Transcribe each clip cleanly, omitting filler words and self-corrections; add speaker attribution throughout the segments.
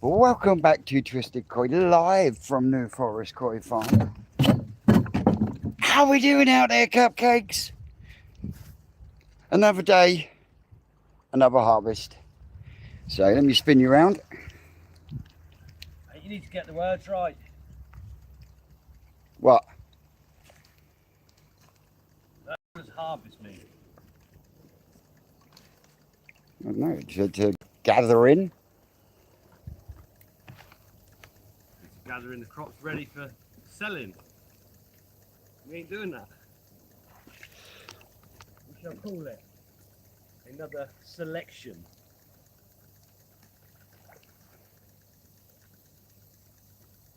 Speaker 1: Welcome back to Twisted Koi, live from New Forest Koi Farm. How are we doing out there, cupcakes? Another day, another harvest. So let me spin you around.
Speaker 2: You need to get the words right.
Speaker 1: What?
Speaker 2: What does harvest mean?
Speaker 1: I don't know, to gather in.
Speaker 2: It's gathering the crops ready for selling. We ain't doing that. We shall call it another selection.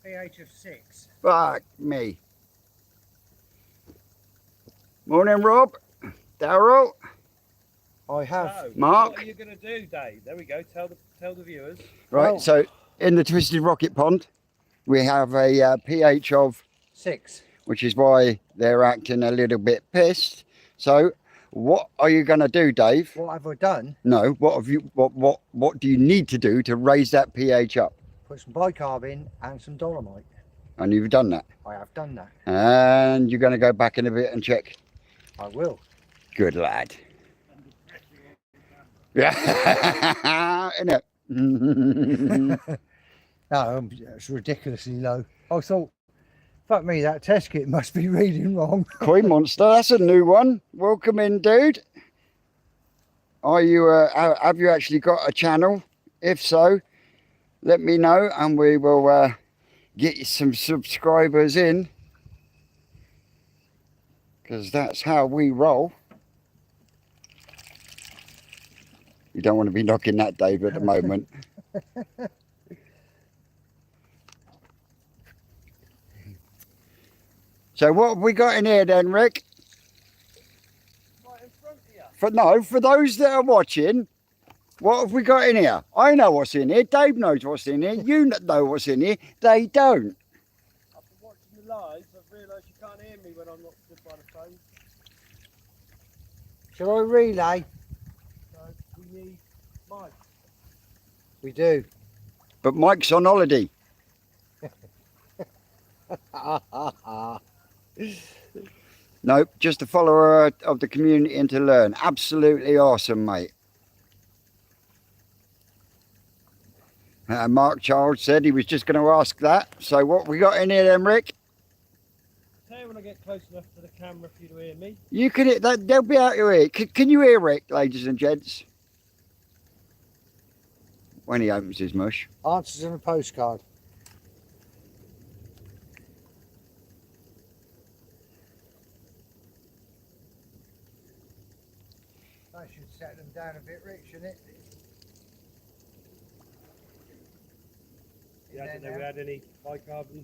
Speaker 2: pH of 6.
Speaker 1: Fuck me. Morning, Rob. Daryl.
Speaker 3: I have.
Speaker 2: So,
Speaker 1: Mark.
Speaker 2: what are you going to do, Dave? There we go. Tell the viewers.
Speaker 1: Right,
Speaker 3: Well-
Speaker 1: so in the Twisted Rocket Pond, we have a pH of
Speaker 3: 6.
Speaker 1: which is why they're acting a little bit pissed. So, what are you going to do, Dave?
Speaker 3: What have I done?
Speaker 1: No, what have you? What do you need to do to raise that pH up?
Speaker 3: Put some bicarb in and some dolomite.
Speaker 1: And you've done that.
Speaker 3: I have done that.
Speaker 1: And you're going to go back in a bit and check.
Speaker 3: I will.
Speaker 1: Good lad. Yeah, isn't it?
Speaker 3: No, it's ridiculously low. I thought, fuck me, that test kit must be reading wrong.
Speaker 1: Koi Monster, that's a new one. Welcome in, dude. Are you? Have you actually got a channel? If so, let me know, and we will get you some subscribers in, because that's how we roll. You don't want to be knocking that, Dave, at the moment. So what have we got in here then, Rick?
Speaker 2: Right in front of you.
Speaker 1: For those that are watching, what have we got in here? I know what's in here. Dave knows what's in here. You know what's in here. They don't.
Speaker 2: I've been watching the live. I've realised you can't hear me when I'm not stood by the phone.
Speaker 3: Shall I relay?
Speaker 2: So we need Mike.
Speaker 3: We do.
Speaker 1: But Mike's on holiday. Nope, just a follower of the community and to learn. Absolutely awesome, mate. Mark Child said he was just going to ask that. So what we got in here then, Rick?
Speaker 2: Tell you when I get close enough to the camera for you to hear me.
Speaker 1: You can hear that. They'll be out your ear. Can you hear Rick, ladies and gents? When he opens his mush.
Speaker 3: Answers in a postcard. That should set them down a bit, Rich, shouldn't it?
Speaker 2: Yeah, I didn't know we had any bicarbon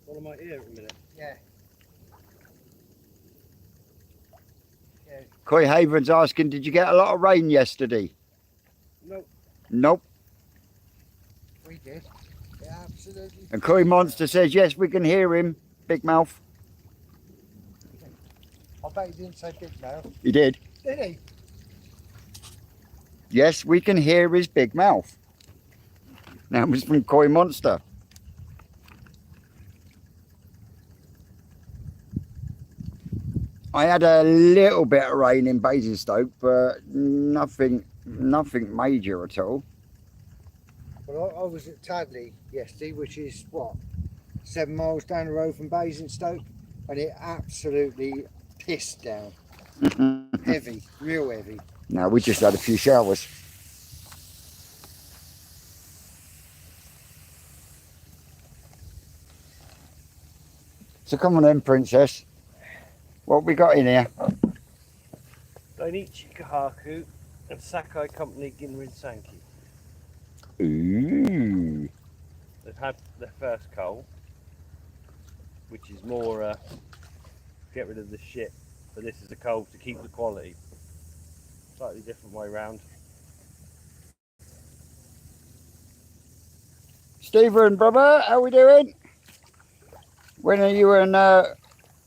Speaker 2: on my ear in a minute.
Speaker 3: Yeah. Yeah.
Speaker 1: Koi Haven's asking, did you get a lot of rain yesterday?
Speaker 2: Nope.
Speaker 1: Nope.
Speaker 3: We did. Yeah, absolutely.
Speaker 1: And Koi Monster says, yes, we can hear him. Big mouth.
Speaker 3: I bet he didn't say big mouth.
Speaker 1: He did.
Speaker 3: Did he?
Speaker 1: Yes, we can hear his big mouth. That was from Koi Monster. I had a little bit of rain in Basingstoke, but nothing major at all.
Speaker 3: Well, I was at Tadley yesterday, which is what, 7 miles down the road from Basingstoke, and it absolutely pissed down. Heavy, real heavy.
Speaker 1: No, we just had a few showers. So come on then, Princess. What we got in here?
Speaker 2: Dainichi Kahaku and Sakai Company Ginrin Sankey.
Speaker 1: Ooh.
Speaker 2: They've had their first coal, which is more get rid of the shit, but this is a coal to keep the quality. Slightly different way round.
Speaker 1: Stephen, brother, how we doing? When are you and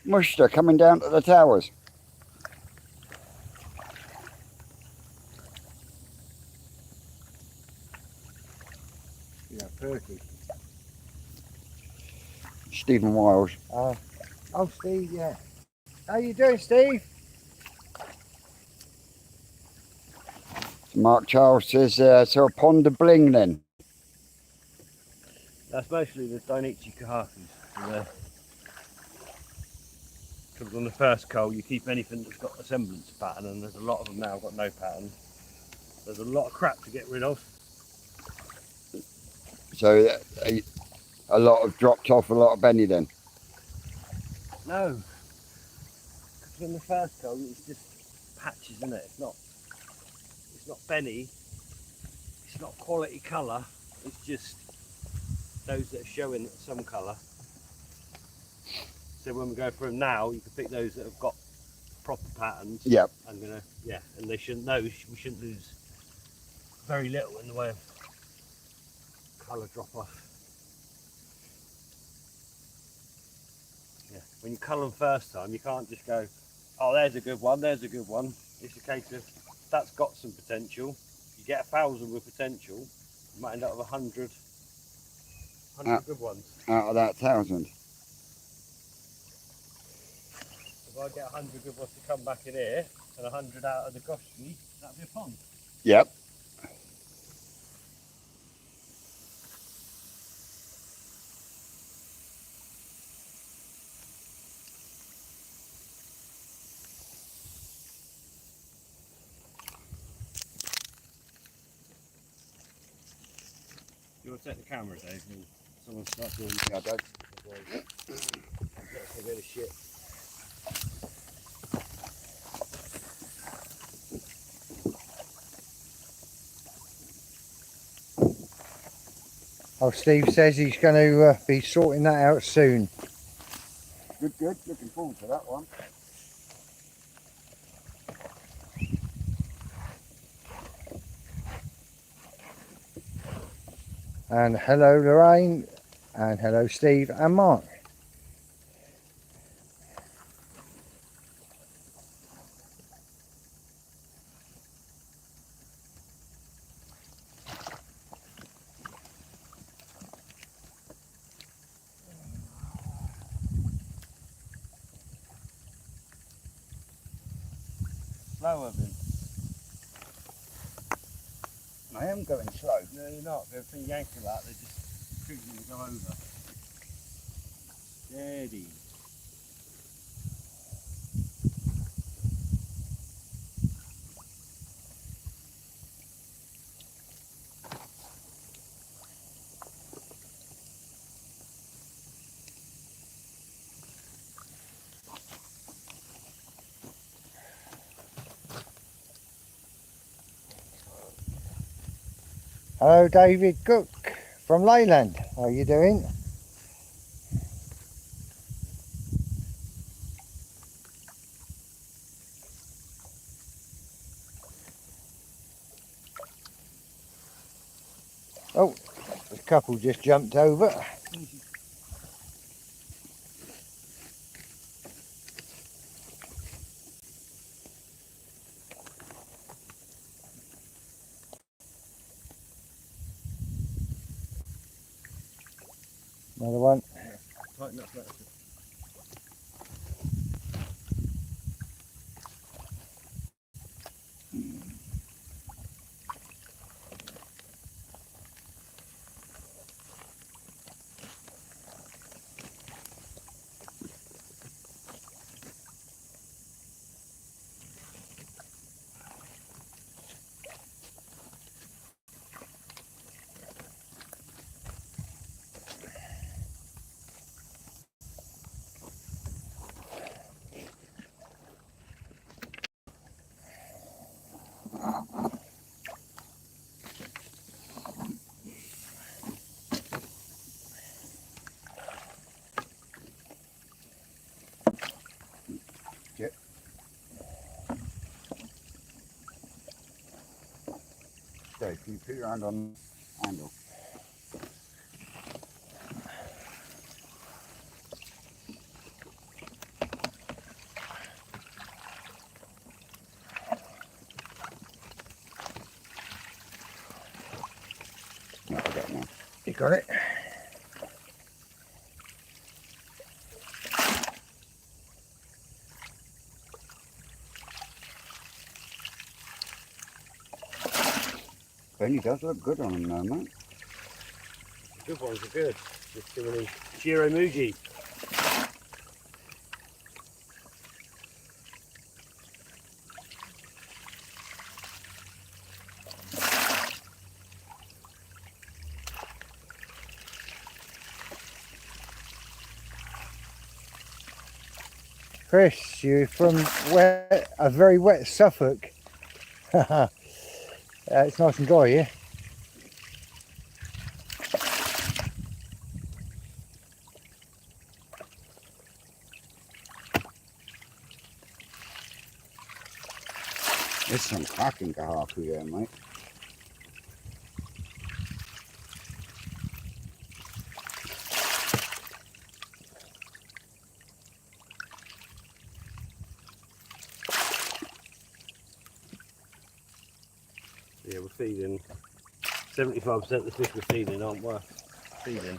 Speaker 1: Mushta coming down to the towers?
Speaker 3: Yeah, perky.
Speaker 1: Stephen Wiles.
Speaker 3: Oh, Steve, yeah. How you doing, Steve?
Speaker 1: Mark Charles says, so a pond of bling then.
Speaker 2: That's mostly the Dainichi Kahakis. Because on the first cull you keep anything that's got a semblance of pattern, and there's a lot of them now got no pattern. There's a lot of crap to get rid of.
Speaker 1: So a lot of dropped off, a lot of Benny then.
Speaker 2: No, because on the first cull it's just patches, isn't it? It's not Benny. It's not quality colour. It's just those that are showing some colour. So when we go through them now, you can pick those that have got proper patterns.
Speaker 1: Yep.
Speaker 2: And they shouldn't know. We shouldn't lose very little in the way of colour drop off. Yeah. When you colour them first time, you can't just go, oh, there's a good one, there's a good one. It's a case of that's got some potential. You get 1,000 with potential, you might end up with 100 good ones.
Speaker 1: Out of that 1,000.
Speaker 2: If I get 100 good ones to come back in here and 100 out of the Goshki, that'd be a pond.
Speaker 1: Yep.
Speaker 2: You want to set the camera, Dave, and someone start doing
Speaker 1: Yeah, I don't.
Speaker 2: that's a bit of shit.
Speaker 3: Oh, Steve says he's going to be sorting that out soon.
Speaker 1: Good, good. Looking forward to that one.
Speaker 3: And hello, Lorraine. And hello, Steve and Mark.
Speaker 2: Slower, Vin.
Speaker 1: I am going slow.
Speaker 2: No, you're not. If you yank it out, they just quickly go over. Steady.
Speaker 3: Hello, David Cook from Leyland. How are you doing? Oh, a couple just jumped over. Another one.
Speaker 2: Tighten up that.
Speaker 1: Dave, can you put your hand on the handle? No, I don't know.
Speaker 3: You got it.
Speaker 1: Benny does look good on him though, mate.
Speaker 2: Good ones are good. Just too many Shiro Muji.
Speaker 3: Chris, you're from a very wet Suffolk. It's nice and dry here.
Speaker 1: There's some cracking kahaku there, mate.
Speaker 2: Yeah, we're feeding. 75% of the fish we're feeding aren't worth feeding.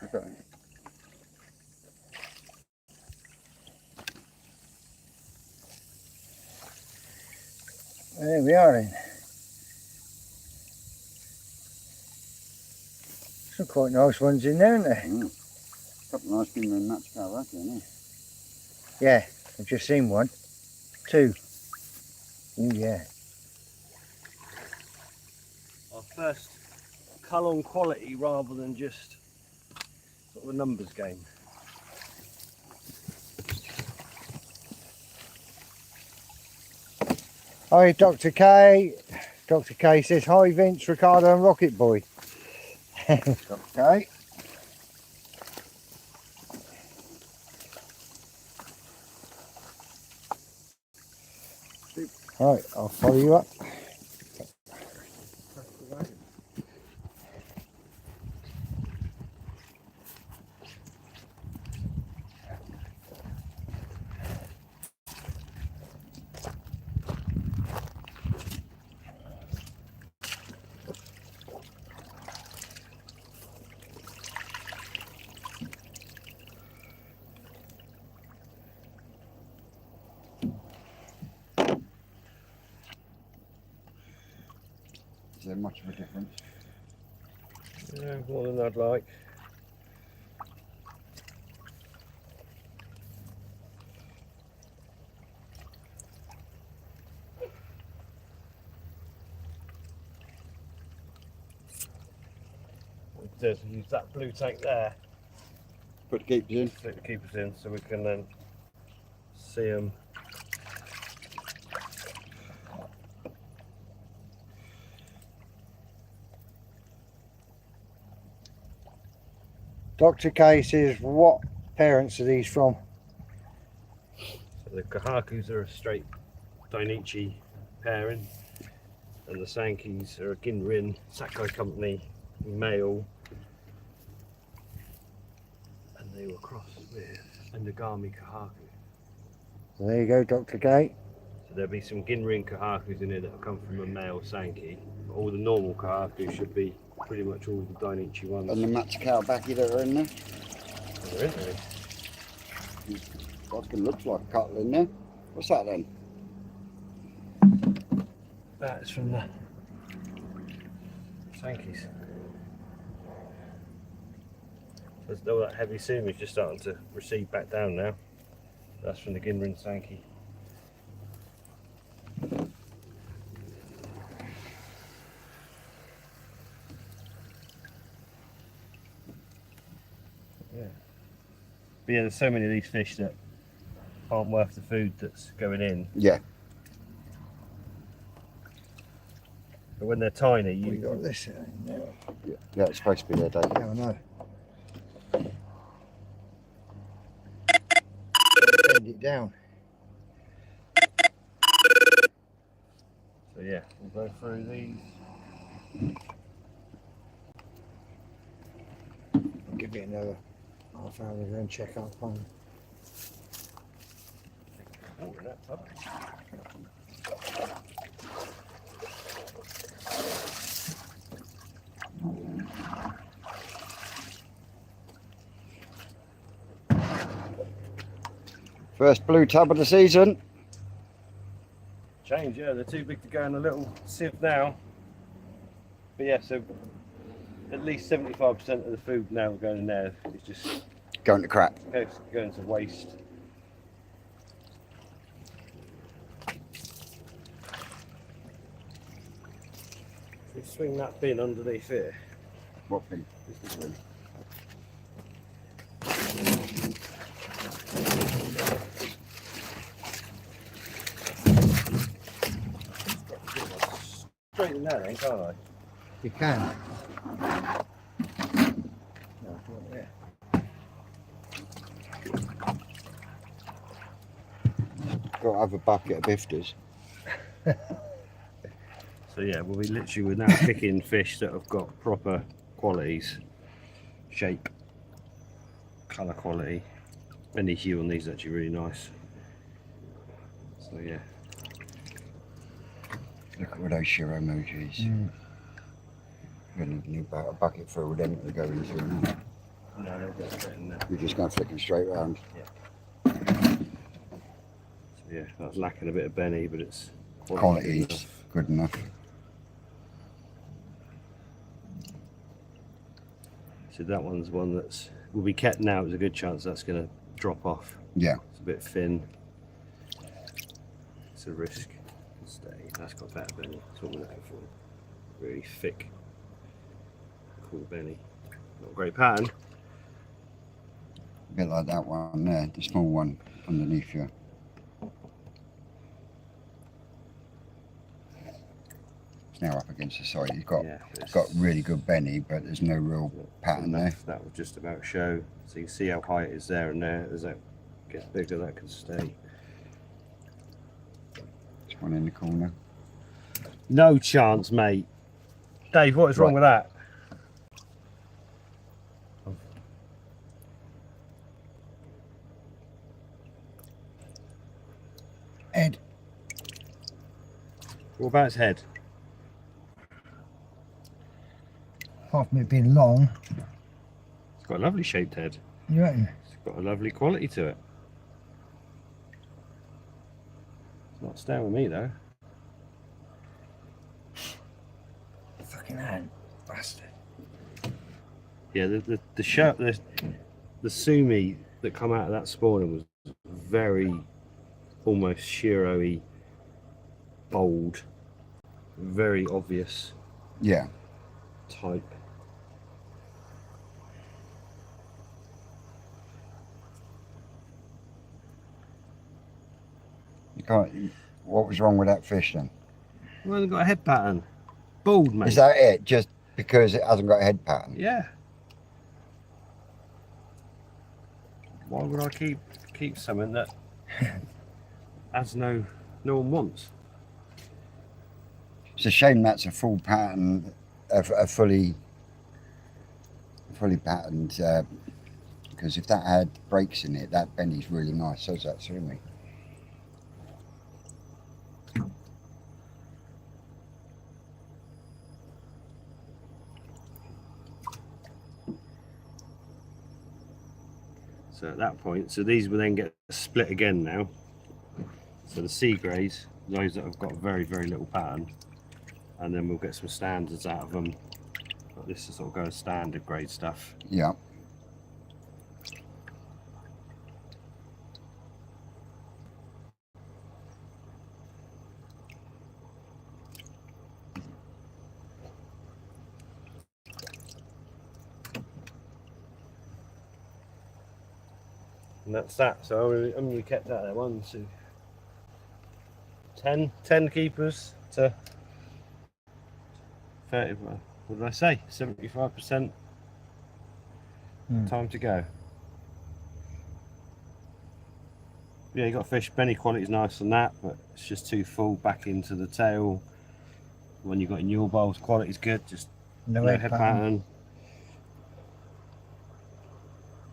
Speaker 1: Okay.
Speaker 3: There we are then. Some quite nice ones in there, aren't there?
Speaker 1: Couple of nice things in that kahaku, isn't
Speaker 3: Yeah, I've just seen one. Two. Oh yeah.
Speaker 2: Our first cull on quality rather than just sort of a numbers game.
Speaker 3: Hi, Dr. K. Dr. K says, hi, Vince, Ricardo and Rocket Boy.
Speaker 1: Okay.
Speaker 3: Right, I'll follow you up.
Speaker 1: Is there much of a difference?
Speaker 2: Yeah, more than I'd like. What we do is we use that blue tank there
Speaker 1: Put the keepers in.
Speaker 2: to keep us in so we can then see them.
Speaker 3: Dr. K says, what parents are these from?
Speaker 2: So the kahakus are a straight Dainichi pairing, and the Sankis are a Ginrin Sakai company male, and they were crossed with Endogami kahaku.
Speaker 3: So there you go, Dr. K.
Speaker 2: So there'll be some Ginrin kahakus in here that have come from a male Sanki. But all the normal kahaku should be pretty much all the Dainichi ones.
Speaker 1: And the Matsukau backy that are in there.
Speaker 2: There is really.
Speaker 1: Fucking looks like a cuttle in there. What's that then?
Speaker 2: That's from the Sankis. There's all that heavy seam is just starting to recede back down now. That's from the Ginrin Sanki. Yeah. But yeah, there's so many of these fish that aren't worth the food that's going in.
Speaker 1: Yeah.
Speaker 2: But when they're tiny,
Speaker 3: We
Speaker 2: you
Speaker 3: got this in there.
Speaker 1: Yeah, it's supposed to be there, Dave.
Speaker 3: Yeah, I know. Bend it down.
Speaker 2: So yeah, we'll go through these.
Speaker 3: I'll give it another half hour and then check up on.
Speaker 2: Oh, that up.
Speaker 1: First blue tub of the season.
Speaker 2: Change, yeah, they're too big to go in a little sieve now. But yeah, so at least 75% of the food now going in there is just
Speaker 1: Going to crap.
Speaker 2: going to waste. If we swing that bin underneath here.
Speaker 1: What thing?
Speaker 2: This bin. Straight in there then, can't I?
Speaker 3: You can.
Speaker 1: Got to have a bucket of bifters.
Speaker 2: So yeah, well we're now picking fish that have got proper qualities, shape, colour quality. Any hue on these is actually really nice. So yeah.
Speaker 1: Look at all those shiro emojis. You're going to need about a bucket full of them to go into them.
Speaker 2: No, they'll get straight in there.
Speaker 1: You're just going to flick them straight round.
Speaker 2: So yeah, that's lacking a bit of Benny, but it's
Speaker 1: Quality is good enough.
Speaker 2: So that one's one that's will be kept now. There's a good chance that's going to drop off.
Speaker 1: Yeah.
Speaker 2: It's a bit thin. It's a risk. Stay. That's got better Benny. That's what we're looking for. Really thick, cool Benny. Not a great pattern.
Speaker 1: A bit like that one there, the small one underneath you. It's now up against the side. He's got really good Benny, but there's no real pattern there.
Speaker 2: That will just about show. So you can see how high it is there and there. As that gets bigger, that can stay.
Speaker 1: There's one in the corner.
Speaker 2: No chance, mate. Dave, what is wrong with that?
Speaker 3: Head.
Speaker 2: What about its head?
Speaker 3: Apart from it being long,
Speaker 2: It's got a lovely shaped head.
Speaker 3: you reckon?
Speaker 2: It's got a lovely quality to it. It's not staying with me though.
Speaker 3: Fucking hand, bastard.
Speaker 2: Yeah, the sumi that come out of that spawning was very almost shiro-y, bold, very obvious
Speaker 1: Yeah.
Speaker 2: type.
Speaker 1: You can't. What was wrong with that fish then?
Speaker 2: Well, they've got a head pattern. Bald, mate.
Speaker 1: Is that it? Just because it hasn't got a head pattern?
Speaker 2: Yeah. Why would I keep something that has no one wants?
Speaker 1: It's a shame that's a full pattern, a fully patterned. Because if that had breaks in it, that Benny's really nice. So's that sumi.
Speaker 2: So at that point, so these will then get split again now. So the C greys, those that have got very, very little pattern, and then we'll get some standards out of them. Like this is sort of going standard grade stuff.
Speaker 1: Yeah.
Speaker 2: And that's that. So I'm going to kept that there. 1, 2, 10 keepers to 30. What did I say? 75% time to go. Yeah, you got fish. Benny quality is nice on that, but it's just too full back into the tail. When you got in your bowls, quality's good. Just no head pattern.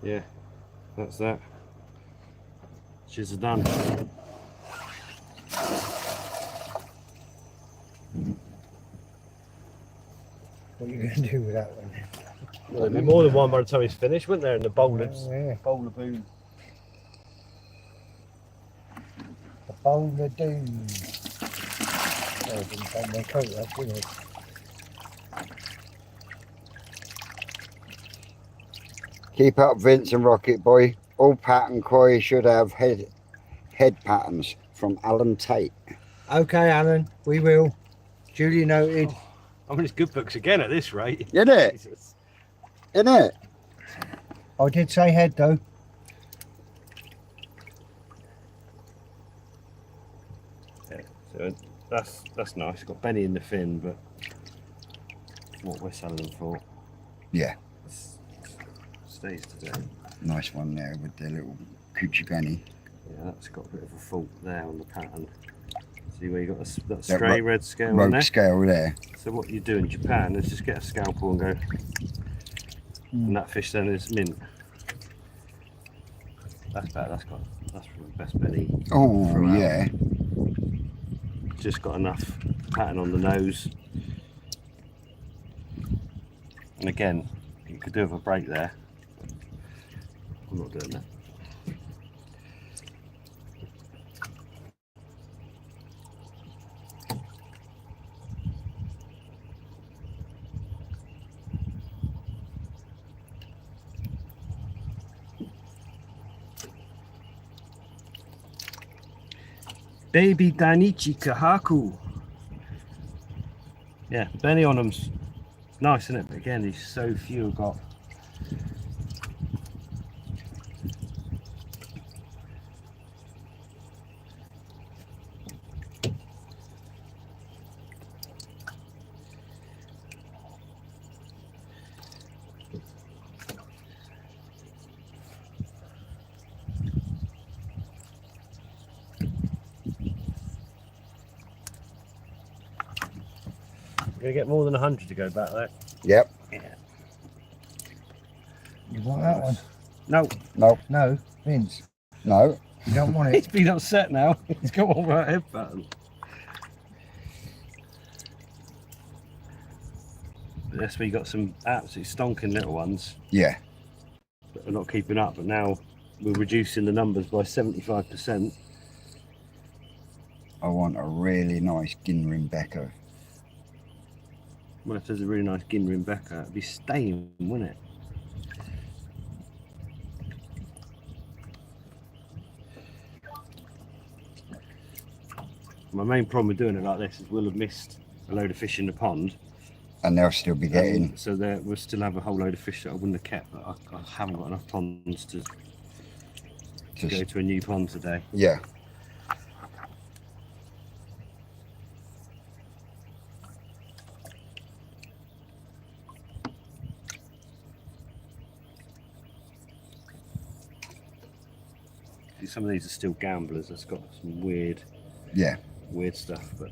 Speaker 2: Yeah, that's that. She's done.
Speaker 3: What are you going to do with that one?
Speaker 2: Well, there'll be more than one by the time he's finished, wouldn't there? In the bowl of
Speaker 3: Yeah.
Speaker 2: bowl of boom.
Speaker 3: Boulder Doom. Oh, I didn't take my coat off, did I?
Speaker 1: Keep up, Vince and Rocket Boy. All pattern koi should have head patterns from Alan Tate.
Speaker 3: Okay, Alan, we will. Duly noted.
Speaker 2: Oh, I'm in his good books again at this rate.
Speaker 1: Isn't it?
Speaker 2: Jesus.
Speaker 1: Isn't it?
Speaker 3: I did say head though.
Speaker 2: Yeah, so that's nice. Got Benny in the fin, but what we're selling them for.
Speaker 1: Yeah.
Speaker 2: Stays today.
Speaker 1: Nice one there with the little coochie Benny.
Speaker 2: Yeah, that's got a bit of a fault there on the pattern. See where you got that
Speaker 1: That
Speaker 2: stray red scale on
Speaker 1: Rogue
Speaker 2: there?
Speaker 1: scale there.
Speaker 2: So what you do in Japan is just get a scalpel and go, and that fish then is mint. That's better. That's probably the best Benny.
Speaker 1: Oh
Speaker 2: throughout.
Speaker 1: yeah.
Speaker 2: Just got enough pattern on the nose. And again, you could do with a break there. I'm not doing that. Baby Dainichi Kahaku. Yeah, Benny on them's nice, isn't it? But again, there's so few got. We're gonna get more than 100 to go back there.
Speaker 1: Yep.
Speaker 2: Yeah.
Speaker 3: You want that one?
Speaker 2: No,
Speaker 1: No.
Speaker 3: No, Vince.
Speaker 1: No.
Speaker 3: You don't want
Speaker 2: he's
Speaker 3: it.
Speaker 2: been upset now. He's got all right head pattern. But that's where you got some absolutely stonking little ones
Speaker 1: Yeah.
Speaker 2: that are not keeping up. But now we're reducing the numbers by 75%.
Speaker 1: I want a really nice Ginrin Becker.
Speaker 2: Well, if there's a really nice Ginrin Becker, it'd be staying, wouldn't it? My main problem with doing it like this is we'll have missed a load of fish in the pond.
Speaker 1: And they'll still be getting.
Speaker 2: So there, we'll still have a whole load of fish that I wouldn't have kept, but I haven't got enough ponds to go to a new pond today.
Speaker 1: Yeah.
Speaker 2: See, some of these are still gamblers. That's got some weird stuff, but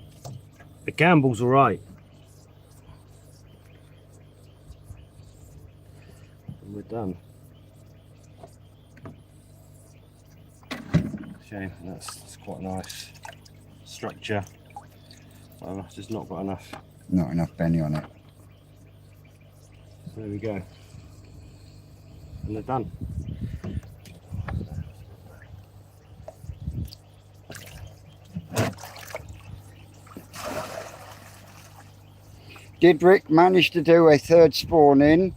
Speaker 2: the gamble's all right. And we're done. Shame, that's quite a nice structure. Well, I've just not got enough.
Speaker 1: Not enough Benny on it.
Speaker 2: There we go. And they're done.
Speaker 1: Did Rick manage to do a third spawn in?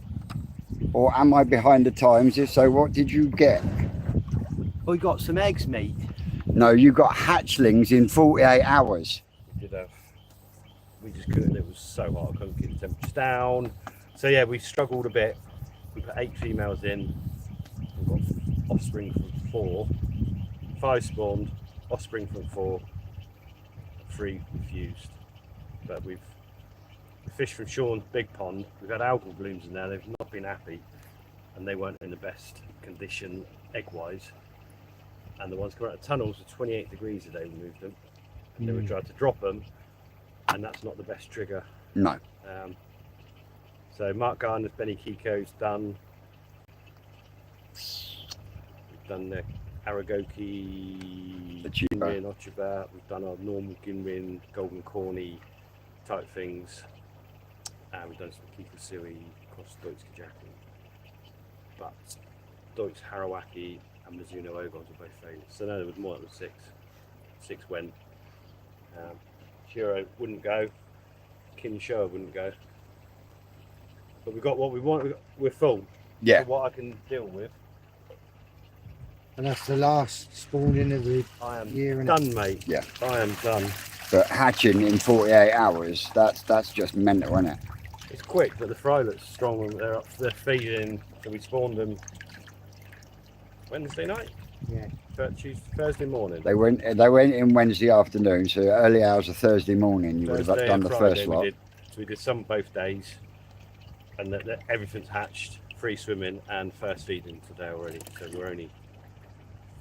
Speaker 1: Or am I behind the times? If so, what did you get?
Speaker 2: We got some eggs, mate.
Speaker 1: No, you got hatchlings in 48 hours.
Speaker 2: We did have. We just couldn't. It was so hot. I couldn't keep the temperatures down. So yeah, we struggled a bit. We put 8 females in. We got offspring from 4. 5 spawned. Offspring from 4. 3 refused. But we've fished from Sean's big pond. We've had algal blooms in there. They've not been happy, and they weren't in the best condition egg-wise. And the ones coming out of tunnels were 28 degrees a day. We moved them, and then we tried to drop them, and that's not the best trigger.
Speaker 1: No.
Speaker 2: So Mark Gardner's Benny Kiko's done. We've done the Aragoki, Ginrin, Ochiba. We've done our normal Ginrin, Golden Corny type things. We've done some Kikosui across Deutsch Kajaki. But Deutsch Harawaki and Mizuno Ogons were both failures. So no, there was more than 6. 6 went. Shiro wouldn't go. Kim Show wouldn't go. But we got what we want. We're full.
Speaker 1: Yeah.
Speaker 2: For what I can deal with.
Speaker 3: And that's the last spawning of the
Speaker 2: I am
Speaker 3: year.
Speaker 2: done, mate.
Speaker 1: Yeah.
Speaker 2: I am done.
Speaker 1: But hatching in 48 hours, that's just mental, isn't it?
Speaker 2: It's quick, but the fry looks strong when they're feeding. So we spawned them Wednesday night?
Speaker 3: Yeah.
Speaker 2: Thursday morning.
Speaker 1: They went in Wednesday afternoon, so early hours of Thursday morning you would have
Speaker 2: Thursday
Speaker 1: done
Speaker 2: and
Speaker 1: the
Speaker 2: Friday
Speaker 1: first lot.
Speaker 2: we did some both days, and everything's hatched, free swimming and first feeding today already. So we're only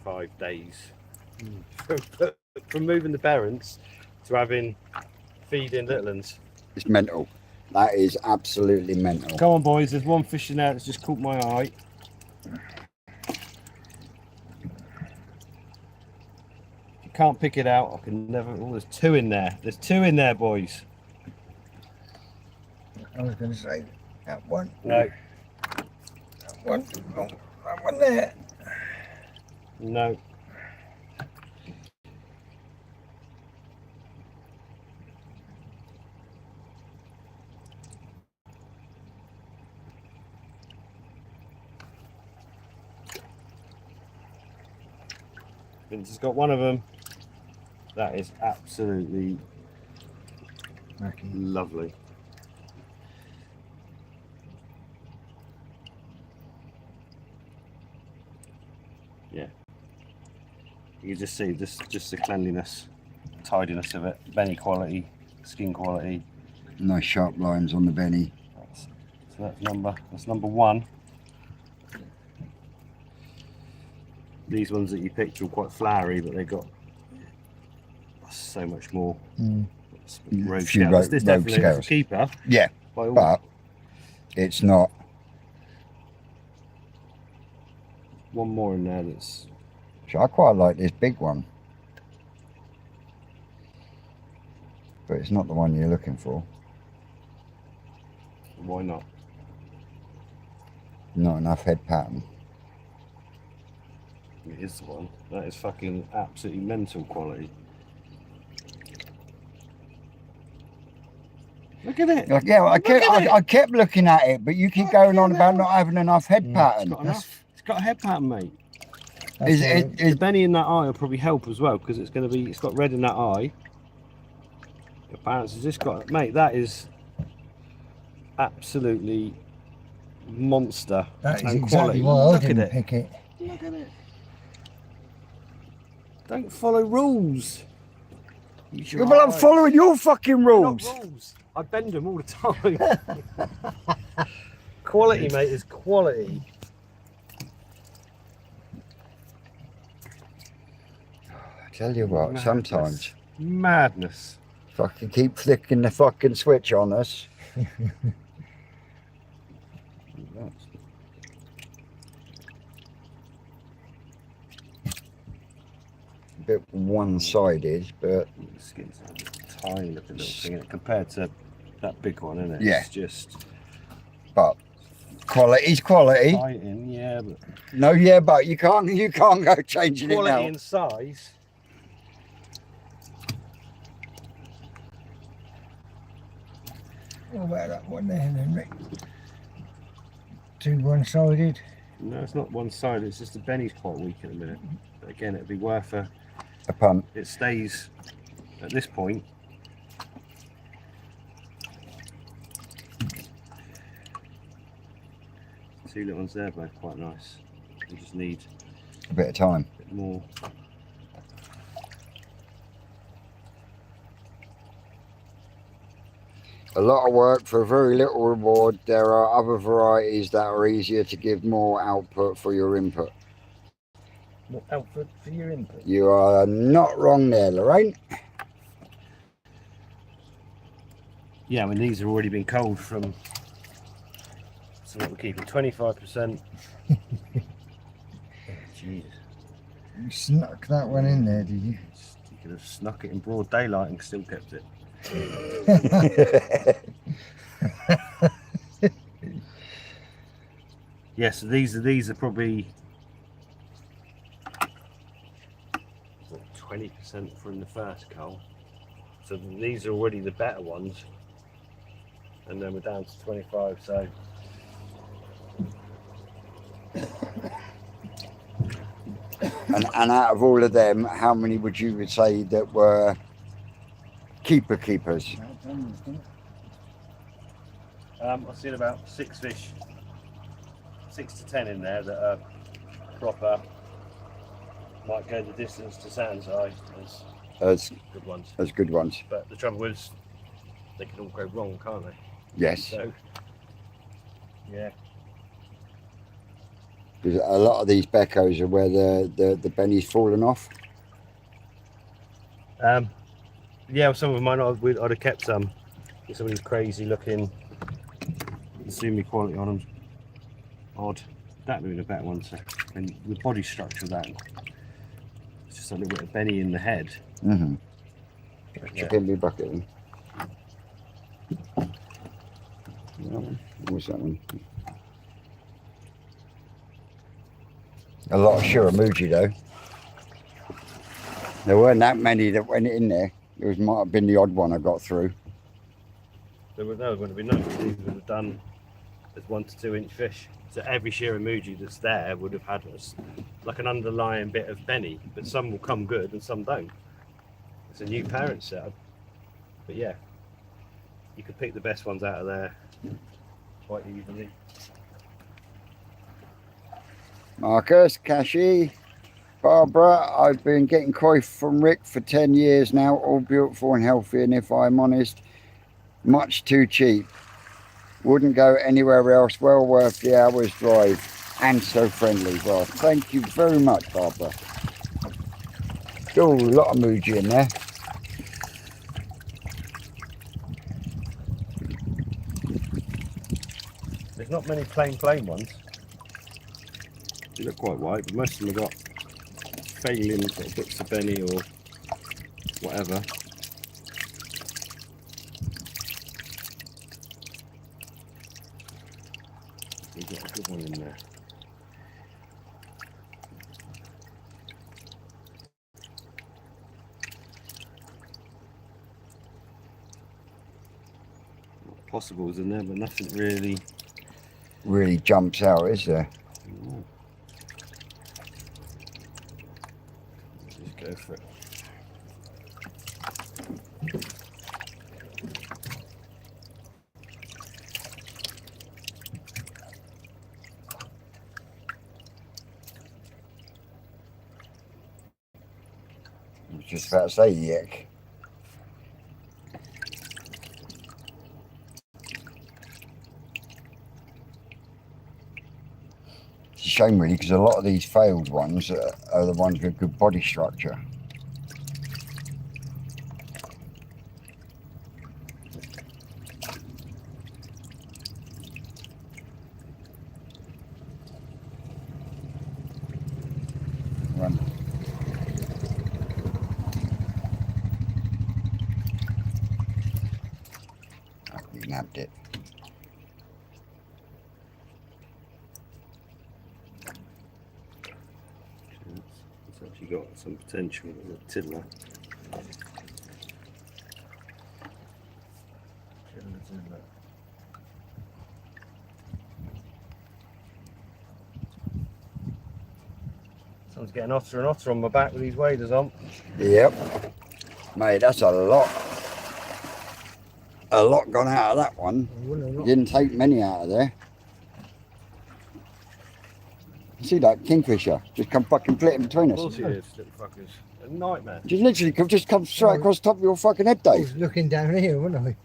Speaker 2: 5 days from moving the parents to having feeding little ones.
Speaker 1: It's mental. That is absolutely mental.
Speaker 2: Come on, boys. There's one fish in there that's just caught my eye. If you can't pick it out, I can never. Oh, there's 2 in there. There's 2 in there, boys.
Speaker 3: I was going to say that one.
Speaker 2: No,
Speaker 3: That one. Oh, that one there.
Speaker 2: no. Vince has got one of them. That is absolutely lovely. Yeah. You can just see this, just the cleanliness, tidiness of it, benny quality, skin quality.
Speaker 1: Nice sharp lines on the benny.
Speaker 2: So that's number 1. These ones that you picked were quite flowery, but they got so much more rogue
Speaker 1: Few
Speaker 2: scales. This
Speaker 1: rogue
Speaker 2: definitely is
Speaker 1: scales.
Speaker 2: a keeper.
Speaker 1: Yeah,
Speaker 2: By all.
Speaker 1: but it's not.
Speaker 2: One more in there that's.
Speaker 1: So I quite like this big one, but it's not the one you're looking for.
Speaker 2: Why not?
Speaker 1: Not enough head pattern.
Speaker 2: It is the one. That is fucking absolutely mental quality. Look at it.
Speaker 1: Like, yeah, I kept looking at it, but you keep going on about not having enough head
Speaker 2: It's
Speaker 1: pattern.
Speaker 2: got enough. It's got a head pattern, mate.
Speaker 1: Is
Speaker 2: The benny in that eye will probably help as well because it's got red in that eye. Your parents has just got, mate. That is absolutely monster.
Speaker 3: That is
Speaker 2: and
Speaker 3: exactly
Speaker 2: quality.
Speaker 3: why I
Speaker 2: Look at
Speaker 3: didn't
Speaker 2: it.
Speaker 3: pick it.
Speaker 2: Look at it. Don't follow rules.
Speaker 1: Yeah, well, I'm following your fucking rules.
Speaker 2: Not rules. I bend them all the time. Quality, mate, is quality.
Speaker 1: I tell you what,
Speaker 2: Madness.
Speaker 1: sometimes
Speaker 2: Madness.
Speaker 1: fucking keep flicking the fucking switch on us. A bit one-sided, but
Speaker 2: The skin's a tiny looking little thing isn't it, compared to that big one, isn't it?
Speaker 1: Yeah.
Speaker 2: It's just
Speaker 1: but quality's quality.
Speaker 2: fighting, yeah, but
Speaker 1: No, yeah, but you can't go changing
Speaker 2: quality
Speaker 1: it now.
Speaker 2: and size.
Speaker 3: What about that one there then, Rick? 2 one-sided.
Speaker 2: No, it's not one side. It's just the benny's quite weak at the minute. But again, it'd be worth
Speaker 1: A punt.
Speaker 2: it stays at this point. Two little ones there, both quite nice. We just need
Speaker 1: A bit of time.
Speaker 2: a bit more.
Speaker 1: A lot of work for very little reward. There are other varieties that are easier to give more output for your input.
Speaker 2: More output for your input.
Speaker 1: You are not wrong there, Lorraine.
Speaker 2: Yeah, I mean these have already been culled from. So what we're keeping 25%. Jesus,
Speaker 3: You snuck that one in there, did you?
Speaker 2: you could have snuck it in broad daylight and still kept it. Yeah, so these are probably 20% from the first cull. So these are already the better ones. And then we're down to 25, so
Speaker 1: And out of all of them, how many would you say that were keepers?
Speaker 2: I've seen about 6 fish, 6 to 10 in there that are proper, might go the distance to Sand's Eye as good ones.
Speaker 1: As good ones.
Speaker 2: But the trouble is, they can all go wrong, can't they?
Speaker 1: Yes.
Speaker 2: So, yeah.
Speaker 1: Because a lot of these beccos are where the benny's fallen off.
Speaker 2: Yeah, some of mine I'd have kept some. Some of these crazy looking, the sumi quality on them, odd. That would be a better one. So, and the body structure of that, it's just a little bit of benny in the head.
Speaker 1: Mm-hmm.
Speaker 2: Yeah.
Speaker 1: Chuck in my bucket then. That one. What's that one? A lot of Shiramuji though. There weren't that many that went in there. There might have been the odd one I got through.
Speaker 2: There would have been none. These would have done as 1 to 2 inch fish. So every Shiramuji that's there would have had like an underlying bit of benny, but some will come good and some don't. It's a new parent setup. But yeah, you could pick the best ones out of there quite easily.
Speaker 1: Marcus, Kashi, Barbara, I've been getting koi from Rick for 10 years now, all beautiful and healthy, and if I'm honest, much too cheap. Wouldn't go anywhere else, well worth the hour's drive, and so friendly. Well, thank you very much, Barbara. Still a lot of Muji in there.
Speaker 2: There's not many plain ones. They look quite white, but most of them have got failing sort of bits of benny or whatever. We've got a good one in there. Possibles in there, but nothing
Speaker 1: Really jumps out, is there?
Speaker 2: Just go for it.
Speaker 1: I was just about to say yuck. It's a shame really, because a lot of these failed ones are the ones with good body structure. Run. Oh, he nabbed it.
Speaker 2: It's actually got some potential as a tiddler. Someone's getting otter and otter on my back with these waders on.
Speaker 1: Yep. Mate, that's a lot. A lot gone out of that one. Didn't take many out of there. See that kingfisher? Just come fucking flit in between us.
Speaker 2: Of course he is, little fuckers. A nightmare.
Speaker 1: Just literally just come straight across the top of your fucking head,
Speaker 3: I
Speaker 1: Dave.
Speaker 3: was looking down here, wasn't I?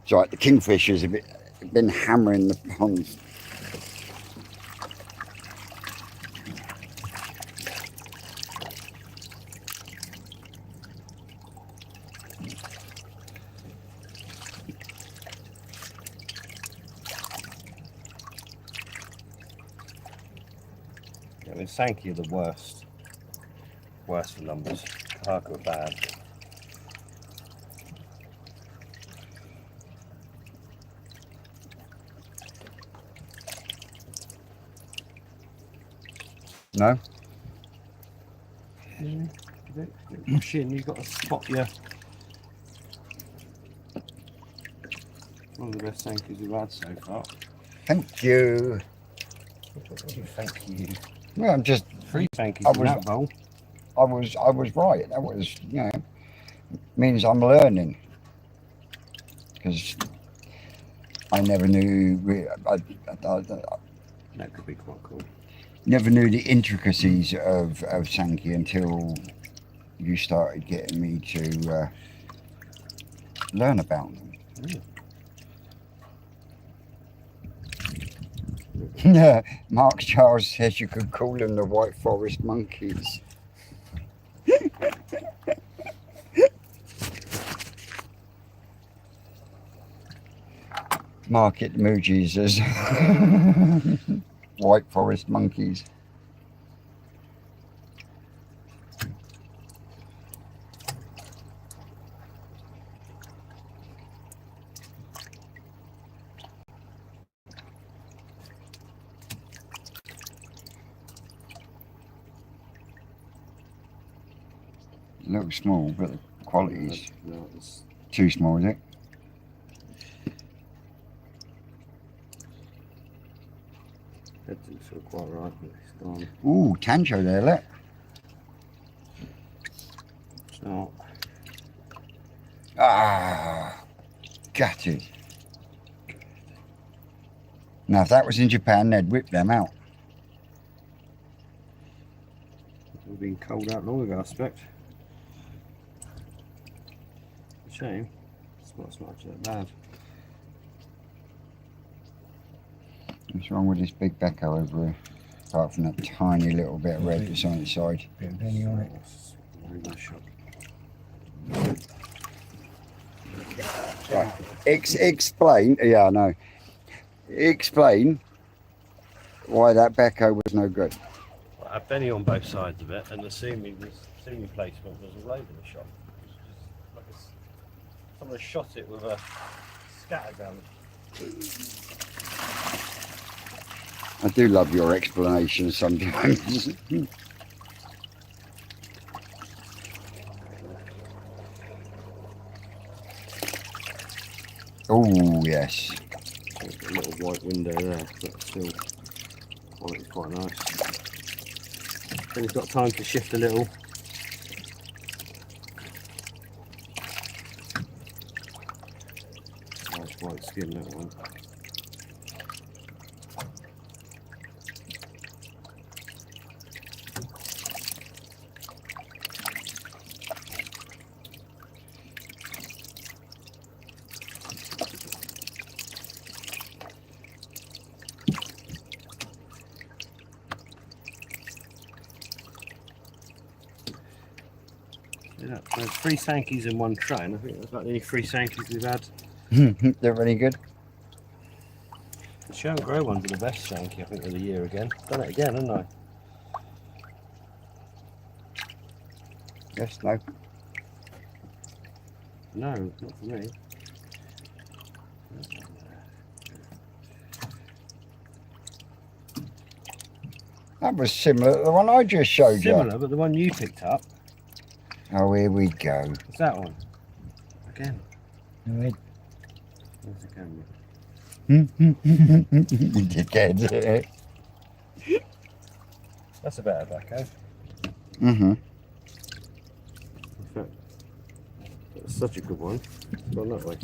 Speaker 1: It's right, the kingfishers have been hammering the ponds.
Speaker 2: I mean, Sankey are the worst. Worst for numbers. Parker are bad.
Speaker 1: No?
Speaker 2: bit. Push in, you've got to spot your. One of the best Sankies we've had so far.
Speaker 1: Thank you.
Speaker 2: Thank you.
Speaker 1: Well, I'm just.
Speaker 2: 3 Sankies
Speaker 1: I
Speaker 2: in
Speaker 1: was-
Speaker 2: that bowl.
Speaker 1: I was right. That was, you know, means I'm learning. Because I never knew.
Speaker 2: That could be quite cool.
Speaker 1: Never knew the intricacies of Sankey until you started getting me to learn about them. Yeah, Mark Charles says you could call them the White Forest monkeys. Market emojis as White Forest monkeys. Looks small, but the quality's
Speaker 2: No, it's
Speaker 1: too small, is it?
Speaker 2: that didn't feel quite right, but it's gone.
Speaker 1: Ooh, Tancho there, look.
Speaker 2: It's not.
Speaker 1: Ah, gutted. Now, if that was in Japan, they'd whip them out.
Speaker 2: We've been cold out long ago, I expect. A shame. It's not so much that bad.
Speaker 1: What's wrong with this big Becco over here? Apart from that tiny little bit of red that's on its side.
Speaker 3: Bit of penny on it.
Speaker 2: Very nice shot.
Speaker 1: Right. Explain. Yeah, I know. Explain why that Becco was no good.
Speaker 2: I had Benny on both sides of it, and the seaming placement was all over the shot. It was just like someone shot it with a scattergun.
Speaker 1: I do love your explanations sometimes. Oh, yes.
Speaker 2: There's a little white window there, but still quality quite nice. Then he's got time to shift a little. Nice white skin, that one. Yeah, there's 3 Sankies in one tray, and I think that's about the only 3 Sankies we've had.
Speaker 1: They're really good.
Speaker 2: The show and grow ones are the best Sanky, I think, of the year again. Done it again, haven't I?
Speaker 1: Yes, no.
Speaker 2: No, not for me.
Speaker 1: That was similar to the one I just showed
Speaker 2: Similar,
Speaker 1: you.
Speaker 2: but the one you picked up,
Speaker 1: Oh, here we go.
Speaker 2: what's that one? Again.
Speaker 3: Right.
Speaker 2: Where's the camera?
Speaker 1: You dickhead.
Speaker 2: That's a better backhoe.
Speaker 1: Mm-hmm.
Speaker 2: In fact, that's such a good one. It's gone that way.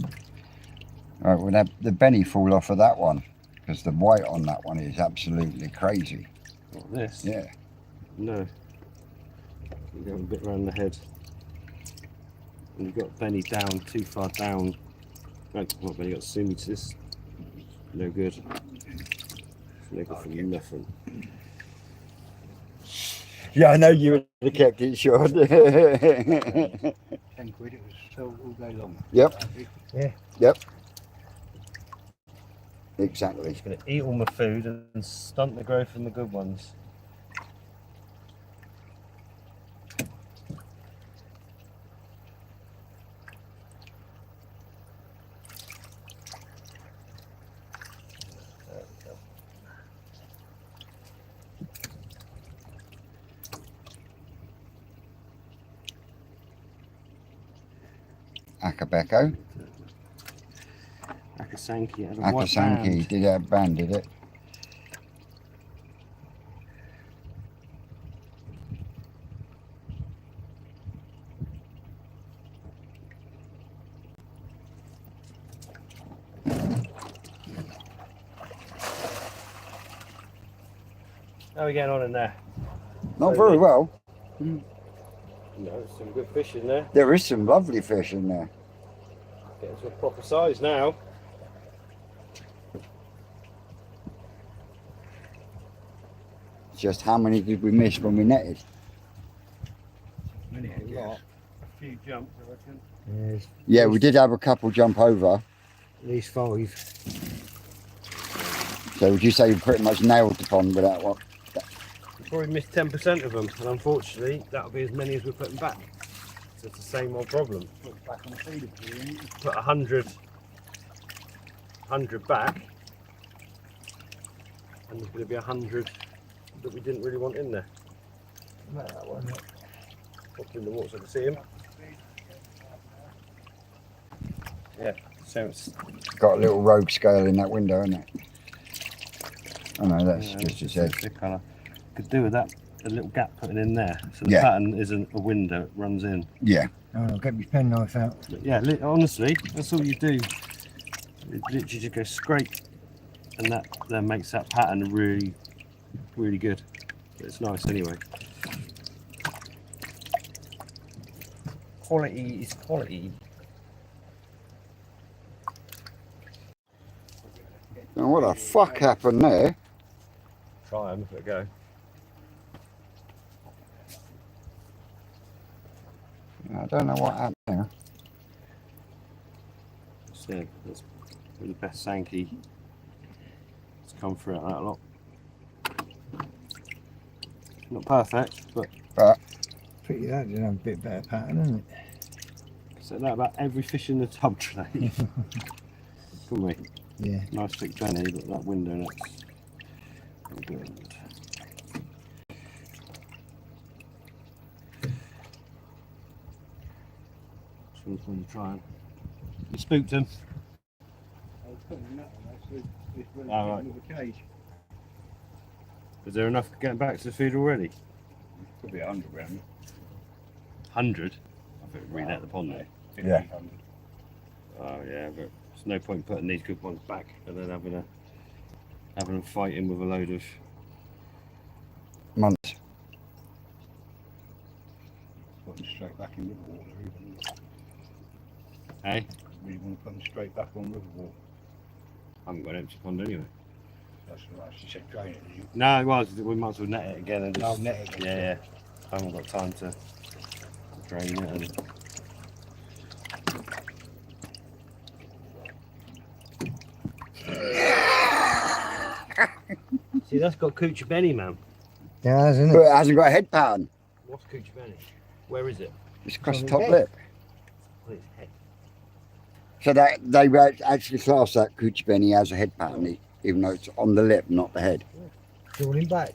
Speaker 1: Right, well, the Benny fall off of that one because the white on that one is absolutely crazy.
Speaker 2: Not this.
Speaker 1: Yeah.
Speaker 2: No. You go a bit round the head. And you've got Benny down, too far down. Right, well, Benny got Sumi to this. No good. It's no good for nothing.
Speaker 1: Yeah, I know you would have kept it short.
Speaker 3: 10 quid, it was sold all day long.
Speaker 1: Yep.
Speaker 3: Yeah.
Speaker 1: Yep. Exactly.
Speaker 2: It's going to eat all my food and stunt the growth of the good ones. There we go.
Speaker 1: Akabeko.
Speaker 2: Akasanki. It has a white
Speaker 1: Akasanki.
Speaker 2: band.
Speaker 1: Did that band, did it?
Speaker 2: How are we getting on in there?
Speaker 1: Not very well.
Speaker 2: No, there's some good fish in there.
Speaker 1: There is some lovely fish in there.
Speaker 2: Getting to a proper size now.
Speaker 1: It's just how many did we miss when we netted?
Speaker 2: A lot. A few jumps, I reckon.
Speaker 3: Yes,
Speaker 1: Yeah, we did have a couple jump over.
Speaker 3: at least 5.
Speaker 1: So would you say you pretty much nailed the pond with that one?
Speaker 2: We probably missed 10% of them, and unfortunately, that'll be as many as we're putting back. So it's the same old problem.
Speaker 3: Put back on the feeder for you.
Speaker 2: Put 100 back, and there's going to be 100 that we didn't really want in there.
Speaker 3: That one.
Speaker 2: Popped in the water so I can see him. Yeah, so it's
Speaker 1: Got a little rogue scale in that window, isn't it? Oh no, that's just his head.
Speaker 2: thick colour. Could do with that, a little gap putting in there, so the
Speaker 1: Yeah.
Speaker 2: pattern isn't a window, it runs in.
Speaker 1: Yeah.
Speaker 3: Oh, I'll get my penknife out.
Speaker 2: But yeah, honestly, that's all you do. You literally just go scrape, and that then makes that pattern really, really good. But it's nice anyway. Quality is quality.
Speaker 1: Now what the fuck happened there?
Speaker 2: Try them, give it a go.
Speaker 1: I don't know what happened there.
Speaker 2: So that's probably the best Sankey that's come through out that lot. Not perfect, but
Speaker 3: Pretty that did have a bit better pattern, isn't it?
Speaker 2: said that about every fish in the tub today. Couldn't we?
Speaker 3: Yeah.
Speaker 2: Nice thick Benny, but that window that's good. Which one's going to try him? You spooked him.
Speaker 3: I was putting that one,
Speaker 2: Oh, right.
Speaker 3: with a cage.
Speaker 2: Is there enough getting back to the feed already?
Speaker 3: Could be 100 grams.
Speaker 2: 100? I think we read out the pond there.
Speaker 1: Yeah.
Speaker 2: Oh yeah, but there's no point putting these good ones back and then having them fighting with a load of.
Speaker 1: Months.
Speaker 4: Put them straight back in river water, even.
Speaker 2: Hey,
Speaker 4: We want to put them straight back on river water.
Speaker 2: I haven't got an empty pond anyway.
Speaker 4: That's what she said, drain it. You
Speaker 2: No, it was. We might as well net it again and just.
Speaker 4: net it.
Speaker 2: Yeah, yeah. I haven't got time to drain it and. See, that's got Coochie Benny, man.
Speaker 3: Yeah, hasn't
Speaker 1: But
Speaker 3: it?
Speaker 1: it hasn't got a head pattern.
Speaker 2: What's Coochie Benny? Where is it?
Speaker 1: It's across the
Speaker 3: on
Speaker 1: top
Speaker 3: the head.
Speaker 1: lip.
Speaker 2: On its head.
Speaker 1: So that they would actually class that Coochie Benny as a head pattern, even though it's on the lip, not the head.
Speaker 3: Draw him back.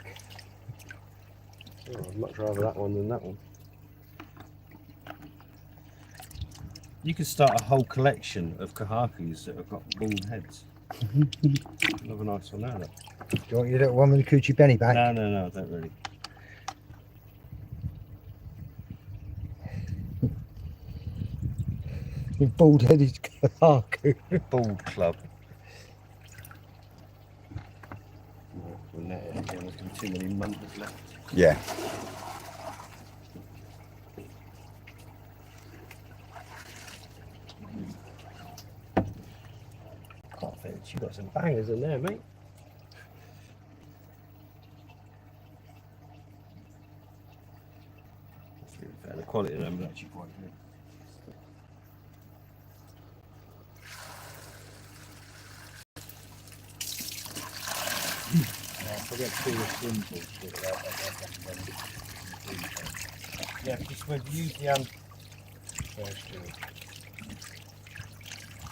Speaker 2: Oh, I'd much rather that one than that one. You could start a whole collection of kahakus that have got bald heads. Another nice one now. Look.
Speaker 3: Do you want your little one with the Coochie Benny back?
Speaker 2: No, I don't really.
Speaker 3: Your bald headed Kahaku.
Speaker 2: Bald club. We'll net it again. There's going to be too many months left.
Speaker 1: Yeah.
Speaker 2: Can't fit. You've got some bangers in there, mate. That's really fair. The quality of them is actually quite good.
Speaker 4: forget to do the swim ball sort of
Speaker 2: Yeah, just we've used the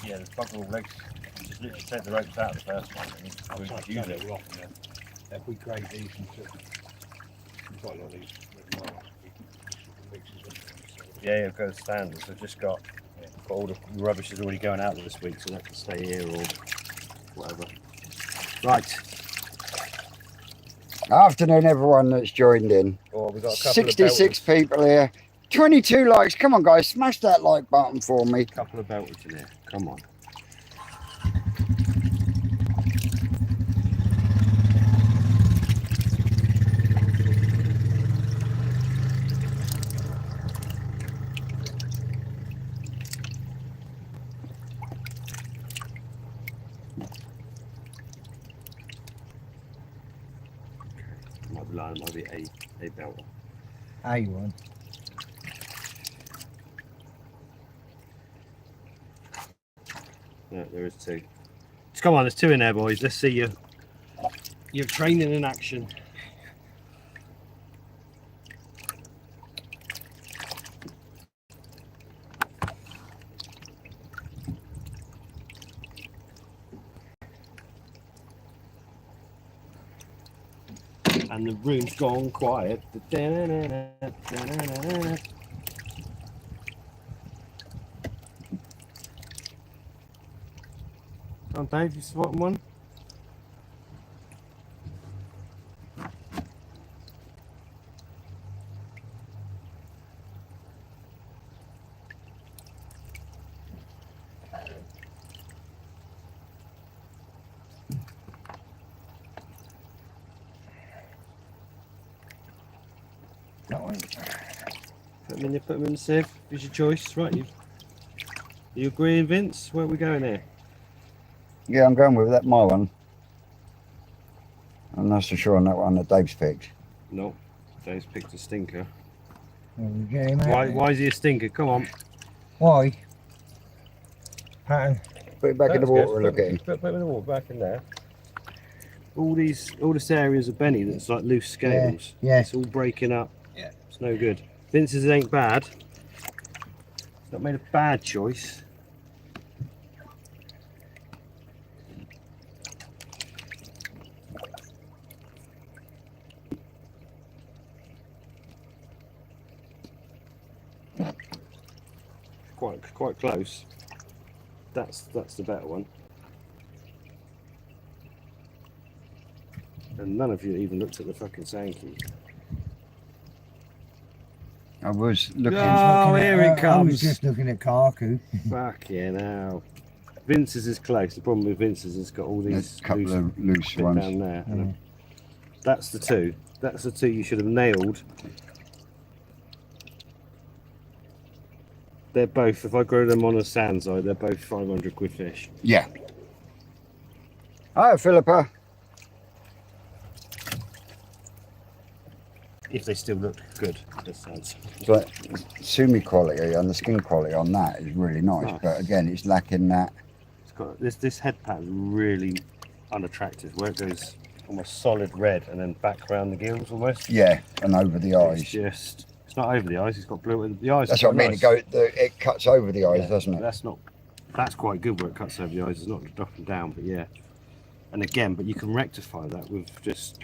Speaker 2: yeah, the bugger all legs. Just literally take the ropes out of the first one and we'll just use it.
Speaker 4: If we grade these and we've got a lot of these little marks, we can mix it up.
Speaker 2: Yeah, you've got a standard. So I've just got But all the rubbish is already going out this week, so that can stay here or whatever. Right.
Speaker 1: Afternoon, everyone that's joined in.
Speaker 2: Oh, we've got a couple
Speaker 1: 66
Speaker 2: of
Speaker 1: people here. 22 likes. Come on, guys. Smash that like button for me.
Speaker 2: couple of belters in here. Come on. Might be lying, might be a belter.
Speaker 3: A1.
Speaker 2: Yeah, there is two. Just come on, there's two in there, boys. Let's see your training in action. And the room's gone quiet. Come on, Dave, you spot one?
Speaker 3: That one.
Speaker 2: Put them in the sieve. It's your choice, right? You agreeing, Vince? Where are we going here?
Speaker 1: Yeah, I'm going with that, my one. I'm not so sure on that one that Dave's picked.
Speaker 2: No, Dave's picked a stinker.
Speaker 3: There we go, mate.
Speaker 2: Why is he a stinker? Come on.
Speaker 3: Why? Pattern.
Speaker 1: Put it back in the water and look at him.
Speaker 2: Put him in the water, back in there. All this areas of Benny that's like loose scales.
Speaker 3: Yeah.
Speaker 2: It's all breaking up.
Speaker 3: Yeah.
Speaker 2: It's no good. Vince's ain't bad. He's not made a bad choice. Quite close. That's the better one. And none of you even looked at the fucking Sankey.
Speaker 1: I was looking.
Speaker 2: Oh, here it
Speaker 3: I was
Speaker 2: comes.
Speaker 3: just looking at Kaku.
Speaker 2: Fucking hell. Vince's is close. The problem with Vince's has got all
Speaker 1: There's
Speaker 2: these
Speaker 1: a couple
Speaker 2: loose
Speaker 1: of loose
Speaker 2: bit
Speaker 1: ones.
Speaker 2: down there.
Speaker 3: Yeah.
Speaker 2: That's the two. That's the two you should have nailed. They're both, if I grow them on a sand side, they're both 500 quid fish.
Speaker 1: Yeah. Hi, Philippa.
Speaker 2: If they still look good. That sounds.
Speaker 1: But sumi quality and the skin quality on that is really nice.
Speaker 2: Nice.
Speaker 1: But again, it's lacking that.
Speaker 2: It's got this head pattern really unattractive, where it goes almost solid red and then back around the gills almost.
Speaker 1: Yeah, and over the eyes.
Speaker 2: It's just, it's not over the eyes. It's got blue in the eyes.
Speaker 1: That's
Speaker 2: are
Speaker 1: what I mean.
Speaker 2: nice.
Speaker 1: It cuts over the eyes,
Speaker 2: Yeah,
Speaker 1: doesn't it?
Speaker 2: That's quite good where it cuts over the eyes. It's not dropping down, but yeah. And again, but you can rectify that with just.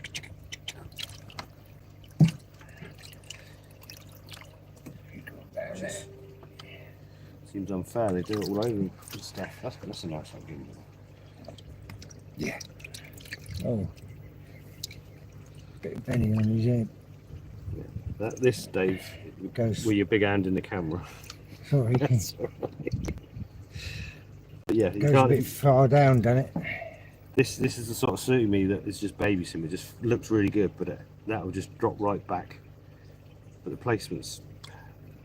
Speaker 2: Seems unfair. They do it all over and stuff. That's a nice one.
Speaker 1: Yeah.
Speaker 3: Oh. Bit of penny on his head.
Speaker 2: This, Dave,
Speaker 3: Goes.
Speaker 2: with your big hand in the camera.
Speaker 3: Sorry.
Speaker 2: That's all right. But yeah, you
Speaker 3: Goes a
Speaker 2: can't.
Speaker 3: bit far down, doesn't it?
Speaker 2: This is the sort of sumi that is just baby sumi. Just looks really good, but that will just drop right back. But the placement's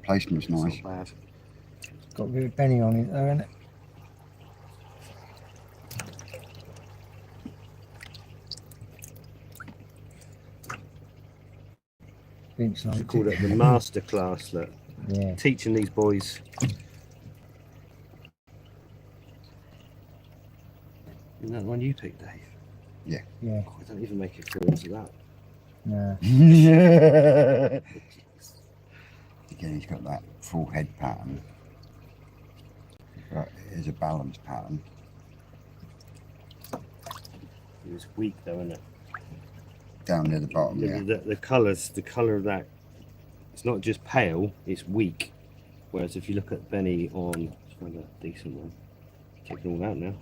Speaker 1: Placement's nice.
Speaker 2: not bad.
Speaker 3: Got a bit of penny on it, though, hasn't it? Thinks
Speaker 2: I
Speaker 3: like
Speaker 2: call it the master class. Look,
Speaker 3: Yeah.
Speaker 2: teaching these boys. Isn't that the one you picked, Dave?
Speaker 3: Yeah.
Speaker 2: Oh, I don't even make it through into that.
Speaker 3: No.
Speaker 1: Again, he's got that full head pattern. But it is a balanced pattern.
Speaker 2: It's weak though, isn't it?
Speaker 1: Down near the bottom, yeah.
Speaker 2: The colours, the colour of that, it's not just pale, it's weak. Whereas if you look at Benny on find a decent one. Take them all out now.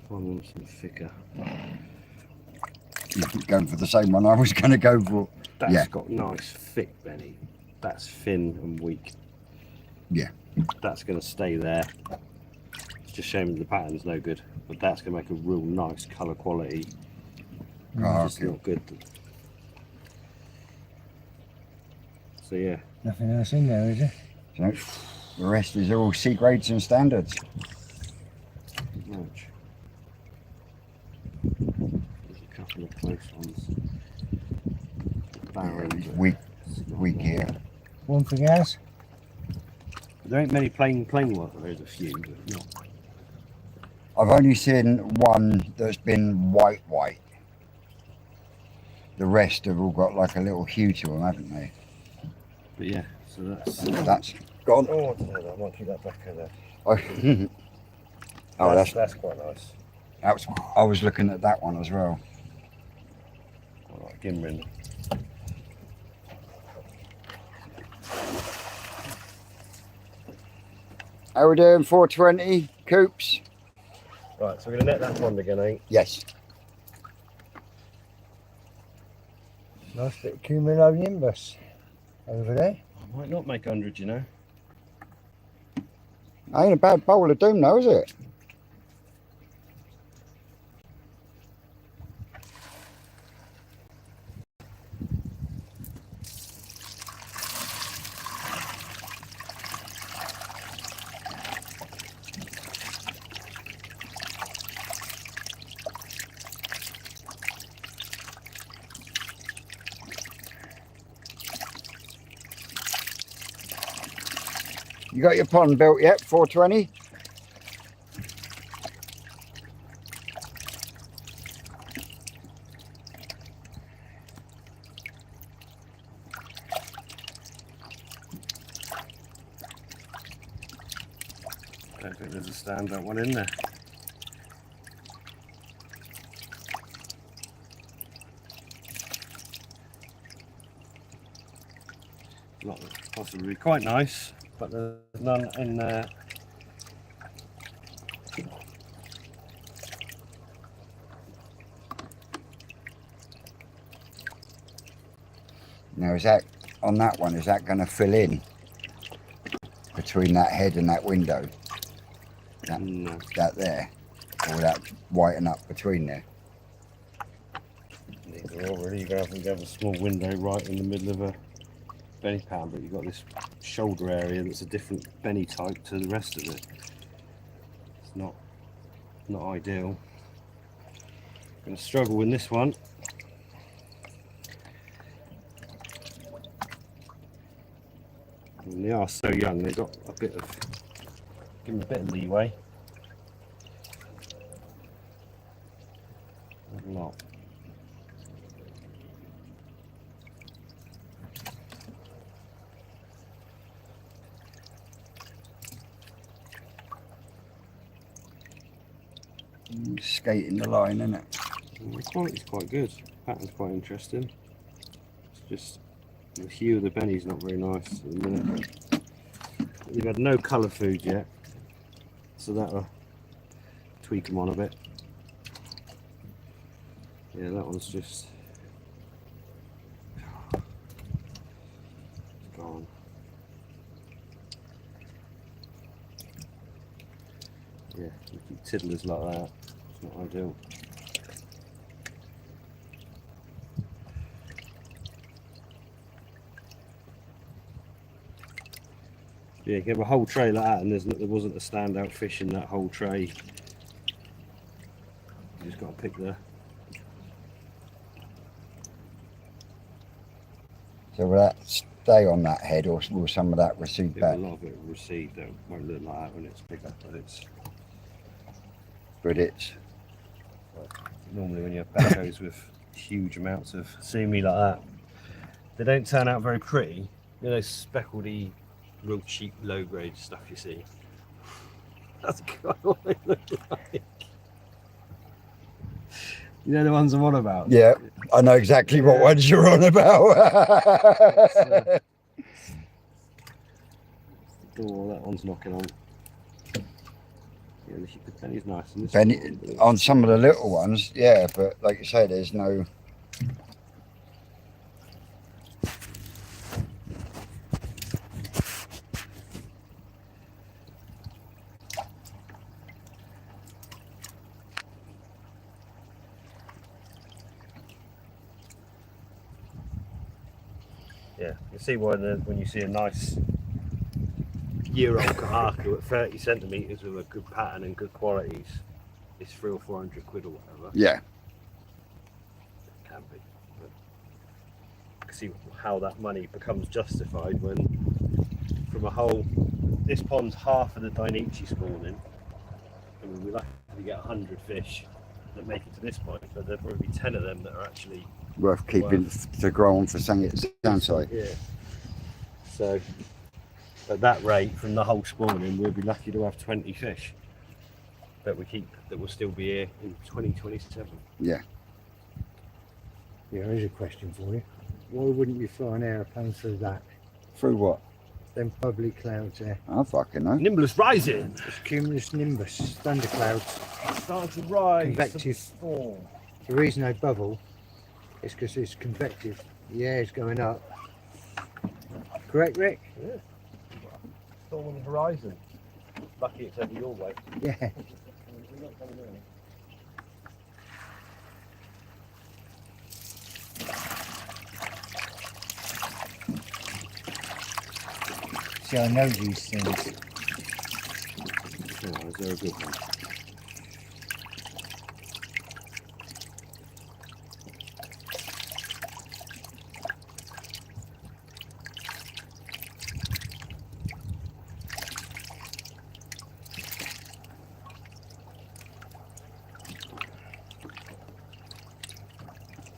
Speaker 2: I want some thicker.
Speaker 1: You're going for the same one I was going to go for.
Speaker 2: That's
Speaker 1: Yeah.
Speaker 2: got nice thick Benny. That's thin and weak.
Speaker 1: Yeah.
Speaker 2: That's going to stay there. It's just shame the pattern's no good, but that's going to make a real nice colour quality.
Speaker 1: Oh,
Speaker 2: Just
Speaker 1: okay.
Speaker 2: not good. So yeah.
Speaker 3: Nothing else in there, is there?
Speaker 1: So the rest is all C grades and standards.
Speaker 2: Much. There's a couple of close ones. Barren,
Speaker 1: It's
Speaker 2: but
Speaker 1: weak,
Speaker 2: it's not
Speaker 1: weak
Speaker 2: long.
Speaker 1: here.
Speaker 3: One thing else?
Speaker 2: There ain't many plain ones. There's a few, but not.
Speaker 1: I've only seen one that's been white. The rest have all got like a little hue to them, haven't they?
Speaker 2: But yeah, so that's.
Speaker 1: That's gone.
Speaker 2: Oh, I don't know. I might keep that back in there.
Speaker 1: Oh,
Speaker 2: That's quite nice.
Speaker 1: I was looking at that one as well.
Speaker 2: I like Gimrin.
Speaker 1: How we doing? 420 coops?
Speaker 2: Right, so we're gonna net that pond again, eh?
Speaker 1: Yes.
Speaker 3: Nice bit of cumulonimbus over there.
Speaker 2: I might not make 100, you know.
Speaker 1: Ain't a bad bowl of doom though, is it? You got your pond built yet? 420?
Speaker 2: I don't think there's a standout one in there. Lot that's possibly quite nice, but there's none in there.
Speaker 1: Now is that, on that one, is that going to fill in between that head and that window?
Speaker 2: No.
Speaker 1: That there? Or will that whiten up between there?
Speaker 2: These are all really, you have a small window right in the middle of a benny pan, but you've got this shoulder area that's a different benny type to the rest of it. It's not ideal. Going to struggle with this one. And they are so young, they've got a bit of, give them a bit of leeway. Not a lot.
Speaker 1: Skating the line, isn't it?
Speaker 2: The quality's quite good. Pattern's quite interesting. It's just the hue of the benny's not very nice at the minute. They've had no colour food yet, so that'll tweak them on a bit. Yeah, that one's just gone. Yeah, you keep tiddlers like that. It's not ideal. Yeah, you have a whole tray like that, and there wasn't a standout fish in that whole tray. You just got to pick the.
Speaker 1: So will that stay on that head, or will some of that recede
Speaker 2: Yeah, a
Speaker 1: back?
Speaker 2: lot of it will recede. Though it won't look like that when it's bigger, but it's normally when you have backhoes with huge amounts of seamy like that, they don't turn out very pretty. You know, those speckledy, real cheap, low grade stuff you see. That's kind of what they look like. You know the ones I'm on about?
Speaker 1: Yeah, I know exactly what ones you're on about.
Speaker 2: Oh, that one's knocking on. Yeah, the penny's nice. And this
Speaker 1: Penny
Speaker 2: one,
Speaker 1: on some of the little ones, yeah, but like you say, there's no.
Speaker 2: yeah, you see when you see a nice year-old Kahaka at 30 centimetres with a good pattern and good qualities, it's 300 or 400 quid or whatever.
Speaker 1: Yeah,
Speaker 2: It can be. But you can see how that money becomes justified when, from a whole, this pond's half of the Dainichi spawning. I mean, we're lucky to get 100 fish that make it to this point, but there'll probably be 10 of them that are actually
Speaker 1: worth keeping to grow on for something at Sandside.
Speaker 2: yeah. So at that rate, from the whole spawning, we'll be lucky to have 20 fish that will still be here in 2027.
Speaker 1: Yeah.
Speaker 3: Yeah, here's a question for you. Why wouldn't you fly an aeroplane through that?
Speaker 1: Through what?
Speaker 3: Them bubbly clouds there.
Speaker 1: I fucking know.
Speaker 2: Nimbus rising!
Speaker 3: It's cumulus nimbus, thunderclouds,
Speaker 2: Starting to rise.
Speaker 3: convective.
Speaker 2: Storm.
Speaker 3: The reason they bubble is because it's convective. The air's going up. Correct, Rick?
Speaker 2: Yeah. Storm on the horizon. Lucky it's over your way.
Speaker 3: Yeah.
Speaker 2: We're not coming in.
Speaker 3: See, I know these things.
Speaker 2: Oh, is there a good one?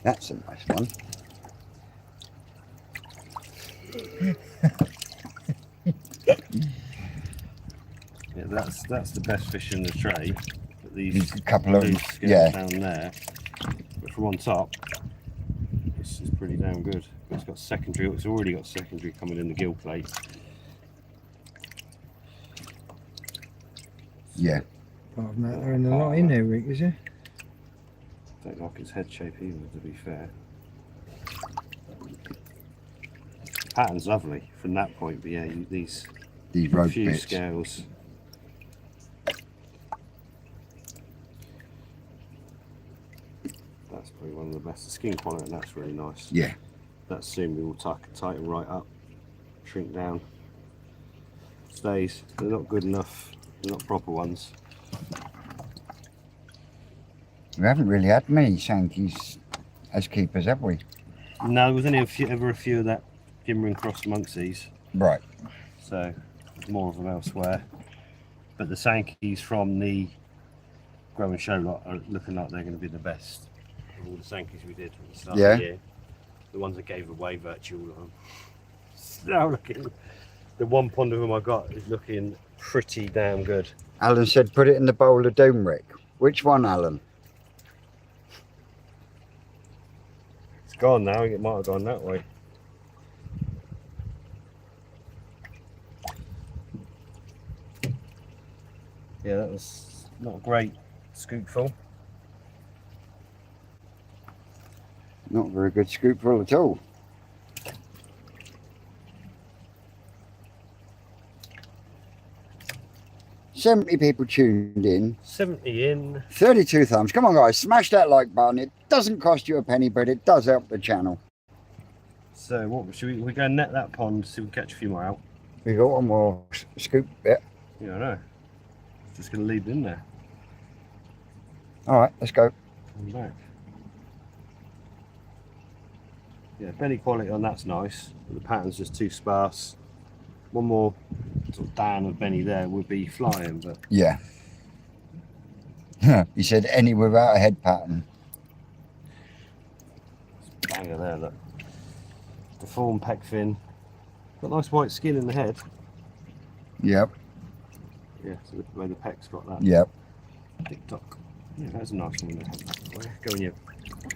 Speaker 1: That's a nice one.
Speaker 2: Yeah, that's the best fish in the tray. But these
Speaker 1: A couple of
Speaker 2: loose get
Speaker 1: yeah.
Speaker 2: down there. But from on top, it's pretty damn good. It's got secondary. It's already got secondary coming in the gill plate.
Speaker 1: Yeah.
Speaker 3: Apart from that, there ain't a lot in there, Rick, is there?
Speaker 2: Don't like its head shape either, to be fair. The pattern's lovely from that point, but yeah, these
Speaker 1: Road
Speaker 2: few
Speaker 1: bits.
Speaker 2: scales. That's probably one of the best. The skin quality, and that's really nice.
Speaker 1: Yeah.
Speaker 2: That soon we will tighten right up, shrink down. Stays. They're not good enough. They're not proper ones.
Speaker 1: We haven't really had many Sankies as keepers, have we?
Speaker 2: No, there was only ever a few of that Gimmer and Cross amongst these,
Speaker 1: Right.
Speaker 2: so more of them elsewhere. But the Sankies from the Grow and Show lot are looking like they're going to be the best of all the Sankies we did at the start of the year. The ones that gave away virtually all of them. Now looking, the one pond of them I got is looking pretty damn good.
Speaker 1: Alan said put it in the bowl of doom, Rick. Which one, Alan?
Speaker 2: It's gone now. It might have gone that way. Yeah, that was not a great scoopful.
Speaker 1: Not very good scoopful at all. "70 people tuned in,
Speaker 2: 70 in.
Speaker 1: 32 thumbs. Come on, guys, smash that like button. It doesn't cost you a penny, but it does help the channel."
Speaker 2: So what should we go net that pond, see if we can catch a few more out?
Speaker 1: We got one more scoop bit.
Speaker 2: Yeah, I know. Just gonna leave it in there.
Speaker 1: All right, let's go.
Speaker 2: Come back. Yeah, belly quality on that's nice, but the pattern's just too sparse. One more sort of down of Benny there would be flying, but
Speaker 1: Yeah. He said any without a head pattern.
Speaker 2: banger there, look. Deformed pec fin. Got nice white skin in the head.
Speaker 1: Yep,
Speaker 2: Yeah, so the way the pec's got that.
Speaker 1: yep.
Speaker 2: TikTok. Yeah, that's a nice one. Go in your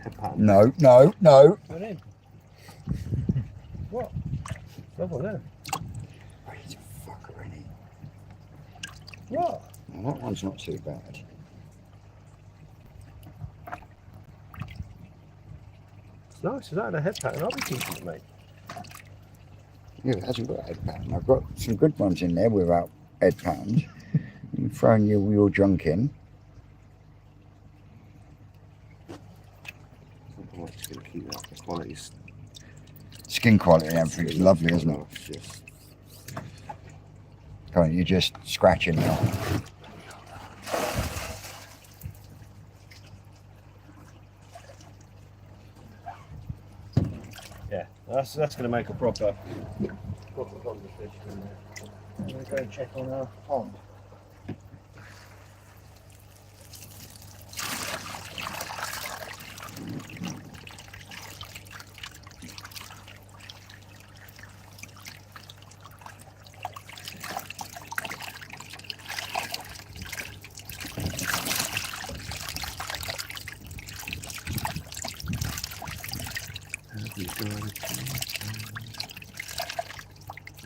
Speaker 2: head pattern.
Speaker 1: No, no, no.
Speaker 2: Go in. What? Double there.
Speaker 1: fucker, isn't he?
Speaker 3: What?
Speaker 1: Well, that one's not too bad.
Speaker 2: It's nice, is that a head pattern? I'll be keeping it, mate.
Speaker 1: Yeah, it hasn't got a head pattern. I've got some good ones in there without head patterns. You're throwing your junk in.
Speaker 2: I'm just going to keep that. The quality's
Speaker 1: Skin quality and everything's lovely, isn't it?
Speaker 2: It's just,
Speaker 1: Come on, you're just scratching it off.
Speaker 2: yeah, that's going to make a proper pond of fish in there.
Speaker 3: I'm going to go and check on our pond.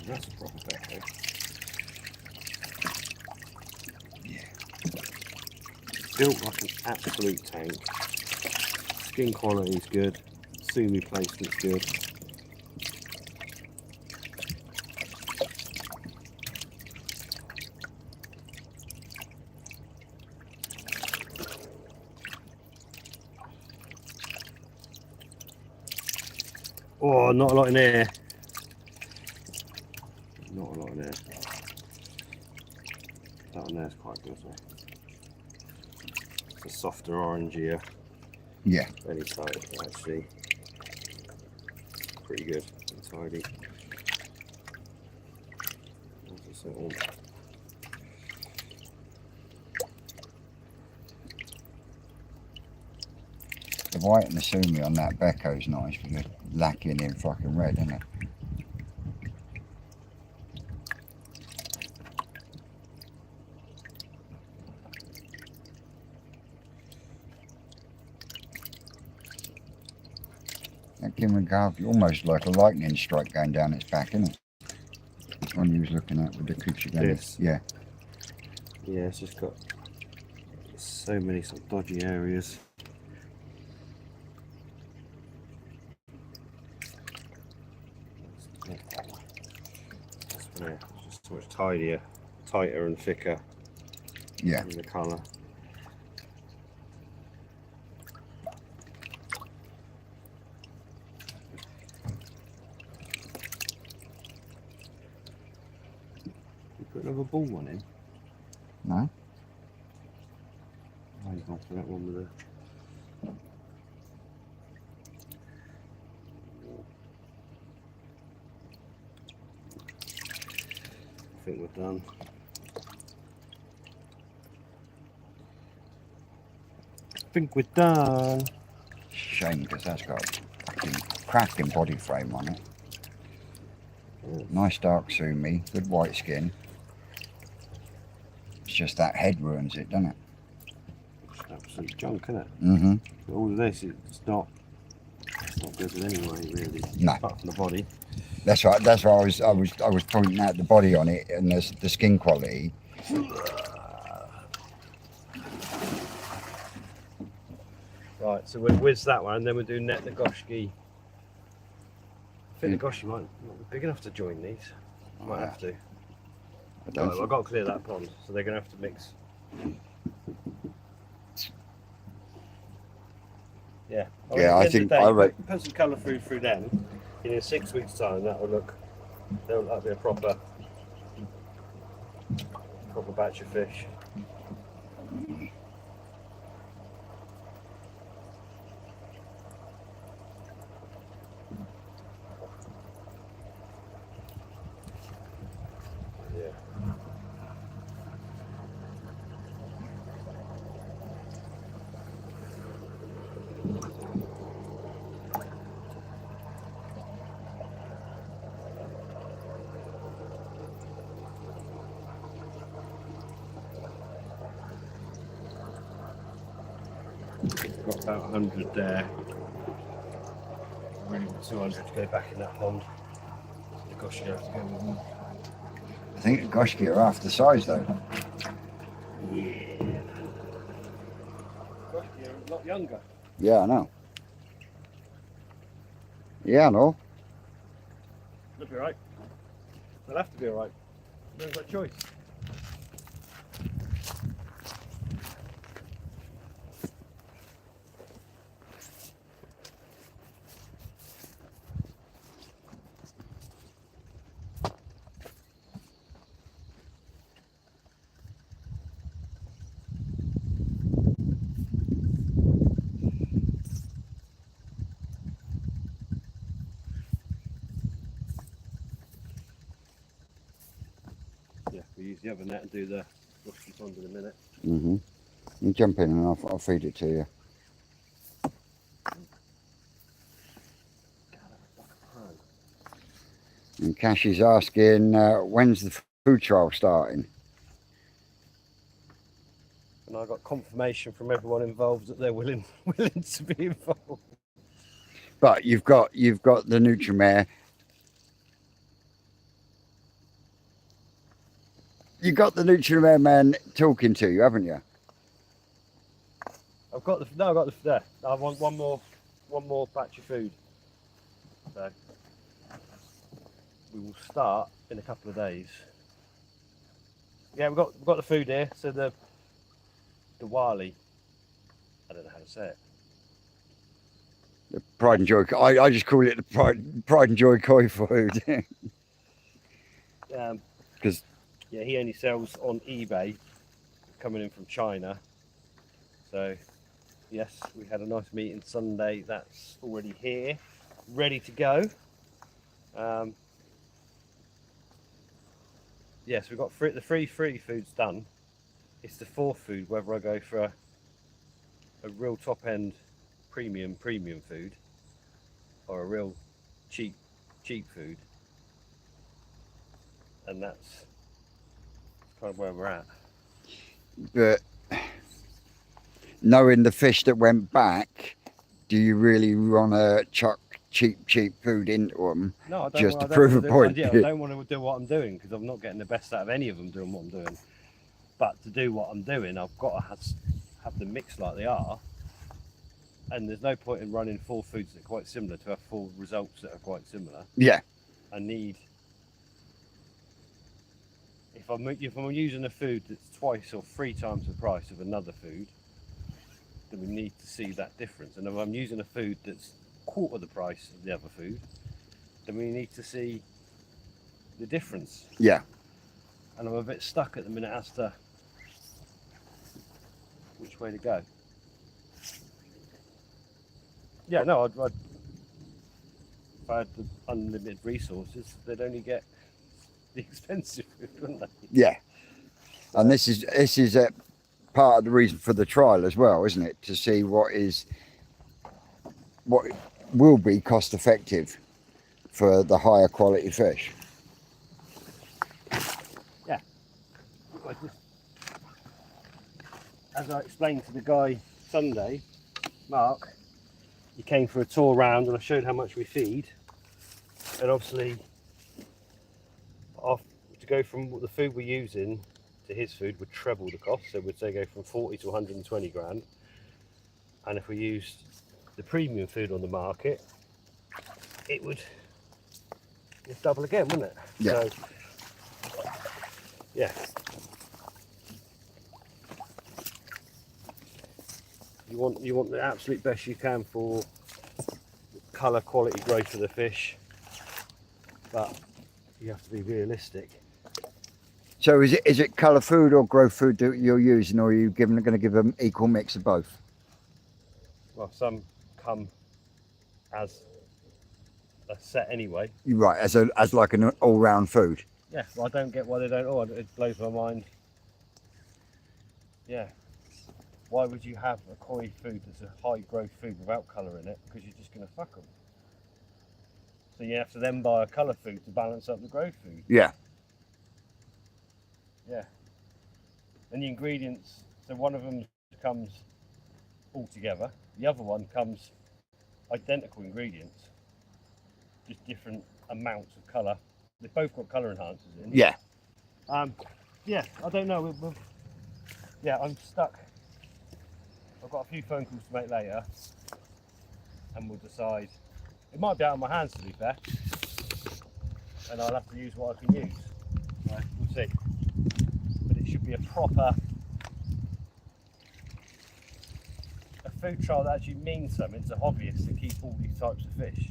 Speaker 2: That's a proper backhoe.
Speaker 1: Yeah.
Speaker 2: Built like an absolute tank. Skin quality's good. Sumi placement's good. Oh, not a lot in there. Not a lot in there. That one there's quite good though. It's a softer orange here.
Speaker 1: Yeah.
Speaker 2: Any side actually. Pretty good and tidy. What's this one?
Speaker 1: The white and the sumi on that Becco's nice because it's lacking in fucking red, isn't it? That Kimagavi almost like a lightning strike going down its back, isn't it? One you was looking at with the Kuchigani.
Speaker 2: Yes.
Speaker 1: Yeah.
Speaker 2: Yeah, it's just got so many sort of dodgy areas. Yeah, it's just so much tidier, tighter and thicker
Speaker 1: Yeah.
Speaker 2: in the colour. You put another ball one in?
Speaker 1: No?
Speaker 2: Oh, he's gone for that one with a... I think we're done. I think we're done.
Speaker 1: Shame because that's got a fucking cracking body frame on it. Nice dark sumi, good white skin. It's just that head ruins it, doesn't it?
Speaker 2: It's absolute junk, isn't it?
Speaker 1: Mm-hmm.
Speaker 2: All of this, it's not good in any way, really.
Speaker 1: No.
Speaker 2: Apart from the body.
Speaker 1: That's right. That's why I was pointing out the body on it and the skin quality.
Speaker 2: Right, so we'll whiz that one, and then we'll do net the goshki. I think the goshki might not be big enough to join these. Might have to.
Speaker 1: I don't
Speaker 2: I've got to clear that pond, so they're going to have to mix. Yeah.
Speaker 1: Yeah, I think I
Speaker 2: put some colour through them. In 6 weeks' time, that'll be a proper batch of fish. Yeah. Got about 100 there. Really want 200 to go back in that pond. Gosh, you have to go with them.
Speaker 1: think the Goshki are half the size though.
Speaker 2: Yeah. Gosh, you're a lot younger.
Speaker 1: Yeah, I know. Yeah, I know.
Speaker 2: They'll be right. They'll have to be alright. No got a choice. Yeah, we use the other net and do the rusky pond in a minute.
Speaker 1: Mm-hmm. You jump in and I'll feed it to you. And Cash is asking, when's the food trial starting?
Speaker 2: And I got confirmation from everyone involved that they're willing to be involved.
Speaker 1: But you've got the Nutrimare. You got the Nutrimare man talking to you, haven't you?
Speaker 2: I've got the there. I want one more batch of food. So we will start in a couple of days. Yeah, we've got the food here. So the Wali, I don't know how to say it.
Speaker 1: The Pride and Joy. I just call it the Pride and Joy koi food. Because
Speaker 2: yeah, he only sells on eBay, coming in from China. So yes, we had a nice meeting Sunday. That's already here, ready to go. Yes, we've got the three food's done. It's the fourth food, whether I go for a real top end premium food or a real cheap food, and that's kind of where we're at.
Speaker 1: but knowing the fish that went back, do you really want to chuck cheap food into them?
Speaker 2: No, I don't.
Speaker 1: Just
Speaker 2: I
Speaker 1: to
Speaker 2: don't
Speaker 1: prove
Speaker 2: wanna
Speaker 1: a
Speaker 2: do-
Speaker 1: point.
Speaker 2: Yeah, I don't want to do what I'm doing because I'm not getting the best out of any of them doing what I'm doing. But to do what I'm doing, I've got to have them mixed like they are. And there's no point in running 4 foods that are quite similar to have 4 results that are quite similar.
Speaker 1: Yeah.
Speaker 2: I need, if I'm using a food that's twice or 3 times the price of another food, then we need to see that difference. And if I'm using a food that's quarter the price of the other food, then we need to see the difference.
Speaker 1: Yeah.
Speaker 2: And I'm a bit stuck at the minute as to which way to go. Yeah, no, if I had the unlimited resources, they'd only get the expensive food, wouldn't they?
Speaker 1: Yeah. And this is part of the reason for the trial as well, isn't it? To see what will be cost effective for the higher quality fish.
Speaker 2: Yeah. As I explained to the guy Sunday, Mark, he came for a tour round and I showed how much we feed. And obviously, to go from the food we're using to his food would treble the cost. So we'd say go from 40 to 120 grand. And if we used the premium food on the market, it would double again, wouldn't it?
Speaker 1: Yeah.
Speaker 2: So, yeah. You want the absolute best you can for colour, quality, growth of the fish, but you have to be realistic.
Speaker 1: So is it colour food or growth food that you're using, or are you going to give them equal mix of both?
Speaker 2: Well, some come as a set anyway.
Speaker 1: You're right, as like an all-round food.
Speaker 2: Yeah, well, I don't get why they don't. Oh, it blows my mind. Yeah. Why would you have a koi food that's a high growth food without colour in it? Because you're just going to fuck them. So you have to then buy a colour food to balance up the growth food.
Speaker 1: Yeah.
Speaker 2: Yeah. And the ingredients, so one of them comes all together. The other one comes identical ingredients, just different amounts of colour. They've both got colour enhancers in.
Speaker 1: Yeah.
Speaker 2: Yeah, I don't know. Yeah, I'm stuck. I've got a few phone calls to make later, and we'll decide. It might be out of my hands, to be fair, and I'll have to use what I can use. Right, we'll see. But it should be a proper food trial that actually means something to hobbyists to keep all these types of fish,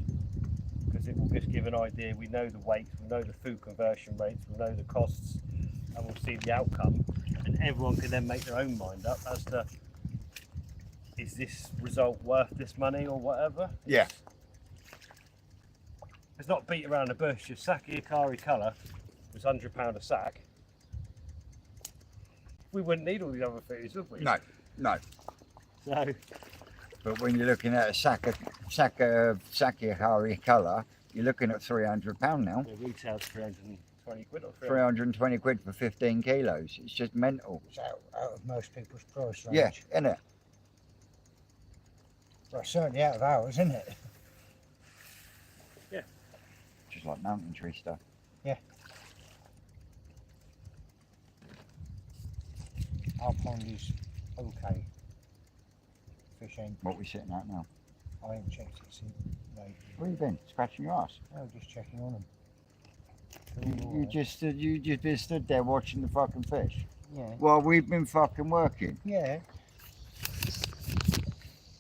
Speaker 2: because it will just give an idea. We know the weights, we know the food conversion rates, we know the costs, and we'll see the outcome, and everyone can then make their own mind up as to, is this result worth this money or whatever.
Speaker 1: Yeah.
Speaker 2: It's not beat around the bush. Your Saki Akari colour was £100 a sack. We wouldn't need all these other foods, would we?
Speaker 1: No, no.
Speaker 2: So,
Speaker 1: But when you're looking at a sack of Sakihari colour, you're looking at £300 now.
Speaker 2: it retails 320 quid or
Speaker 1: 320 quid for 15 kilos. It's just mental.
Speaker 3: It's out of most people's price range.
Speaker 1: Yeah, isn't it?
Speaker 3: Well, certainly out of ours, isn't it?
Speaker 1: Just like mountain tree stuff.
Speaker 3: Our pond is okay. Fish ain't.
Speaker 1: What we sitting at now?
Speaker 3: I ain't checked it since lately.
Speaker 1: Where you been? Scratching your ass?
Speaker 3: No, just checking on them.
Speaker 1: You just been stood there watching the fucking fish.
Speaker 3: Yeah.
Speaker 1: Well, we've been fucking working.
Speaker 3: Yeah.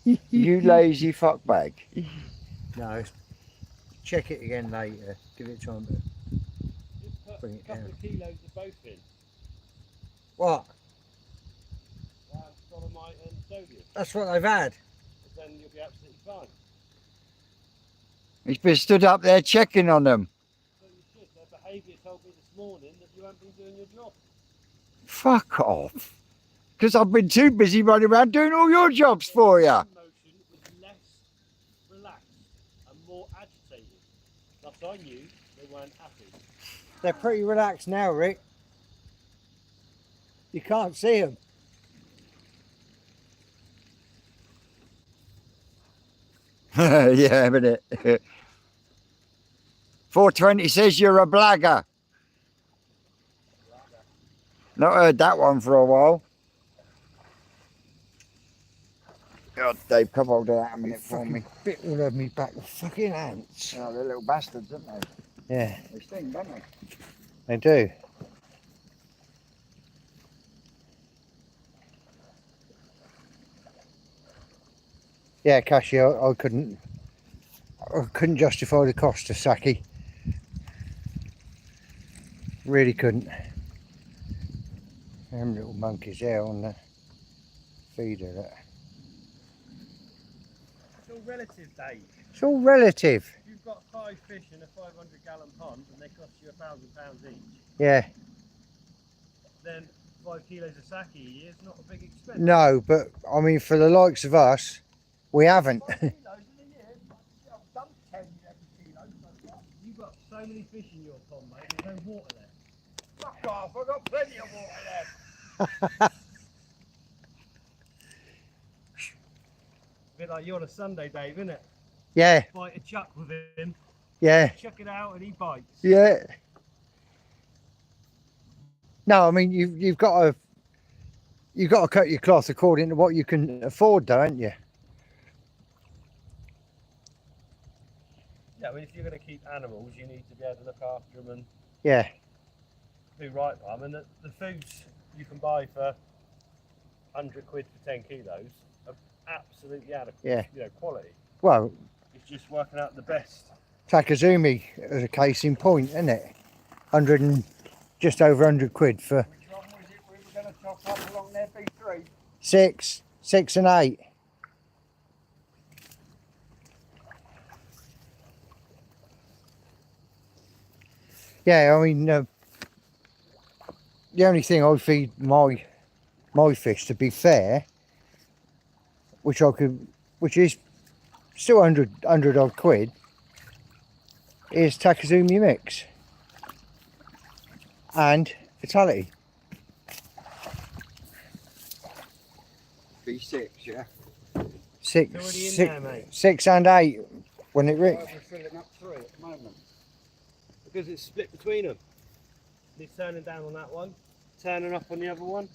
Speaker 1: You lazy fuckbag.
Speaker 3: No. Check it again later. Give it time to.
Speaker 2: Just put
Speaker 3: Bring
Speaker 2: a
Speaker 3: it
Speaker 2: couple
Speaker 3: down.
Speaker 2: of kilos of both in.
Speaker 3: What?
Speaker 2: Dolomite and sodium.
Speaker 3: That's what they've had.
Speaker 2: Then you'll be absolutely fine.
Speaker 1: He's been stood up there checking on them.
Speaker 2: So you should. Their behaviour told me this morning that you haven't been doing your job.
Speaker 1: Fuck off. Because I've been too busy running around doing all your jobs for you.
Speaker 2: Motion was less relaxed and more agitated. Thus I knew they weren't happy.
Speaker 3: They're pretty relaxed now, Rick. You can't see them.
Speaker 1: Yeah, isn't it? 420 says you're a blagger. Not heard that one for a while. God, Dave, come hold of that a minute for me.
Speaker 3: Bit all over me back with fucking ants.
Speaker 1: Oh, they're little bastards, aren't they?
Speaker 3: Yeah,
Speaker 1: They sting, don't they?
Speaker 3: they do. Yeah, Cassie, I couldn't justify the cost of Saki. Really couldn't. Them little monkeys there on the feeder. That.
Speaker 2: It's all relative, Dave.
Speaker 3: It's all relative.
Speaker 2: If you've got 5 fish in a 500-gallon pond and they cost you £1,000 each,
Speaker 3: Yeah.
Speaker 2: then 5 kilos of sake a year is not a big expense.
Speaker 3: No, but I mean, for the likes of us, we haven't.
Speaker 2: 5 kilos in a year? I've done 10 every kilo. You've got so many fish in your pond, mate. There's no water there. Fuck off! I've got plenty of water there. A bit like you on a Sunday, Dave, isn't it?
Speaker 3: Yeah,
Speaker 2: Bite a chuck with him,
Speaker 3: yeah,
Speaker 2: chuck it out, and he bites.
Speaker 3: yeah. No, I mean you've got to cut your cloth according to what you can afford, though, haven't you?
Speaker 2: Yeah, I mean, if you're going to keep animals, you need to be able to look after them and
Speaker 3: Yeah,
Speaker 2: do right by them. And the foods you can buy for 100 quid for 10 kilos are absolutely adequate.
Speaker 3: Yeah.
Speaker 2: You know, quality.
Speaker 3: well,
Speaker 2: It's just working out the best.
Speaker 3: Takazumi is a case in point, isn't it? Just over 100 quid for
Speaker 1: Which one was it we were going to top up along there, B3?
Speaker 3: 6 and 8. Yeah, I mean, the only thing I feed my fish, to be fair, which is still 100 odd quid, is Takazumi mix and Vitality.
Speaker 1: B6, yeah.
Speaker 3: Six,
Speaker 2: It's already in
Speaker 3: six,
Speaker 2: there, mate.
Speaker 3: 6 and 8 when it
Speaker 1: We're
Speaker 3: Rick.
Speaker 1: filling up 3 at the moment.
Speaker 2: Because it's split between them. He's turning down on that one, turning up on the other one.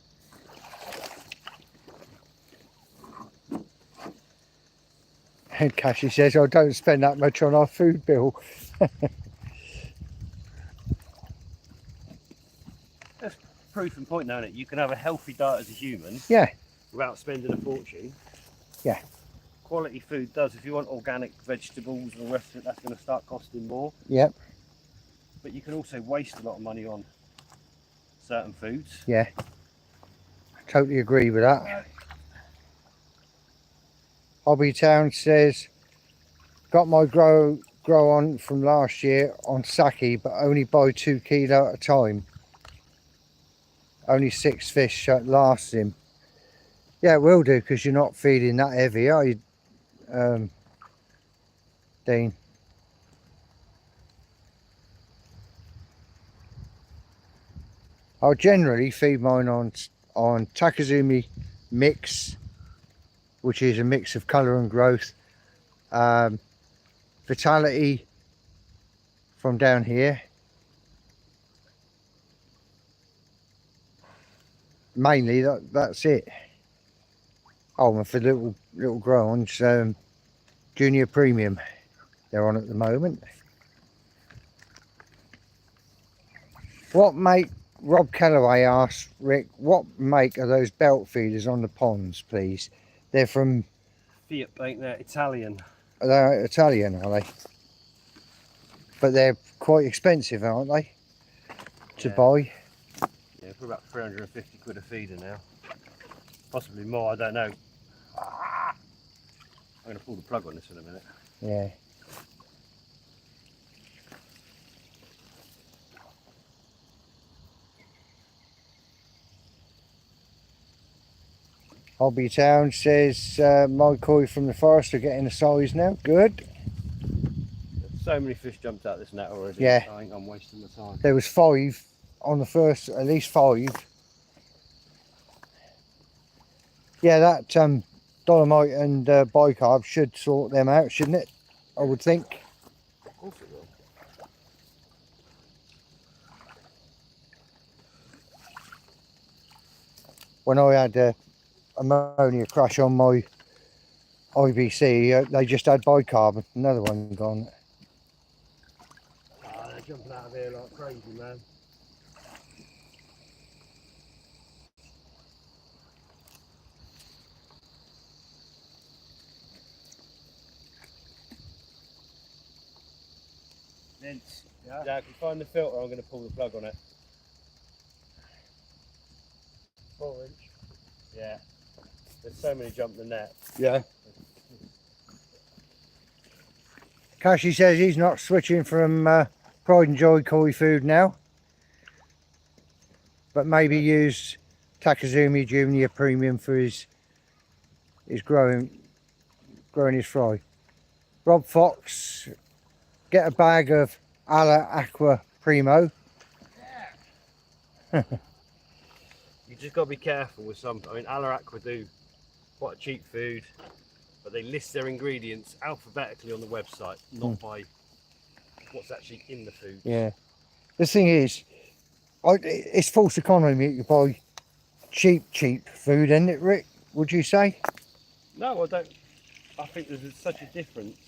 Speaker 3: And Cassie says, "I don't spend that much on our food bill."
Speaker 2: That's proof and point now, isn't it? You can have a healthy diet as a human.
Speaker 3: Yeah.
Speaker 2: Without spending a fortune.
Speaker 3: Yeah.
Speaker 2: Quality food does. If you want organic vegetables and the rest of it, that's going to start costing more.
Speaker 3: Yep.
Speaker 2: But you can also waste a lot of money on certain foods.
Speaker 3: Yeah. Totally agree with that. Hobbytown says, "Got my grow on from last year on sake, but only buy 2 kilo at a time. Only 6 fish, so it lasts him." Yeah, it will do, because you're not feeding that heavy, are you, Dean? I'll generally feed mine on Takazumi mix, which is a mix of colour and growth. Vitality from down here. Mainly that's it. Oh, and for little grow-ons, Junior Premium, they're on at the moment. What make, Rob Calloway asks Rick, what make are those belt feeders on the ponds, please? They're from,
Speaker 2: Fiat, ain't they? Italian.
Speaker 3: they're Italian, are they? But they're quite expensive, aren't they, to buy?
Speaker 2: Yeah, for about 350 quid a feeder now. Possibly more, I don't know. I'm going to pull the plug on this in a minute.
Speaker 3: Yeah. Hobbytown says, "My koi from the forest are getting a size now." Good.
Speaker 2: So many fish jumped out this net already.
Speaker 3: Yeah.
Speaker 2: I think I'm wasting the time.
Speaker 3: There was 5 on the first, at least 5. Yeah, that dolomite and bicarb should sort them out, shouldn't it? I would think.
Speaker 2: Of course it will.
Speaker 3: When I had ammonia crash on my IBC, they just had bicarb. Another one gone.
Speaker 2: Ah, they're jumping out of here like crazy, man. Vince, yeah, if you find the filter, I'm going to pull the plug on it.
Speaker 3: 4-inch.
Speaker 2: Yeah. There's so many jump the net.
Speaker 1: Yeah.
Speaker 3: Cashy says he's not switching from Pride and Joy koi food now, but maybe use Takazumi Junior Premium for his growing his fry. Rob Fox, get a bag of Ala Aqua Primo.
Speaker 2: You just got to be careful with some. I mean, Ala Aqua do quite a cheap food, but they list their ingredients alphabetically on the website, not by what's actually in the food.
Speaker 3: Yeah. The thing is, it's false economy to buy cheap food, isn't it, Rick? Would you say?
Speaker 2: No, I don't. I think there's such a difference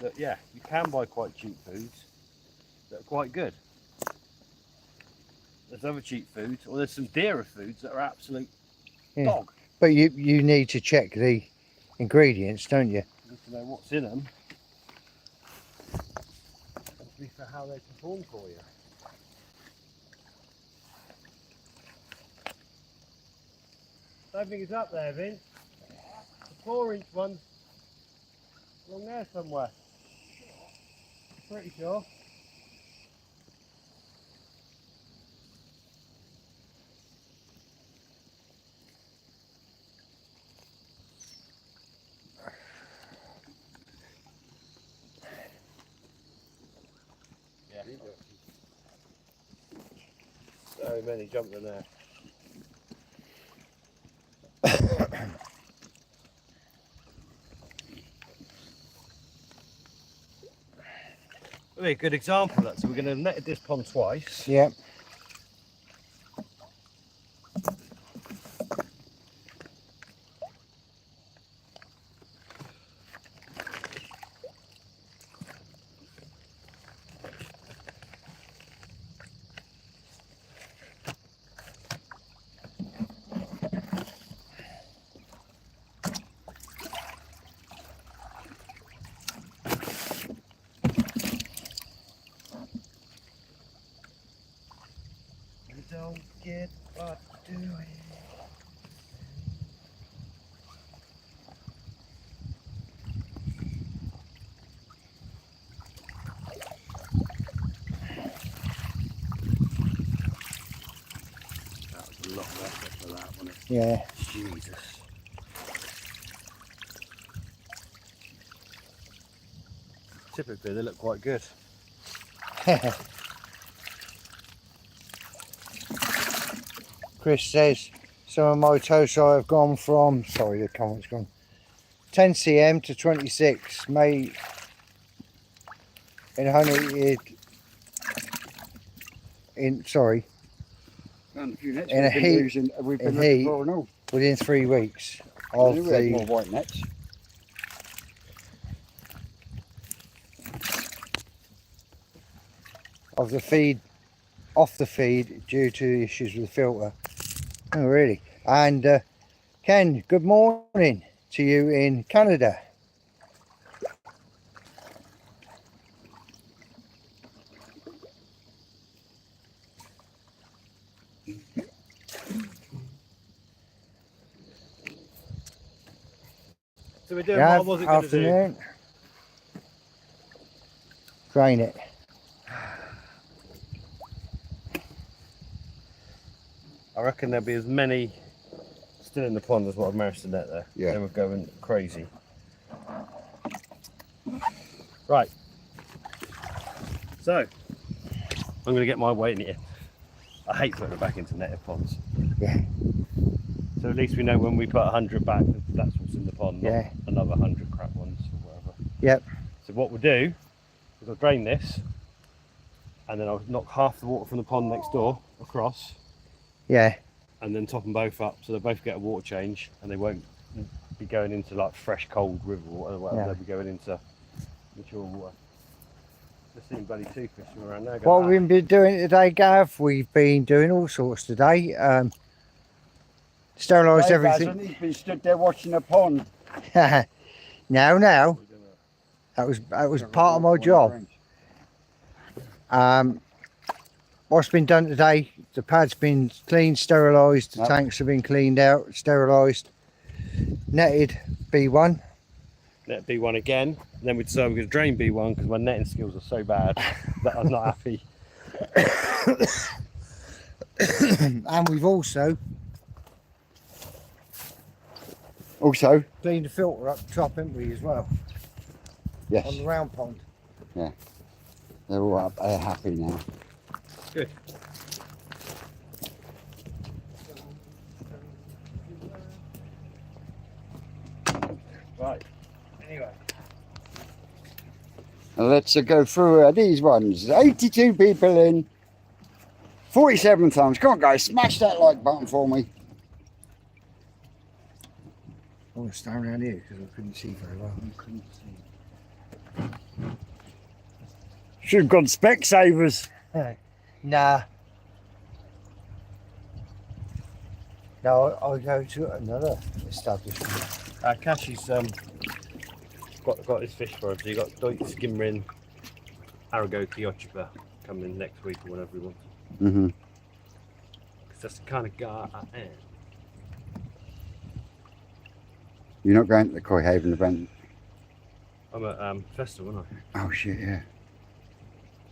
Speaker 2: that, yeah, you can buy quite cheap foods that are quite good. There's other cheap foods, or there's some dearer foods that are absolute dog.
Speaker 3: But you need to check the ingredients, don't you?
Speaker 2: You need to know what's in them. And for how they perform for you. Don't think it's up there, Vince. The 4-inch one's along there somewhere. Pretty sure. Yeah. So many jumped in there. be a good example of that. So we're going to net this pond twice.
Speaker 3: Yeah.
Speaker 2: You don't get what you're doing. That was a lot of effort for that, wasn't it?
Speaker 3: Yeah.
Speaker 2: Jesus. Typically they look quite good.
Speaker 3: Chris says some of my tocci have gone from, sorry, the comment's gone, 10 cm to 26, made in honey,
Speaker 1: Found a few nets
Speaker 3: In a heat-
Speaker 1: we've
Speaker 3: in
Speaker 1: been looking
Speaker 3: heat.
Speaker 1: for and all.
Speaker 3: within 3 weeks
Speaker 1: I
Speaker 3: of
Speaker 1: knew we had more
Speaker 3: the,
Speaker 1: white nets.
Speaker 3: feed, off the feed due to issues with the filter. Oh really? And Ken, good morning to you in Canada.
Speaker 2: So we're doing what I wasn't going to do.
Speaker 3: Afternoon. Drain it.
Speaker 2: I reckon there'll be as many still in the pond as what I've managed to net there.
Speaker 1: Yeah.
Speaker 2: They were going crazy. Right. So, I'm going to get my weight in here. I hate putting it back into netted ponds.
Speaker 3: Yeah.
Speaker 2: So at least we know when we put 100 back, that's what's in the pond, not
Speaker 3: Yeah.
Speaker 2: another 100 crap ones or whatever.
Speaker 3: Yep.
Speaker 2: So what we'll do is I'll drain this, and then I'll knock half the water from the pond next door across,
Speaker 3: Yeah.
Speaker 2: and then top them both up so they both get a water change, and they won't be going into like fresh cold river water or whatever.
Speaker 3: Yeah.
Speaker 2: They'll be going into mature water. There's seeing bloody two fish around there.
Speaker 3: What we've been doing today, Gav, we've been doing all sorts today. Sterilised
Speaker 1: Dave
Speaker 3: everything.
Speaker 1: hasn't, he's been stood there watching the pond.
Speaker 3: now, that was part of my job. What's been done today? The pad's been cleaned, sterilised. The
Speaker 1: Yep.
Speaker 3: tanks have been cleaned out, sterilised, netted B1.
Speaker 2: Net B1 again, and then we decided we're going to drain B1 because my netting skills are so bad that I'm not happy.
Speaker 3: And we've also cleaned the filter up top, haven't we, as well?
Speaker 1: Yes,
Speaker 3: On the round pond.
Speaker 1: they're all up. They're happy now.
Speaker 2: Good. Right. Anyway.
Speaker 1: Now let's go through these ones. 82 people in, 47 thumbs. Come on, guys, smash that like button for me.
Speaker 3: I want to stand around here because I couldn't see very well.
Speaker 1: Should have gone Specsavers.
Speaker 3: Nah. No, I'll go to another establishment.
Speaker 2: Cashy's got his fish for us. So you got Deutsch, Skimrin, Aragoki, Ochiba coming next week or whenever we want.
Speaker 1: Mm-hmm.
Speaker 2: Because that's the kind of guy I am.
Speaker 1: You're not going to the Koi Haven event?
Speaker 2: I'm at festival, aren't
Speaker 1: Oh shit, yeah.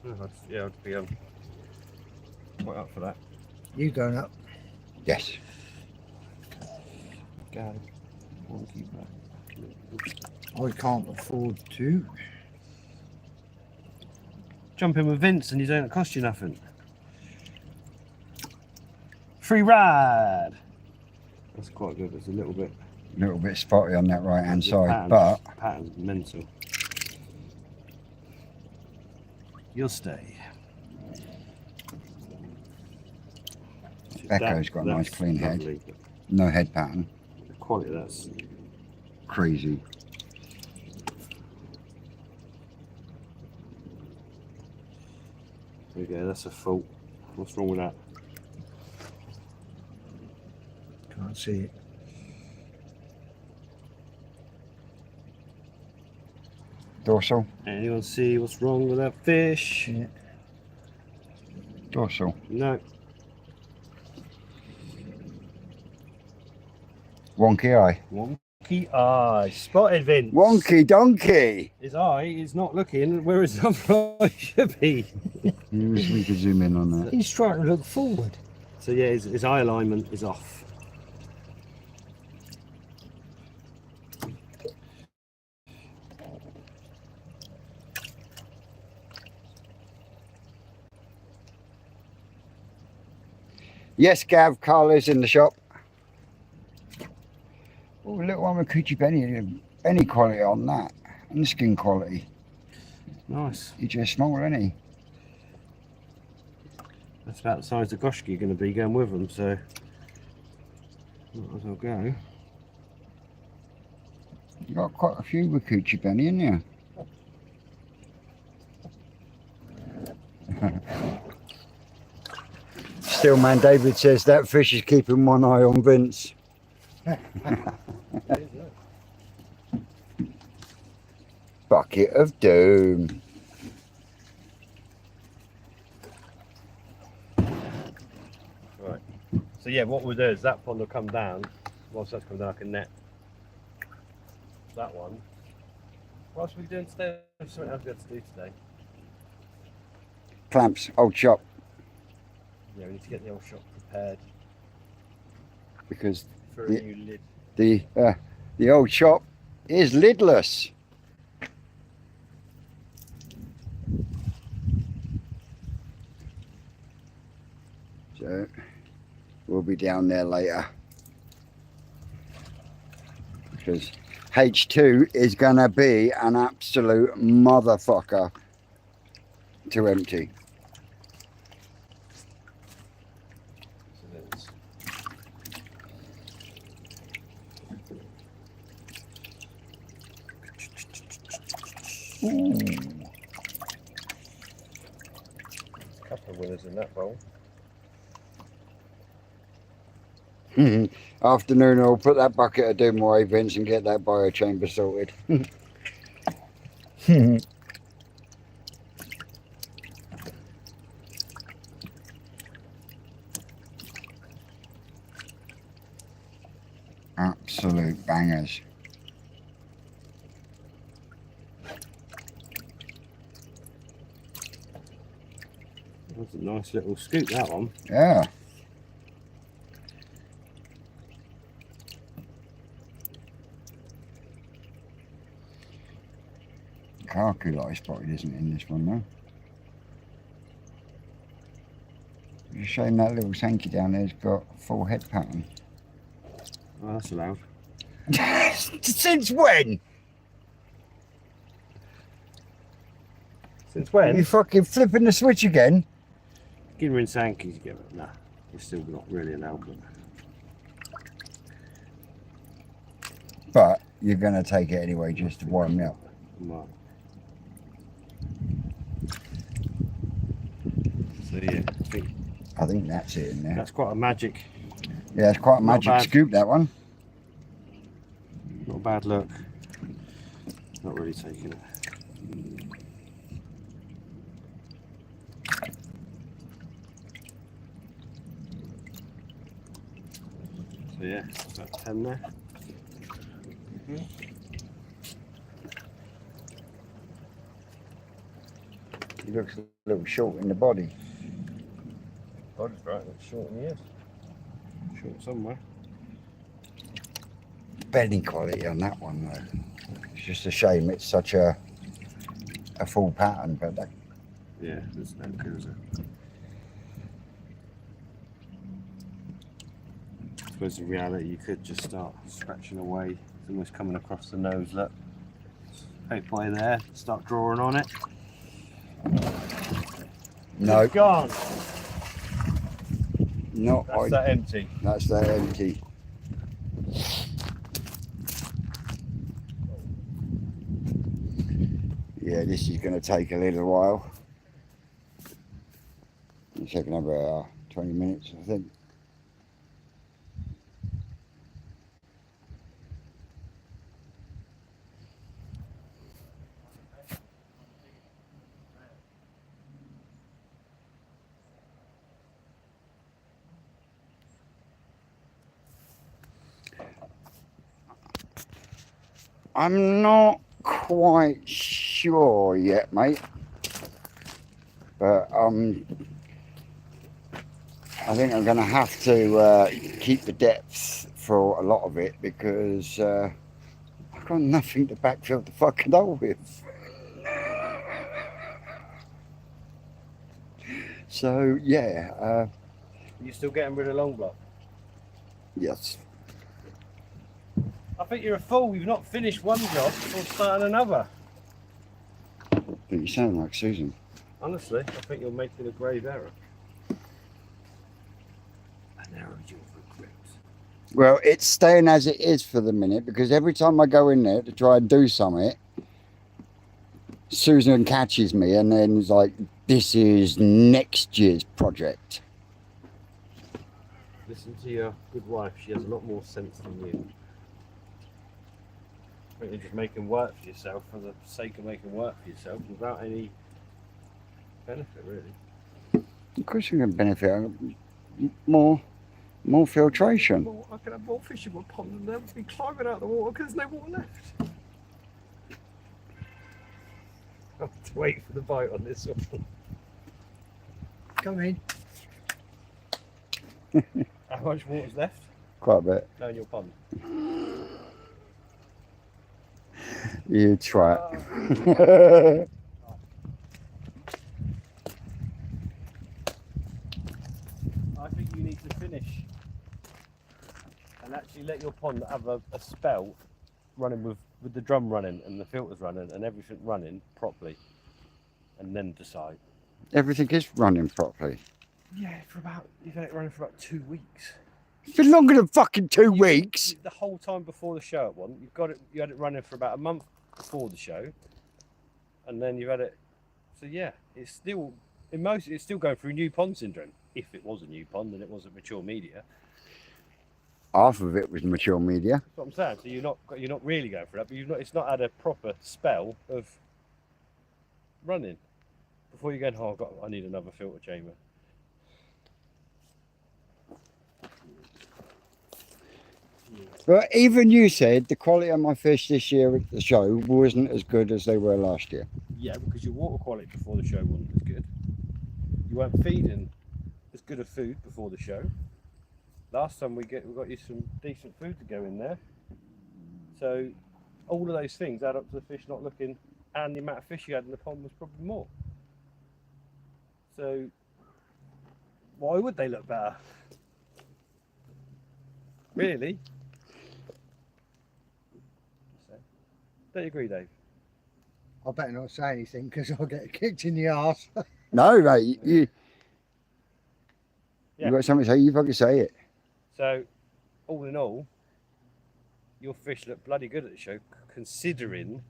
Speaker 2: I? Yeah, I'd be quite up for that.
Speaker 3: You going up?
Speaker 1: Yes.
Speaker 2: God, won't keep that.
Speaker 3: I can't afford to.
Speaker 2: Jump in with Vince and you don't cost you nothing. Free ride. That's quite good. It's a little bit
Speaker 1: Spotty on that right hand
Speaker 2: the
Speaker 1: side,
Speaker 2: pattern-
Speaker 1: but
Speaker 2: pattern's mental. you'll stay.
Speaker 1: Becco's got a nice
Speaker 2: That's
Speaker 1: clean head.
Speaker 2: lovely, but
Speaker 1: No head pattern.
Speaker 2: the quality, that's
Speaker 1: Crazy.
Speaker 2: there we go, that's a fault. What's wrong with that?
Speaker 3: Can't see it.
Speaker 1: Dorsal.
Speaker 2: Anyone see what's wrong with that fish?
Speaker 3: Yeah.
Speaker 1: Dorsal.
Speaker 2: No.
Speaker 1: Wonky eye.
Speaker 2: Wonky eye. Spotted, Vince.
Speaker 1: Wonky donkey.
Speaker 2: His eye is not looking where his other eye should be.
Speaker 1: We could zoom in on that.
Speaker 3: He's trying to look forward.
Speaker 2: So yeah, his eye alignment is off.
Speaker 1: Yes, Gav, Carla's in the shop. Oh, little one with Coochie Benny. Any quality on that. And the skin quality.
Speaker 2: Nice.
Speaker 1: He's just small, isn't he?
Speaker 2: That's about the size of Goshki you're going to be going with them, so might as well go.
Speaker 1: You got quite a few with Coochie Benny, in you? Still, man, David says that fish is keeping one eye on Vince. Bucket of doom.
Speaker 2: Right. So yeah, what we'll do is that pond will come down. Once that's come down, I can net that one. What else are we doing today? There's something else we have to do today.
Speaker 1: Clamps, old shop.
Speaker 2: Yeah, we need to get the old shop prepared
Speaker 1: Because
Speaker 2: for a
Speaker 1: Yeah.
Speaker 2: new lid.
Speaker 1: the old shop is lidless. So we'll be down there later. Because H2 is gonna be an absolute motherfucker to empty.
Speaker 2: So there's-
Speaker 1: Ooh.
Speaker 2: there's a couple of winners in that bowl.
Speaker 1: Afternoon, I'll put that bucket of doom away, Vince, and get that biochamber sorted. Absolute bangers.
Speaker 2: That's a nice little scoop, that one.
Speaker 1: Yeah. Kaku that I spotted isn't in this one though. It's a shame that little Sankey down there's got full head pattern.
Speaker 2: Oh, that's allowed.
Speaker 1: Since when?
Speaker 2: Since
Speaker 1: Are
Speaker 2: when?
Speaker 1: you fucking flipping the switch again?
Speaker 2: Ginrin Sankey's give it. Nah, it's still not really allowed.
Speaker 1: But you're gonna take it anyway just to warm me up.
Speaker 2: Right. So yeah,
Speaker 1: I think that's it in there.
Speaker 2: that's quite a magic,
Speaker 1: Yeah, it's quite a
Speaker 2: Not
Speaker 1: magic
Speaker 2: bad.
Speaker 1: scoop, that one.
Speaker 2: not a bad look. Not really taking it. So yeah, about 10 there.
Speaker 1: He looks a little short in the body.
Speaker 2: Body's right, it's short in the ears. Short somewhere.
Speaker 1: Belly quality on that one though. It's just a shame it's such a full pattern, but that,
Speaker 2: Yeah, there's no good, is it? I suppose in reality you could just start scratching away. It's almost coming across the nose, look. Hope by there, start drawing on it.
Speaker 1: No,
Speaker 2: It's gone.
Speaker 1: not
Speaker 2: That's
Speaker 1: I.
Speaker 2: that empty.
Speaker 1: That's that empty. Yeah, this is going to take a little while. It's taking about 20 minutes, I think. I'm not quite sure yet, mate. But I think I'm going to have to keep the depth for a lot of it because I've got nothing to backfill the fucking hole with. So yeah,
Speaker 2: You still getting rid of long block?
Speaker 1: yes.
Speaker 2: I think you're a fool. You've not finished one job before starting another.
Speaker 1: But you sound like Susan.
Speaker 2: Honestly, I think you're making a grave error. An error you'll regret.
Speaker 1: Well, it's staying as it is for the minute because every time I go in there to try and do something, Susan catches me and then is like, "This is next year's project."
Speaker 2: Listen to your good wife. She has a lot more sense than you. I think you're just making work for yourself for the sake of making work for yourself without any benefit, really.
Speaker 1: Of course, you can benefit more filtration.
Speaker 2: Well, I could have more fish in my pond and they'll be climbing out of the water because there's no water left. I have to wait for the bite on this one.
Speaker 3: Come in.
Speaker 2: How much water's left?
Speaker 1: Quite a bit.
Speaker 2: No, in your pond.
Speaker 1: You try it.
Speaker 2: I think you need to finish and actually let your pond have a spell running with the drum running and the filters running and everything running properly and then decide.
Speaker 1: Everything is running properly.
Speaker 2: Yeah, you've had it running for about 2 weeks.
Speaker 1: It's been longer than fucking 2 weeks.
Speaker 2: The whole time before the show at one, you had it running for about a month before the show, and then you've had it. So yeah, it's still it's still going through new pond syndrome. If it was a new pond and it wasn't mature media,
Speaker 1: Half of it was mature media.
Speaker 2: that's what I'm saying. So you're not really going for that, but it's not had a proper spell of running before you're going. Oh, I need another filter chamber.
Speaker 1: But even you said the quality of my fish this year at the show wasn't as good as they were last year.
Speaker 2: Yeah, because your water quality before the show wasn't as good. You weren't feeding as good of food before the show. Last time we got you some decent food to go in there. So all of those things add up to the fish not looking, and the amount of fish you had in the pond was probably more. So why would they look better? Really? Don't you agree, Dave?
Speaker 3: I better not say anything because I'll get kicked in the arse.
Speaker 1: No, mate, you
Speaker 2: Yeah.
Speaker 1: got something to say, you fucking say it.
Speaker 2: So, all in all, your fish looked bloody good at the show, considering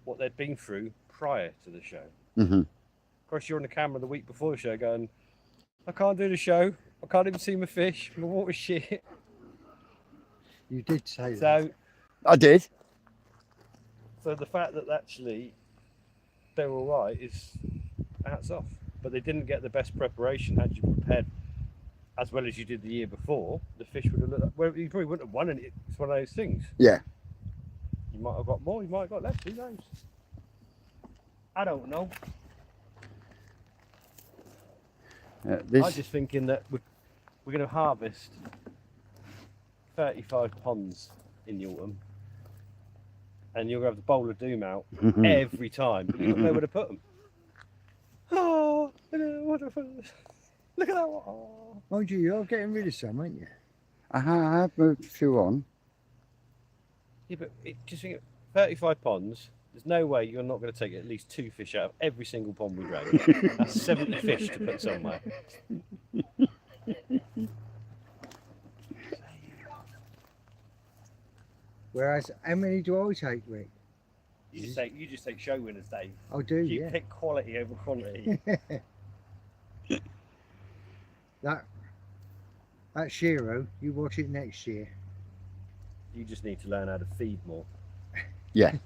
Speaker 2: what they'd been through prior to the show.
Speaker 1: Mm-hmm.
Speaker 2: Of course, you're on the camera the week before the show going, I can't do the show, I can't even see my fish, my water's shit.
Speaker 3: You did say that.
Speaker 2: So,
Speaker 1: I did.
Speaker 2: so the fact that actually they're all right is hats off. But they didn't get the best preparation. Had you prepared as well as you did the year before, the fish would have looked. Well, you probably wouldn't have won any. It's one of those things.
Speaker 1: Yeah.
Speaker 2: You might have got more. You might have got less. Who knows? I don't know. I'm
Speaker 1: This,
Speaker 2: just thinking that we're going to harvest 35 ponds in the autumn, and you're going to have the bowl of doom out every time, but you've got nowhere to put them. Oh, look at that one. Oh.
Speaker 3: Mind you, you're getting rid of some, aren't you?
Speaker 1: I have moved a few on.
Speaker 2: Yeah, but just think, 35 ponds, There's no way you're not going to take at least 2 fish out of every single pond we drag. That's 70 fish to put somewhere.
Speaker 3: Whereas, how many do I take, Rick?
Speaker 2: You just take show winners, Dave.
Speaker 3: I do,
Speaker 2: You
Speaker 3: yeah.
Speaker 2: pick quality over quantity.
Speaker 3: That Shiro, you watch it next year.
Speaker 2: You just need to learn how to feed more.
Speaker 1: Yeah.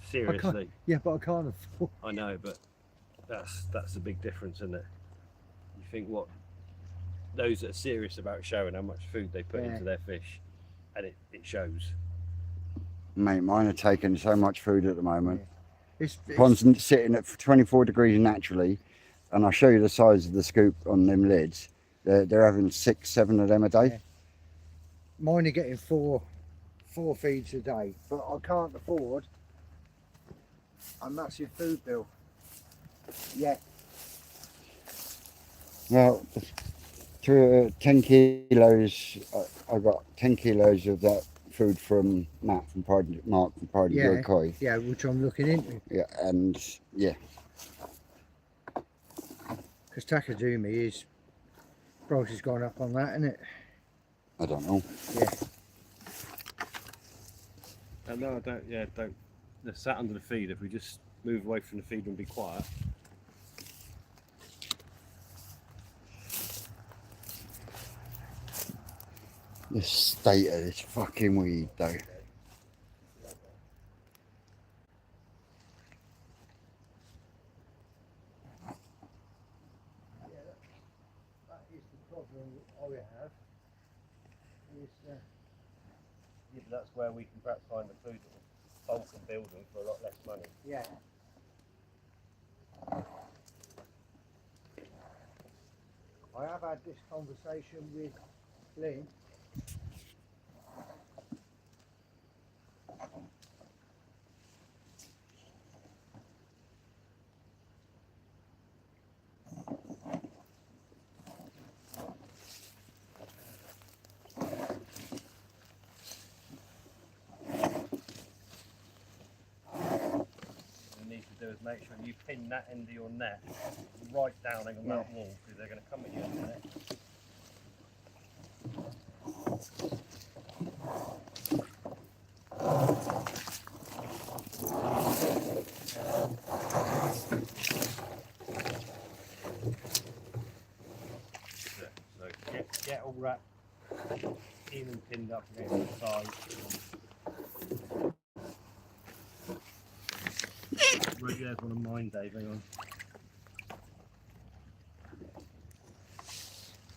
Speaker 2: Seriously.
Speaker 3: Yeah, but I can't afford.
Speaker 2: I know, but that's a big difference, isn't it? You think what those that are serious about showing how much food they put into their fish, and it shows.
Speaker 1: Mate, mine are taking so much food at the moment.
Speaker 3: Yeah.
Speaker 1: Pond's sitting at 24 degrees naturally, and I'll show you the size of the scoop on them lids. They're having 6, 7 of them a day.
Speaker 3: Yeah. Mine are getting four feeds a day, but I can't afford a massive food bill yet.
Speaker 1: Well, 10 kilos, I got 10 kilos of that food from Mark from Pride
Speaker 3: Yeah.
Speaker 1: Koi.
Speaker 3: Yeah, which I'm looking into.
Speaker 1: Yeah, and yeah.
Speaker 3: Because Takadumi is, price has gone up on that, isn't it?
Speaker 1: I don't know.
Speaker 3: Yeah.
Speaker 2: No, I don't. Yeah, don't. They're sat under the feed. If we just move away from the feed and be quiet.
Speaker 1: The state of this fucking weed, though.
Speaker 3: Yeah, that is the problem I have. Is,
Speaker 2: Yeah, but that's where we can perhaps find the food that will bulk and build them for a lot less money.
Speaker 3: yeah. I have had this conversation with Lynn.
Speaker 2: Do is make sure you pin that end of your net right down on that wall, because they're going to come at you in a minute. So get all that even pinned up against the side. Right, there's one of mine, Dave, hang on.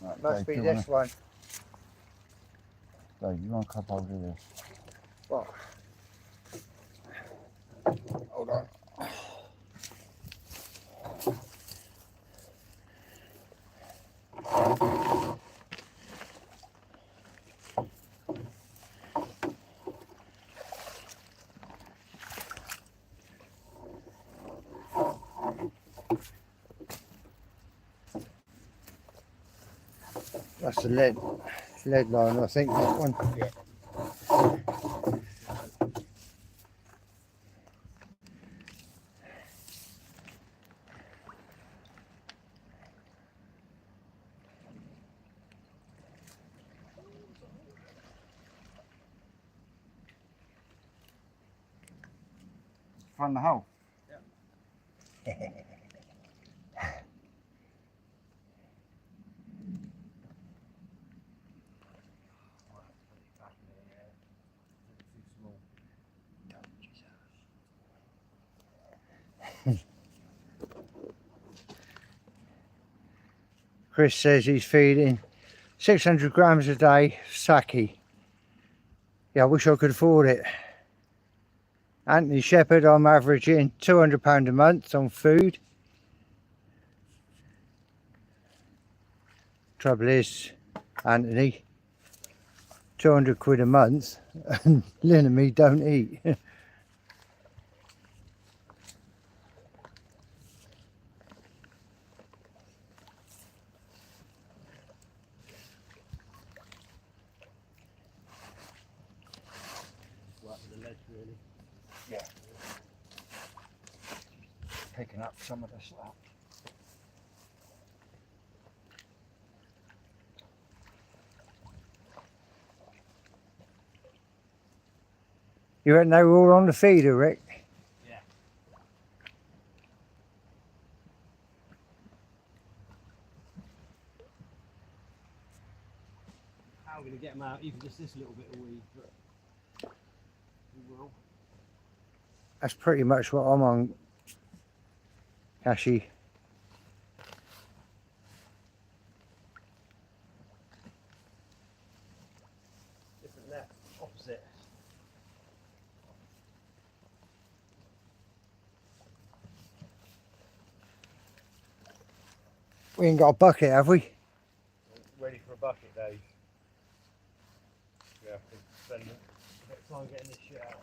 Speaker 1: Right,
Speaker 3: Must be this one.
Speaker 1: Dave, you want a cup over this?
Speaker 3: What?
Speaker 1: Hold on.
Speaker 3: That's the lead line, I think, that one.
Speaker 1: Yeah. Find the hole.
Speaker 3: Chris says he's feeding 600 grams a day sake. Yeah, I wish I could afford it. Anthony Shepherd, I'm averaging £200 a month on food. Trouble is, Anthony, 200 quid a month, and Lynn and me don't eat.
Speaker 2: Work with the lead, really.
Speaker 1: Yeah.
Speaker 3: picking up some of the stuff. You reckon they were all on the feeder, Rick?
Speaker 2: Yeah. How are we going to get them out? Even just this little bit of weed, but we will.
Speaker 3: That's pretty much what I'm on, Cashy.
Speaker 2: Different net, opposite.
Speaker 3: We ain't got a bucket, have we?
Speaker 2: Ready for a bucket, Dave. We have to spend a bit of time getting this shit out.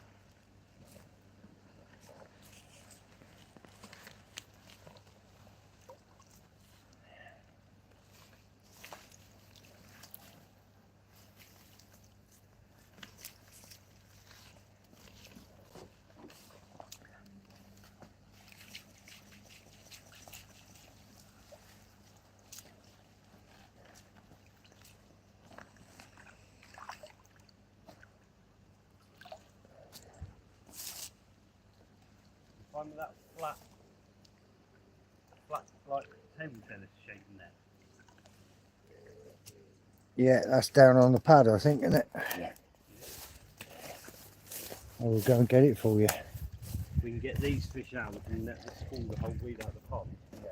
Speaker 2: Find that flat like table tennis shape in there.
Speaker 3: Yeah, that's down on the pad, I think, isn't it?
Speaker 1: Yeah.
Speaker 3: I will go and get it for you.
Speaker 2: We can get these fish out, we can let the spawn the whole weed out of the pond.
Speaker 1: Yeah.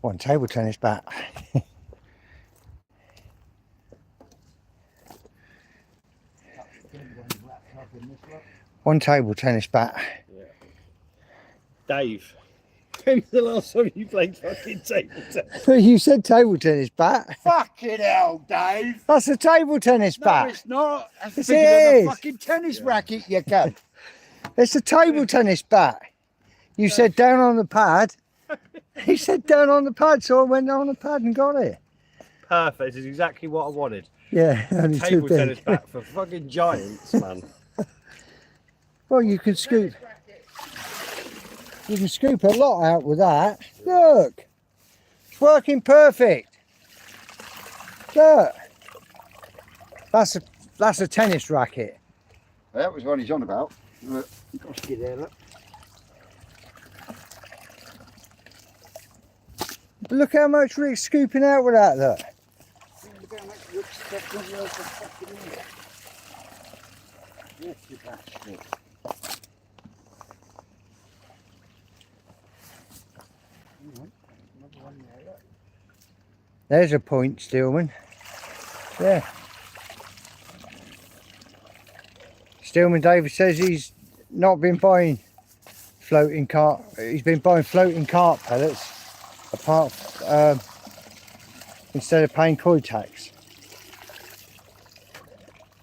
Speaker 3: One table tennis bat. One table tennis bat.
Speaker 2: Yeah. Dave, when's the last time you played fucking table tennis?
Speaker 3: You said table tennis bat.
Speaker 1: Fucking hell, Dave.
Speaker 3: That's a table tennis
Speaker 1: No,
Speaker 3: bat.
Speaker 1: it's not. That's
Speaker 3: Yes,
Speaker 1: bigger
Speaker 3: it
Speaker 1: than
Speaker 3: is.
Speaker 1: a fucking tennis racket, you cunt.
Speaker 3: It's a table tennis bat. You said down on the pad. He said down on the pad, so I went down on the pad and got it.
Speaker 2: Perfect, this is exactly what I wanted.
Speaker 3: Yeah, only too
Speaker 2: Table
Speaker 3: big.
Speaker 2: tennis bat for fucking giants, man.
Speaker 3: Well, you can scoop. You can scoop a lot out with that. Look, it's working perfect. Look, that's a tennis racket.
Speaker 1: That was what he's on about. Look, got to get there, look.
Speaker 3: But look how much Rick's scooping out with that. Look.
Speaker 1: Yes, you bastard.
Speaker 3: There's a point, Stillman. Yeah. Stillman David says he's not been buying floating carp. He's been buying floating carp pellets, apart instead of paying koi tax.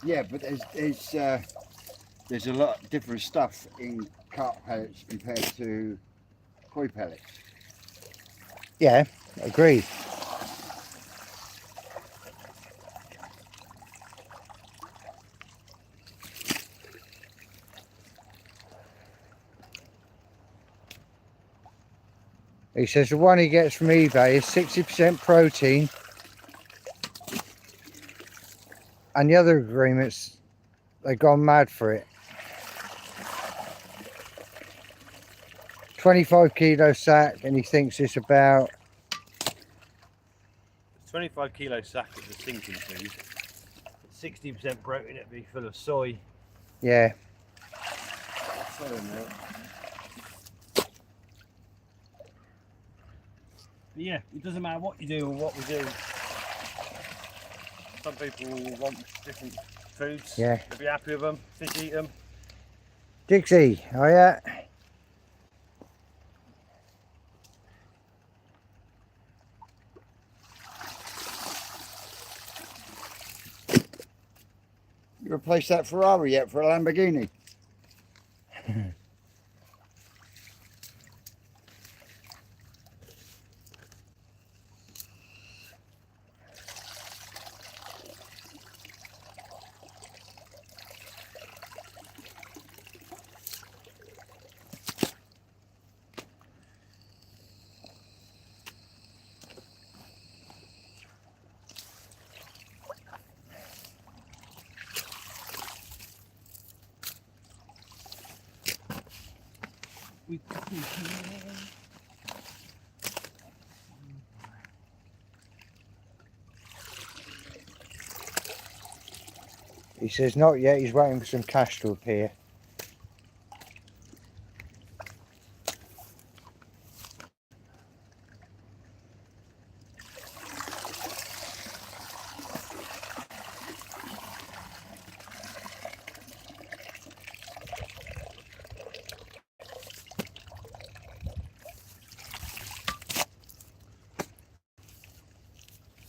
Speaker 1: Yeah, but there's a lot of different stuff in carp pellets compared to koi pellets.
Speaker 3: Yeah, agreed. He says the one he gets from eBay is 60% protein, and the other agreements, they've gone mad for it. 25 kilo sack, and he thinks it's about
Speaker 2: 25 kilo sack is a sinking food. 60% protein, it'd be full of soy.
Speaker 3: yeah.
Speaker 2: But yeah, it doesn't matter what you do or what we do. Some people will want different foods.
Speaker 3: Yeah.
Speaker 2: They'll be happy with them. Fish eat them.
Speaker 3: Dixie, oh yeah.
Speaker 1: You replaced that Ferrari yet for a Lamborghini?
Speaker 3: He says not yet, he's waiting for some cash to appear.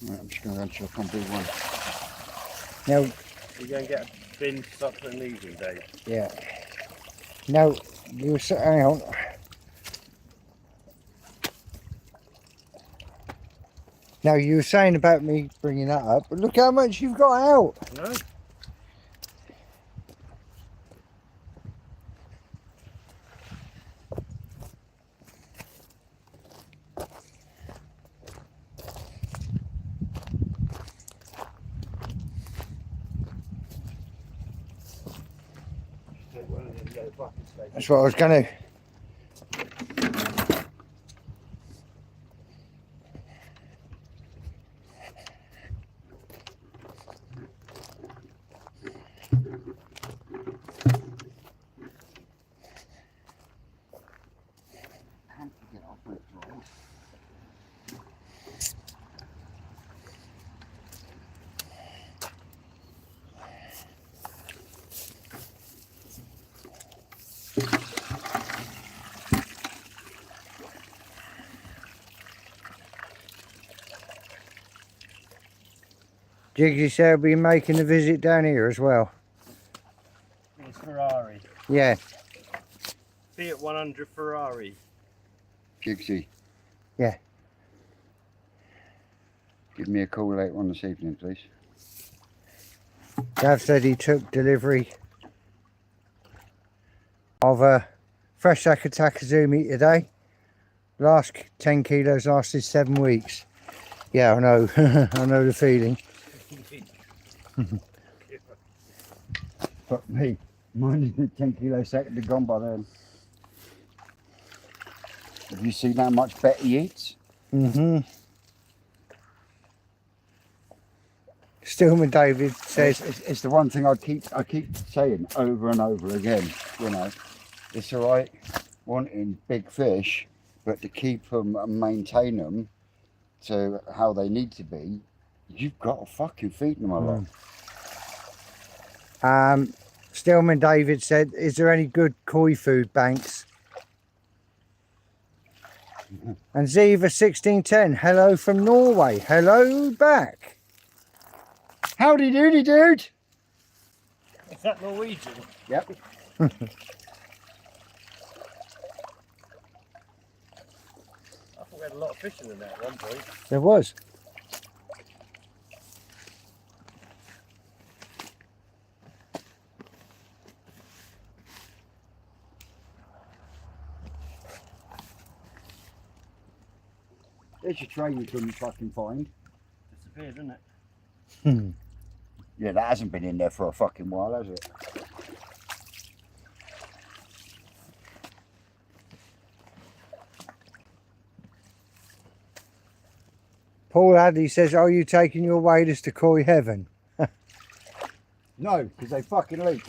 Speaker 1: Right, I'm just going to go and check on B1.
Speaker 3: Now,
Speaker 2: You're going to get a bin to start putting these in, Dave.
Speaker 3: yeah. Now, you hang on. Now, you were saying about me bringing that up, but look how much you've got out.
Speaker 2: No?
Speaker 3: That's what I was going to. Jigsy said he'll be making a visit down here as well.
Speaker 2: It's Ferrari.
Speaker 3: Yeah,
Speaker 2: Fiat 100 Ferrari.
Speaker 1: Jigsy.
Speaker 3: Yeah.
Speaker 1: Give me a call later on this evening, please.
Speaker 3: Gav said he took delivery of a fresh sack of Takazumi today. Last 10 kilos lasted 7 weeks. Yeah, I know. I know the feeling.
Speaker 1: But me, mine is the 10 kilo sack had gone by then. Have you seen how much better he eats?
Speaker 3: Mm-hmm. Stillman David says
Speaker 1: It's the one thing I keep saying over and over again. You know, it's all right wanting big fish, but to keep them and maintain them to how they need to be, you've got to fucking feed them a lot.
Speaker 3: Stillman David said, is there any good koi food banks? And Ziva 1610, hello from Norway. Hello back.
Speaker 1: Howdy doody, dude.
Speaker 2: Is that Norwegian?
Speaker 1: Yep.
Speaker 2: I thought we had a lot of fishing in there at one point.
Speaker 3: There was.
Speaker 1: There's your tray you couldn't fucking find.
Speaker 2: Disappeared, didn't it?
Speaker 1: Yeah, that hasn't been in there for a fucking while, has it?
Speaker 3: Paul Hadley says, are you taking your waders to koi heaven?
Speaker 1: No, because they fucking leak.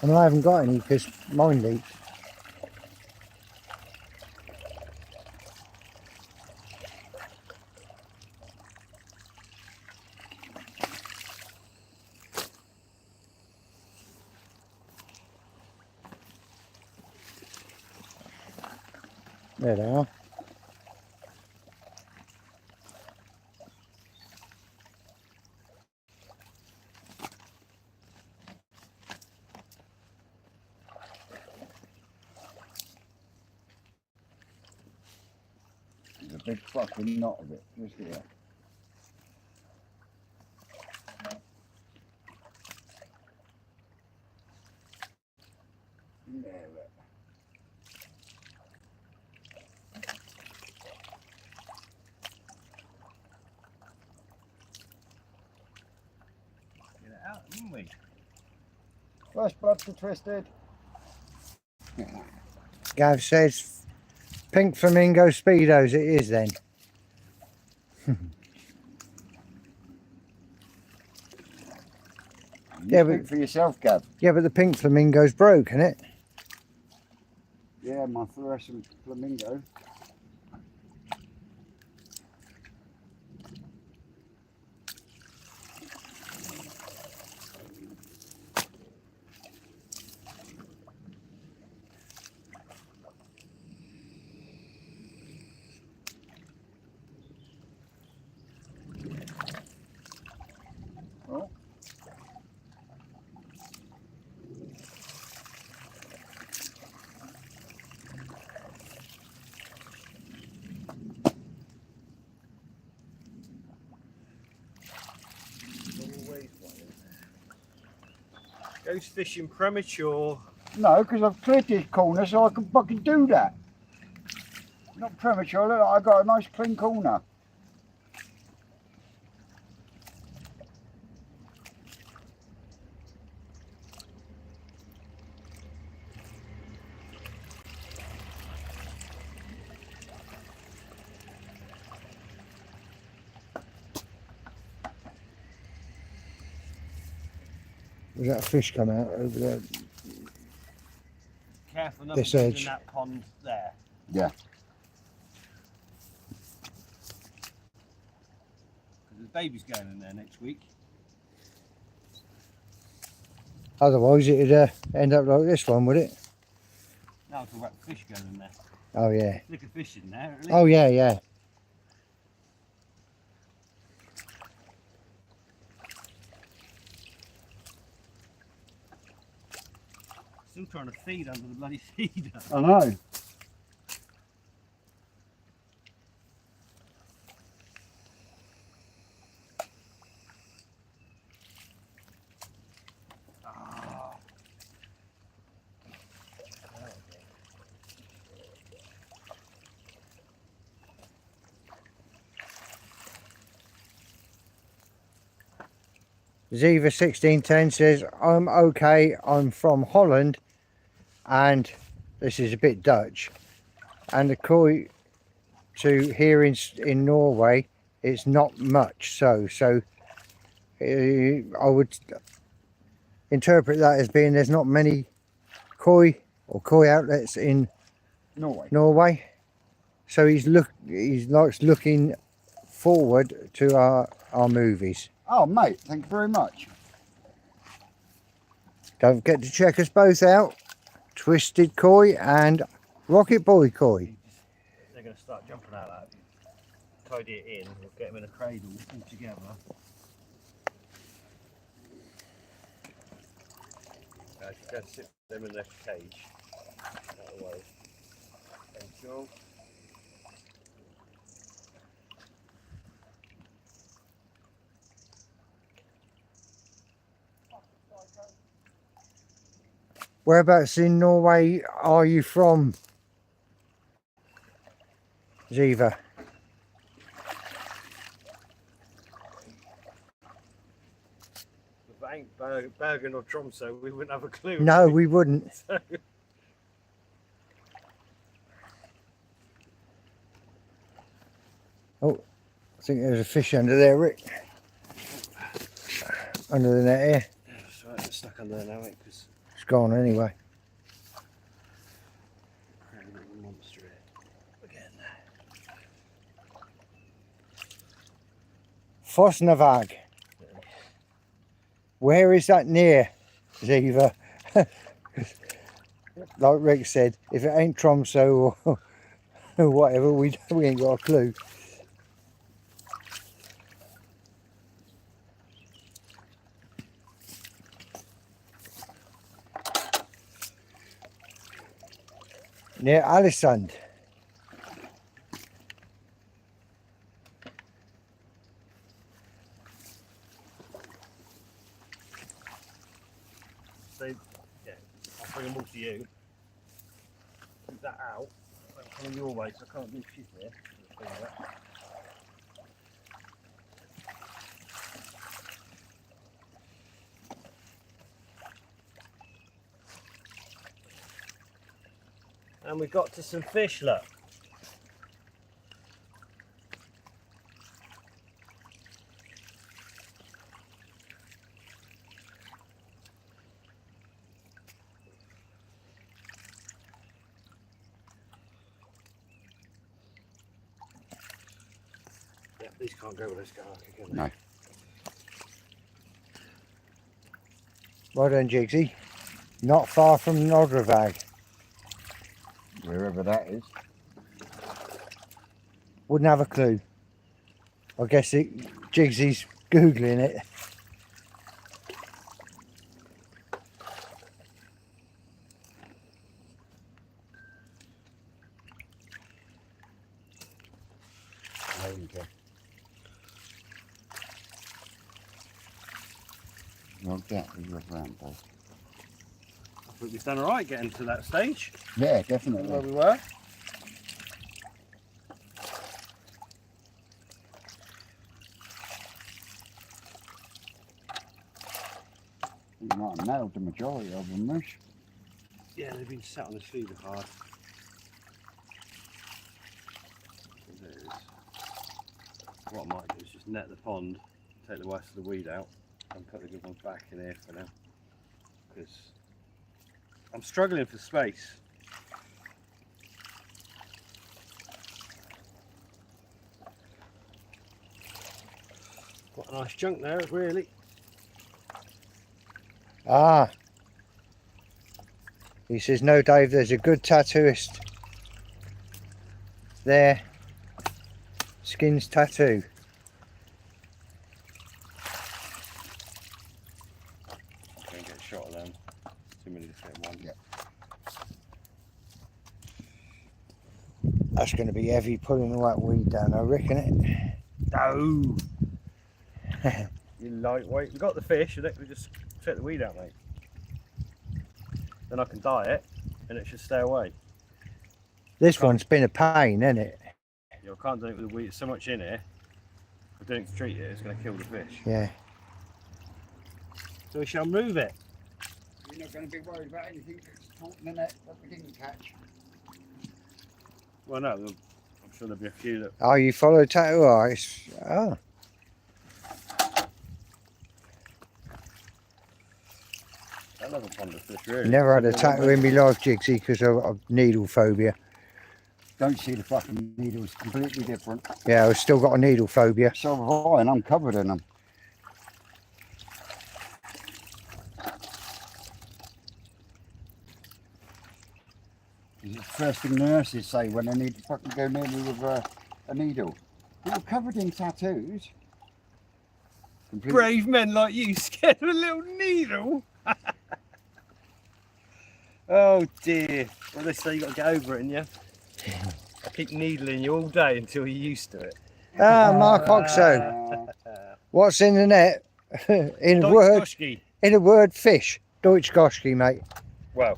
Speaker 3: And I haven't got any because mine leaked. There they are.
Speaker 1: There's a big fucking knot of it. Just here. There, look.
Speaker 2: Get it out, didn't we?
Speaker 1: First blood to Twisted.
Speaker 3: Gav says pink flamingo speedos it is then.
Speaker 1: You
Speaker 3: Yeah,
Speaker 1: speak
Speaker 3: but-
Speaker 1: for yourself, Gav.
Speaker 3: Yeah, but the pink flamingo's broke, isn't it?
Speaker 1: Yeah, my fluorescent flamingo. Oh.
Speaker 2: Always one in there. Goes fishing premature.
Speaker 1: No, because I've cleared this corner so I can fucking do that. Not premature, look, I got a nice clean corner.
Speaker 3: Was that a fish come out over there?
Speaker 2: Careful,
Speaker 3: This
Speaker 2: nothing
Speaker 3: edge.
Speaker 2: in that pond there.
Speaker 1: Yeah.
Speaker 2: Because the baby's going in there next week.
Speaker 3: Otherwise it'd end up like this one, would it?
Speaker 2: Now I'm talking about the fish going in there.
Speaker 3: Oh yeah.
Speaker 2: Look at fish in there, really.
Speaker 3: Oh yeah, yeah.
Speaker 2: Still trying to feed under the bloody feeder.
Speaker 1: I know.
Speaker 3: Ziva 1610 says, I'm okay, I'm from Holland and this is a bit Dutch. And the koi to here in Norway, it's not much so. So I would interpret that as being there's not many koi or koi outlets in
Speaker 1: Norway.
Speaker 3: So he likes looking forward to our movies.
Speaker 1: Oh, mate, thank you very much.
Speaker 3: Don't forget to check us both out. Twisted Koi and Rocket Boy Koi.
Speaker 2: They're going to start jumping out like that. Tidy it in, we'll get them in a cradle all together. Just go sit them in their cage. That way. Potential.
Speaker 3: Whereabouts in Norway are you from, Ziva?
Speaker 2: If it ain't Bergen or Tromsø, we wouldn't have a clue.
Speaker 3: No, we wouldn't. Oh, I think there's a fish under there, Rick. Under the net here.
Speaker 2: Yeah, that's right, it's stuck under there now, mate, because
Speaker 3: It's gone anyway.
Speaker 2: little monster here. Again.
Speaker 3: Fosnavag. Where is that near, Ziva? Like Rick said, if it ain't Tromsø or Whatever, we ain't got a clue. Near Alisand.
Speaker 2: So, yeah, I'll bring them all to you. Move that out. I'm coming your way, so I can't do shit here. And we got to some fish, look. Yeah, these can't go with this guy, can they?
Speaker 1: No.
Speaker 3: Well done, Jigsy. Not far from Nodravag.
Speaker 1: Wherever that is.
Speaker 3: Wouldn't have a clue. I guess Jigsy's Googling it.
Speaker 1: There you go. Well, that was your round, though.
Speaker 2: I think we've done alright getting to that stage.
Speaker 1: Yeah,
Speaker 2: Where
Speaker 1: definitely.
Speaker 2: we were.
Speaker 1: You might have nailed the majority of them, Moosh.
Speaker 2: Yeah, they've been sat on this feeder hard. There it is. What I might do is just net the pond, take the rest of the weed out, and put the good ones back in here for now. Because I'm struggling for space. Got a nice chunk there, really.
Speaker 3: Ah. He says, no, Dave, there's a good tattooist there. Skins Tattoo.
Speaker 2: I'm going to get a shot of them. Too many to fit in one.
Speaker 1: Yeah.
Speaker 3: That's going to be heavy pulling all that weed down, I reckon it.
Speaker 2: No! You lightweight. We got the fish, and we just take the weed out, mate. Then I can dye it, and it should stay away.
Speaker 3: This one's been a pain, isn't it?
Speaker 2: Yeah, I can't do it with the weed. There's so much in here. If I don't treat it, it's going to kill the fish.
Speaker 3: Yeah.
Speaker 2: So we shall move it.
Speaker 1: You're not going to be worried about anything that's caught in the net that we didn't catch.
Speaker 2: Well, no, I'm sure there'll be a few that.
Speaker 3: Oh, you follow tattoo artists? Oh.
Speaker 2: Another pond of fish, really.
Speaker 3: Never had a tattoo in my life, Jigsy, because of needle phobia.
Speaker 1: Don't see the fucking needles, completely different.
Speaker 3: Yeah, I've still got a needle phobia.
Speaker 1: So have I, and I'm covered in them. It's the first thing the nurses say when they need to fucking go near me with a needle. You're covered in tattoos. Completely.
Speaker 2: Brave men like you scared of a little needle. Oh dear. Well, they say you got to get over it, and you. I keep needling you all day until you're used to it.
Speaker 3: Ah, Mark Oxo. What's in the net? in a word, fish. Deutschgoschki, mate.
Speaker 2: Well,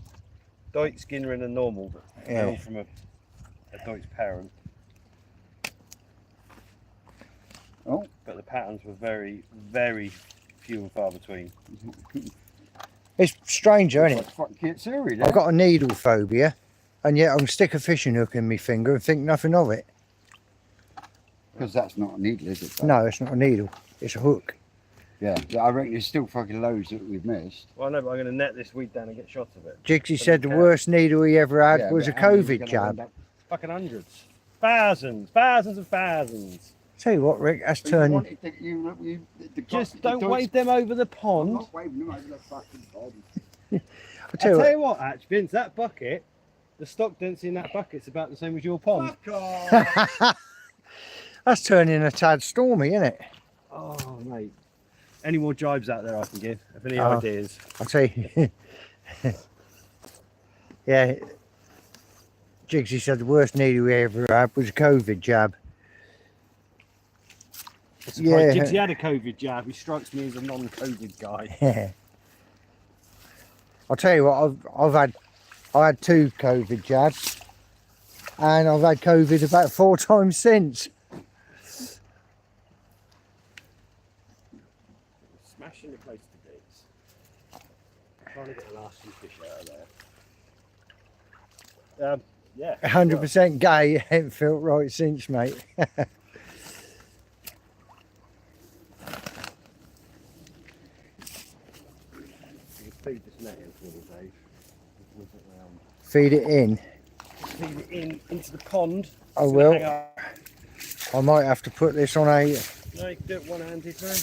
Speaker 2: Deutsch, Skinner, and a normal, but they're
Speaker 3: Yeah.
Speaker 2: all from a Deutsch parent.
Speaker 1: Oh.
Speaker 2: But the patterns were very, very few and far between.
Speaker 3: It's stranger, isn't
Speaker 1: Like
Speaker 3: it?
Speaker 1: fucking Kitsuri,
Speaker 3: I've got a needle phobia, and yet I can stick a fishing hook in my finger and think nothing of it.
Speaker 1: Because that's not a needle, is it?
Speaker 3: No, it's not a needle. It's a hook.
Speaker 1: Yeah, I reckon there's still fucking loads that we've missed.
Speaker 2: Well, no, but I'm going to net this weed down and get shots of it.
Speaker 3: Jigsy said the worst needle he ever had
Speaker 1: Yeah,
Speaker 3: was a
Speaker 1: but how many
Speaker 3: COVID
Speaker 1: gonna
Speaker 3: jab.
Speaker 1: end up-
Speaker 2: Fucking hundreds. Thousands. Thousands and thousands.
Speaker 3: Tell you what, Rick, that's
Speaker 1: But you
Speaker 3: turning.
Speaker 1: wanted to- the
Speaker 2: Just
Speaker 1: the
Speaker 2: don't
Speaker 1: Deutsch-
Speaker 2: wave them over the
Speaker 1: I'm
Speaker 2: pond.
Speaker 1: not waving them over the fucking pond.
Speaker 3: I'll
Speaker 2: I'll
Speaker 3: tell you
Speaker 2: tell
Speaker 3: what,
Speaker 2: you what, Atch, Vince, that bucket The stock density in that bucket's about the same as your pond.
Speaker 3: Fuck off. That's turning a tad stormy, isn't it?
Speaker 2: Oh, mate. Any more jibes out there I can give? Have any
Speaker 3: Oh.
Speaker 2: ideas?
Speaker 3: I'll tell you. Yeah. Jigsy said the worst needle we ever had was a COVID jab.
Speaker 2: Yeah. Jigsy had a COVID jab. He strikes me as a non-COVID guy.
Speaker 3: Yeah. I'll tell you what, I had 2 COVID jabs, and I've had COVID about 4 times since.
Speaker 2: Smashing the place to bits. Trying to get the last few fish out of there. Yeah.
Speaker 3: 100% gay, ain't felt right since, mate.
Speaker 2: You can feed this net in for me, Dave. Move it round.
Speaker 3: Feed it in.
Speaker 2: Feed it into the pond.
Speaker 3: I
Speaker 2: It's gonna
Speaker 3: will.
Speaker 2: hang up.
Speaker 3: I might have to put this on a...
Speaker 2: No, you can do it one-handed, man.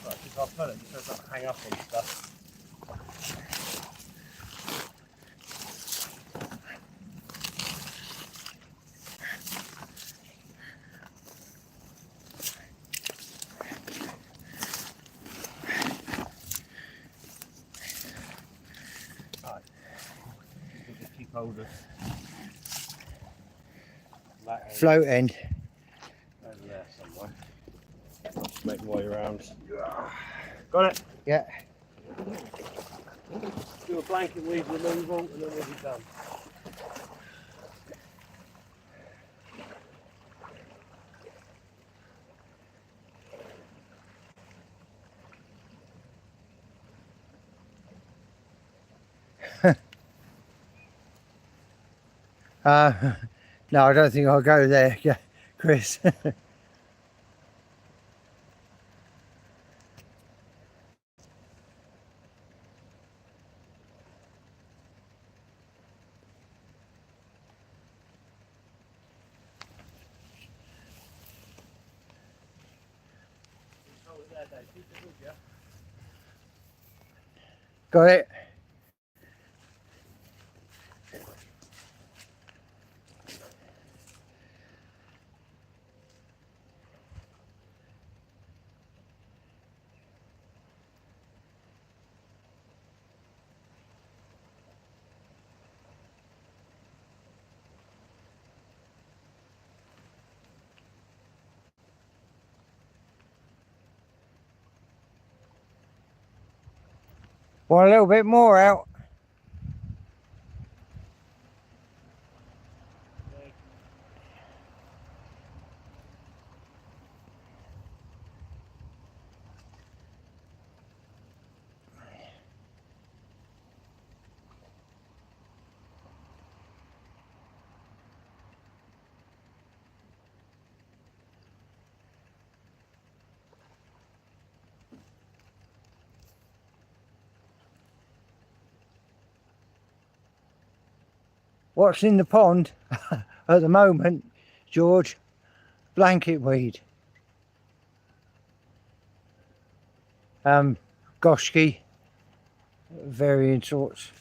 Speaker 2: Right, just I'll put it just so it doesn't hang up on stuff. Just keep hold of that end
Speaker 3: float end.
Speaker 2: over there somewhere. Just make my way around. Got it.
Speaker 3: Yeah.
Speaker 2: Do a blanket weed removal and then we'll be done.
Speaker 3: No, I don't think I'll go there, yeah, Chris. Got it? Want a little bit more out? What's in the pond at the moment, George? Blanket weed. Goshki, varying sorts.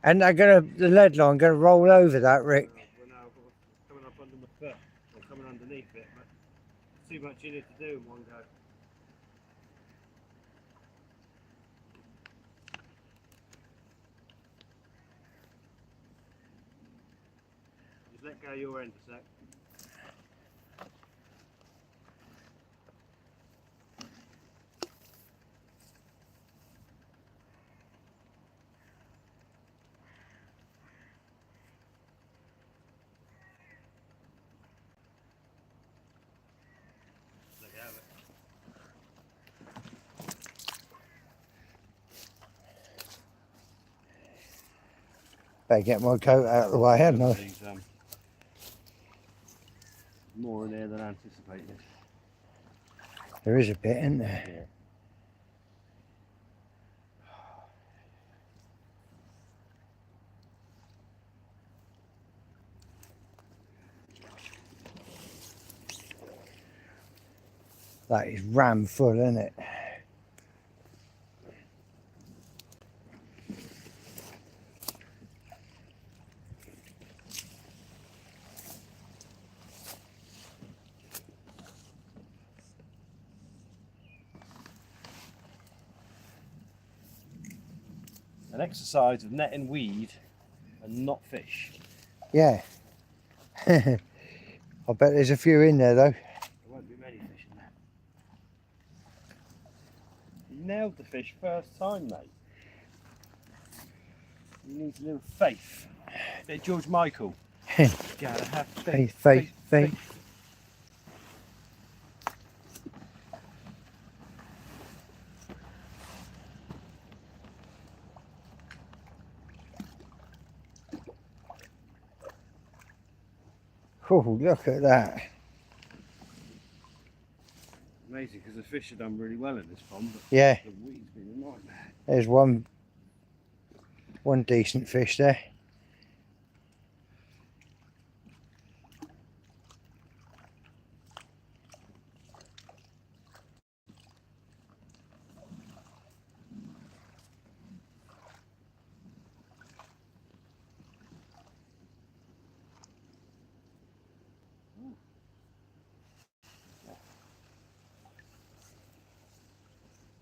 Speaker 3: And they're the lead line gonna roll over that, Rick.
Speaker 2: Well, now I've got coming up under my foot, or coming underneath it, but too much in it to do in one go. Just let go your end a sec. Let go of it.
Speaker 3: Better get my coat out of the way, hadn't I?
Speaker 2: These, more in there than anticipated.
Speaker 3: There is a bit, isn't there?
Speaker 2: Yeah.
Speaker 3: That is ram full, isn't it?
Speaker 2: An exercise of netting weed and not fish.
Speaker 3: Yeah. I bet there's a few in there though.
Speaker 2: There won't be many fish in there. You nailed the fish first time, mate. You need a little faith. Bit of George Michael. Gotta have faith.
Speaker 3: Faith. Oh, look at that.
Speaker 2: Amazing, because the fish have done really well in this pond, but
Speaker 3: Yeah,
Speaker 2: the weed's been a nightmare.
Speaker 3: there's one decent fish there.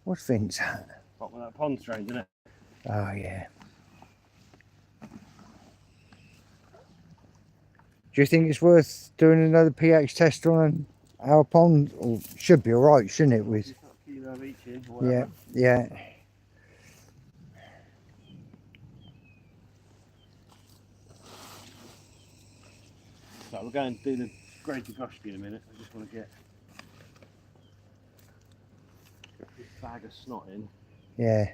Speaker 3: What fin's that?
Speaker 2: Bottom of that pond's drained, isn't it?
Speaker 3: Oh yeah. Do you think it's worth doing another pH test on our pond? Or should be alright, shouldn't it? With
Speaker 2: Just a kilo of each in, or
Speaker 3: yeah,
Speaker 2: whatever.
Speaker 3: yeah.
Speaker 2: So we'll go and do the grated goshki in a minute. I just want to get this bag of snot in.
Speaker 3: Yeah.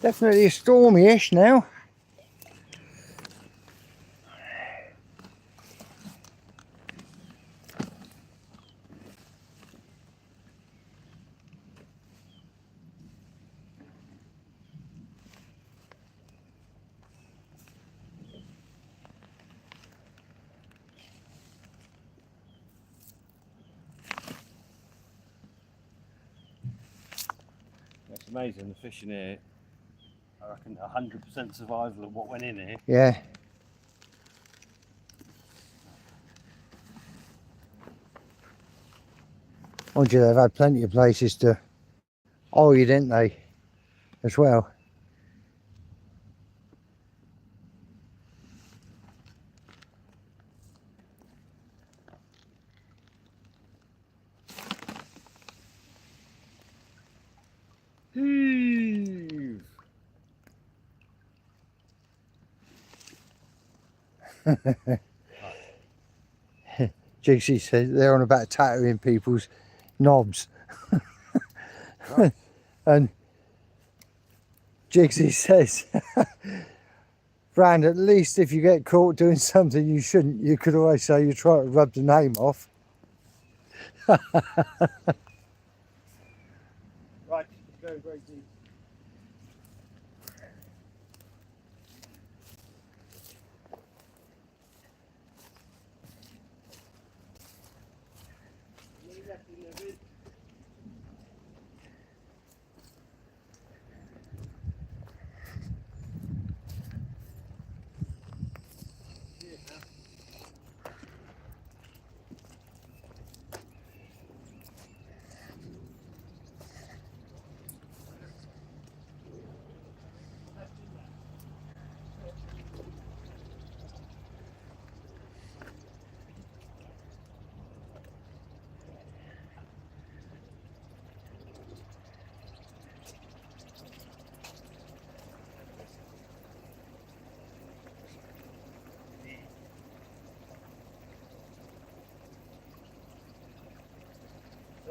Speaker 3: Definitely stormy-ish now.
Speaker 2: It's amazing, the fish in here, I reckon 100% survival of what went in here.
Speaker 3: Yeah. Mind you, they've had plenty of places to hide, didn't they? As well.
Speaker 2: Heave!
Speaker 3: Jigsy says they're on about tattooing people's knobs.
Speaker 2: Right.
Speaker 3: And Jigsy says, Brand, at least if you get caught doing something you shouldn't, you could always say you try to rub the name off.
Speaker 2: Right, go very deep.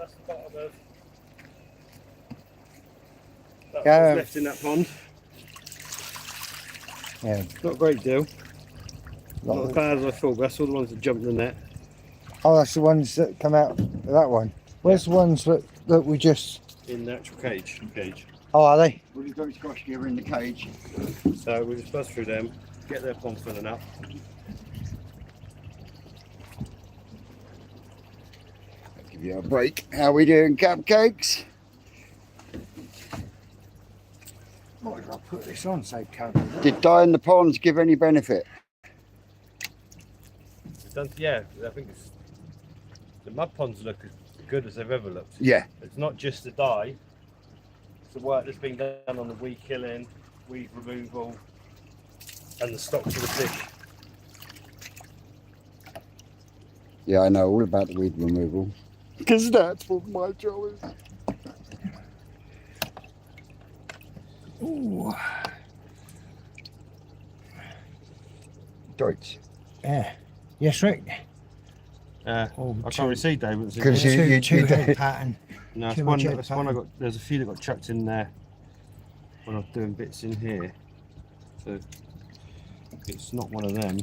Speaker 2: that's the bottom of. That's
Speaker 3: Yeah.
Speaker 2: what's left in that pond.
Speaker 3: Yeah.
Speaker 2: Not a great deal. Not
Speaker 3: Lot
Speaker 2: as
Speaker 3: of-
Speaker 2: bad as I thought, but that's all the ones that jumped in the net.
Speaker 3: Oh, that's the ones that come out of that one. Where's the ones that we just...
Speaker 2: In the actual cage.
Speaker 3: Oh, are they?
Speaker 1: Well, he's got his gosh gear in the cage.
Speaker 2: So we just buzz through them, get their pond filling up.
Speaker 1: I'll give you a break. How we doing, cupcakes?
Speaker 3: What did I put this on so covered?
Speaker 1: Did dyeing the ponds give any benefit?
Speaker 2: We've done, yeah, I think it's the mud ponds look as good as they've ever looked.
Speaker 1: Yeah.
Speaker 2: It's not just the dye, it's the work that's been done on the weed killing, weed removal, and the stocks of the fish.
Speaker 1: Yeah, I know all about the weed removal. Because that's what my job is.
Speaker 3: Ooh.
Speaker 1: Deutsch.
Speaker 3: Yeah. Yes, Rick.
Speaker 2: I can't really see David.
Speaker 1: Because you
Speaker 3: Two
Speaker 1: did
Speaker 3: head
Speaker 1: it.
Speaker 3: pattern.
Speaker 2: No,
Speaker 3: too
Speaker 2: it's
Speaker 3: much
Speaker 2: one.
Speaker 3: head
Speaker 2: It's one I
Speaker 3: pattern.
Speaker 2: got. There's a few that got chucked in there when I was doing bits in here. So it's not one of them,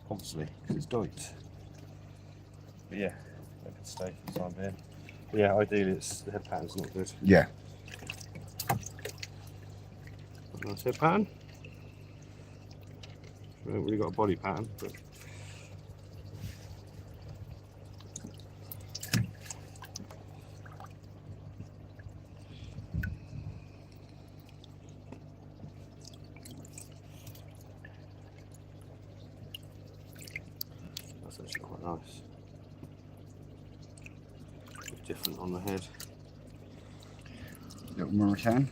Speaker 2: obviously, because it's Deutsch. But yeah, that could stay for the time being. But yeah, ideally, it's the head pattern's not good.
Speaker 1: Yeah.
Speaker 2: Nice head pattern. We haven't really got a body pattern, but. That's actually quite nice. Bit different on the head.
Speaker 1: Little Mauritanian.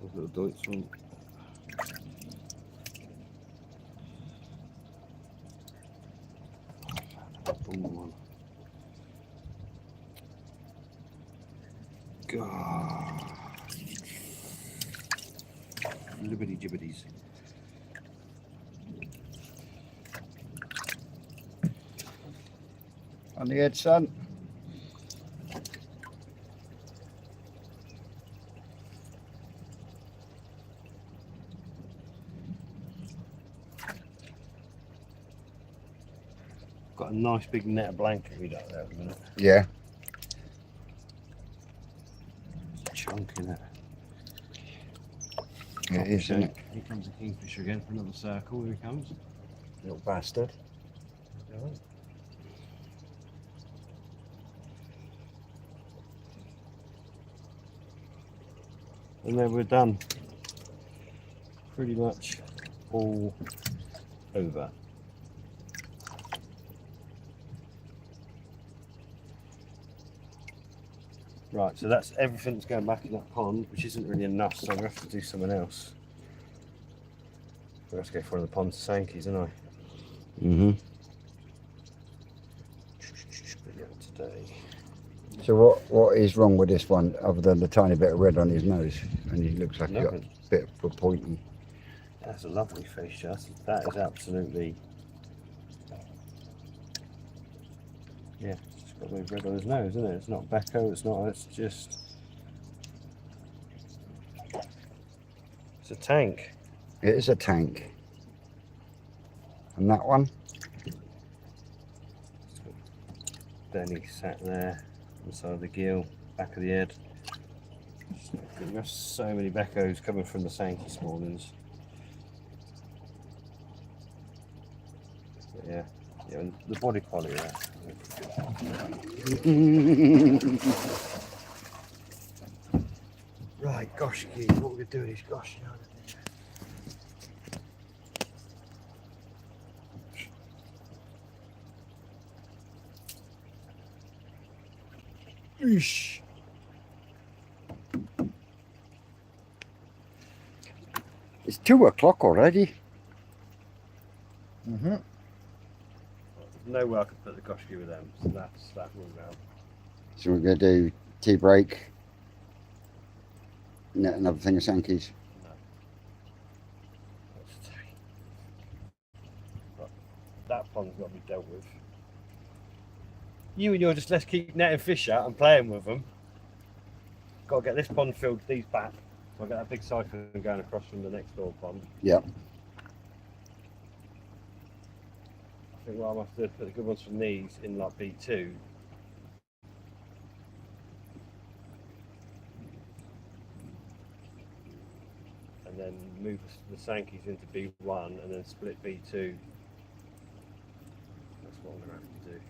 Speaker 2: Those little Deutsch one. One. God. Liberty jibbities.
Speaker 1: On the edge, son.
Speaker 2: Got a nice big net of blanket we got there at the minute.
Speaker 1: Yeah.
Speaker 2: There's a chunk in it.
Speaker 1: It is, isn't it?
Speaker 2: Here comes the kingfisher again for another circle. Here he comes. Little bastard. And then we're done. Pretty much all over. Right, so that's everything that's going back in that pond, which isn't really enough, so I'm going to have to do something else. I'm going to have to go for one of the pond sankies, isn't I?
Speaker 1: Mm-hmm.
Speaker 2: Today.
Speaker 1: So what is wrong with this one, other than the tiny bit of red on his nose? And he looks like he's got a
Speaker 2: Nothing.
Speaker 1: bit of a pointy.
Speaker 2: That's a lovely fish, that is absolutely... Yeah, it's just got a bit of red on his nose, isn't it? It's not Becco, it's just... It's a tank.
Speaker 1: It is a tank. And that one?
Speaker 2: Benny sat there, inside of the gill, back of the head. There's so many Beccos coming from the Sankey this mornings. But yeah, and the body quality of that. Right, gosh, geez, what we're doing is gosh.
Speaker 1: Eesh. It's 2 o'clock already.
Speaker 3: Mm-hmm.
Speaker 2: No way I could put the goshki with them, so that's that ruled out.
Speaker 1: So we're going to do tea break. Another thing of Sankeys.
Speaker 2: No. But that pond's got to be dealt with. You and you're just let's keep netting fish out and playing with them. Got to get this pond filled, these back. So I'll get that big siphon going across from the next door pond.
Speaker 1: Yep.
Speaker 2: I think what I must do is put the good ones from these in like B2. And then move the Sankies into B1 and then split B2. That's what I'm going to have to do.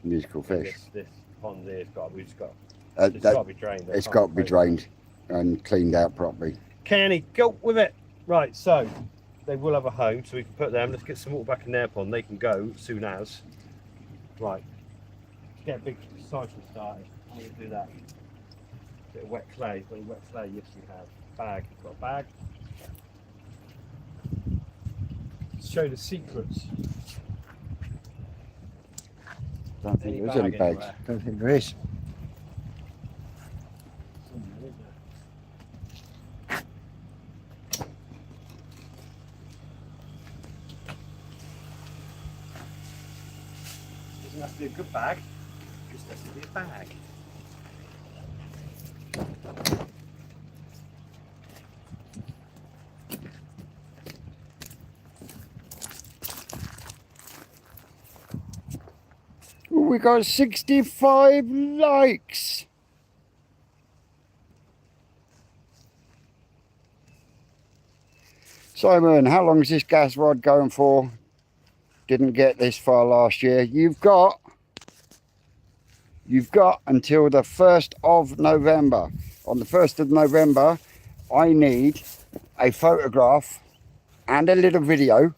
Speaker 1: Musical fish.
Speaker 2: This pond here has got, we've just got,
Speaker 1: That-
Speaker 2: it's got to be drained.
Speaker 1: It's got to be drained and cleaned out properly.
Speaker 2: Kenny, go with it. Right, so they will have a home, so we can put them. Let's get some water back in their pond. They can go as soon as. Right, let's get a big siphon started. I'm going to do that. Bit of wet clay. Got any wet clay? Yes, we have. Bag. You've got a bag. Let's show the secrets.
Speaker 1: Don't think
Speaker 2: Any
Speaker 1: there's any
Speaker 2: bag
Speaker 1: bags.
Speaker 2: anywhere?
Speaker 3: Don't think there is.
Speaker 2: Somewhere, isn't there? Doesn't have to be a good bag, it just has to be a bag.
Speaker 1: Ooh, we got 65 likes. Simon, how long is this gas rod going for? Didn't get this far last year. You've got until the 1st of November. On the 1st of November, I need a photograph and a little video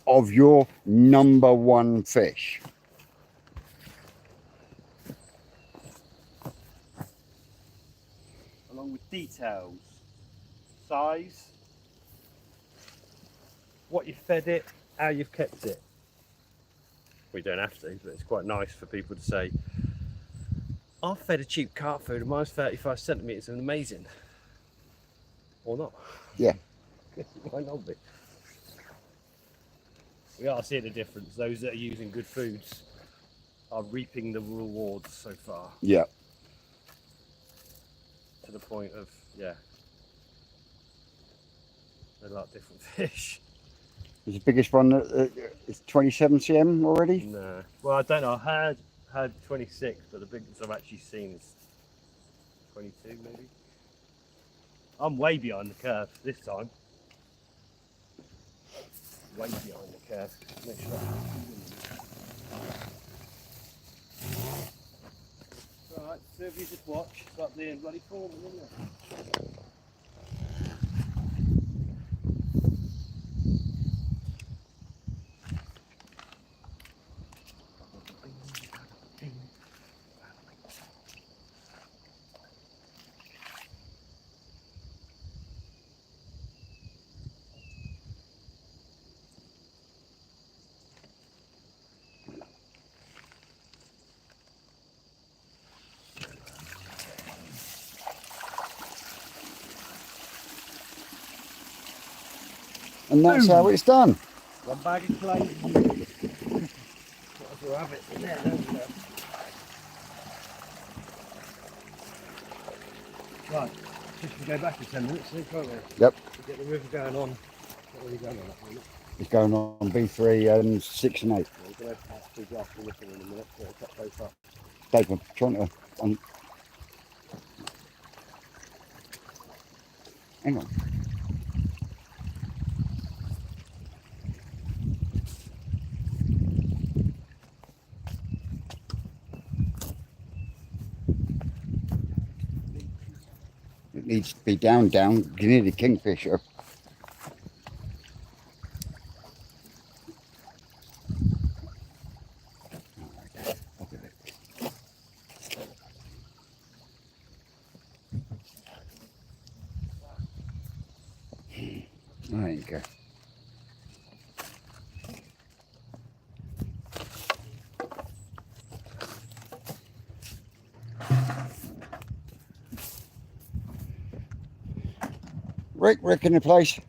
Speaker 1: of your #1 fish.
Speaker 2: Along with details, size, what you fed it, how you've kept it. We don't have to, but it's quite nice for people to say, I fed a cheap carp food and mine's 35 centimetres and amazing. Or not.
Speaker 1: Yeah.
Speaker 2: Why not be? We are seeing a difference. Those that are using good foods are reaping the rewards so far.
Speaker 1: Yeah.
Speaker 2: To the point of, yeah, they like different fish.
Speaker 1: Is the biggest one is 27 cm already?
Speaker 2: No. Well, I don't know. I had 26, but the biggest I've actually seen is 22 maybe. I'm way behind the curve this time. Way behind the curve. Make sure Alright, so if you just watch, it's like the bloody foreman, isn't it?
Speaker 1: And that's how it's done.
Speaker 2: One bag of clay. We'll have it in there, don't we? Right, just to go back in 10 minutes, can't we?
Speaker 1: Yep.
Speaker 2: To get the river going on. What are we going on at the moment?
Speaker 1: It's going on B3 and 6 and 8.
Speaker 2: We're going to have to do glass and looking in a minute, so it'll cut both up.
Speaker 1: Dave, I'm trying to. Hang on. It needs to be down. You need a kingfisher. There you go. Rick in the place.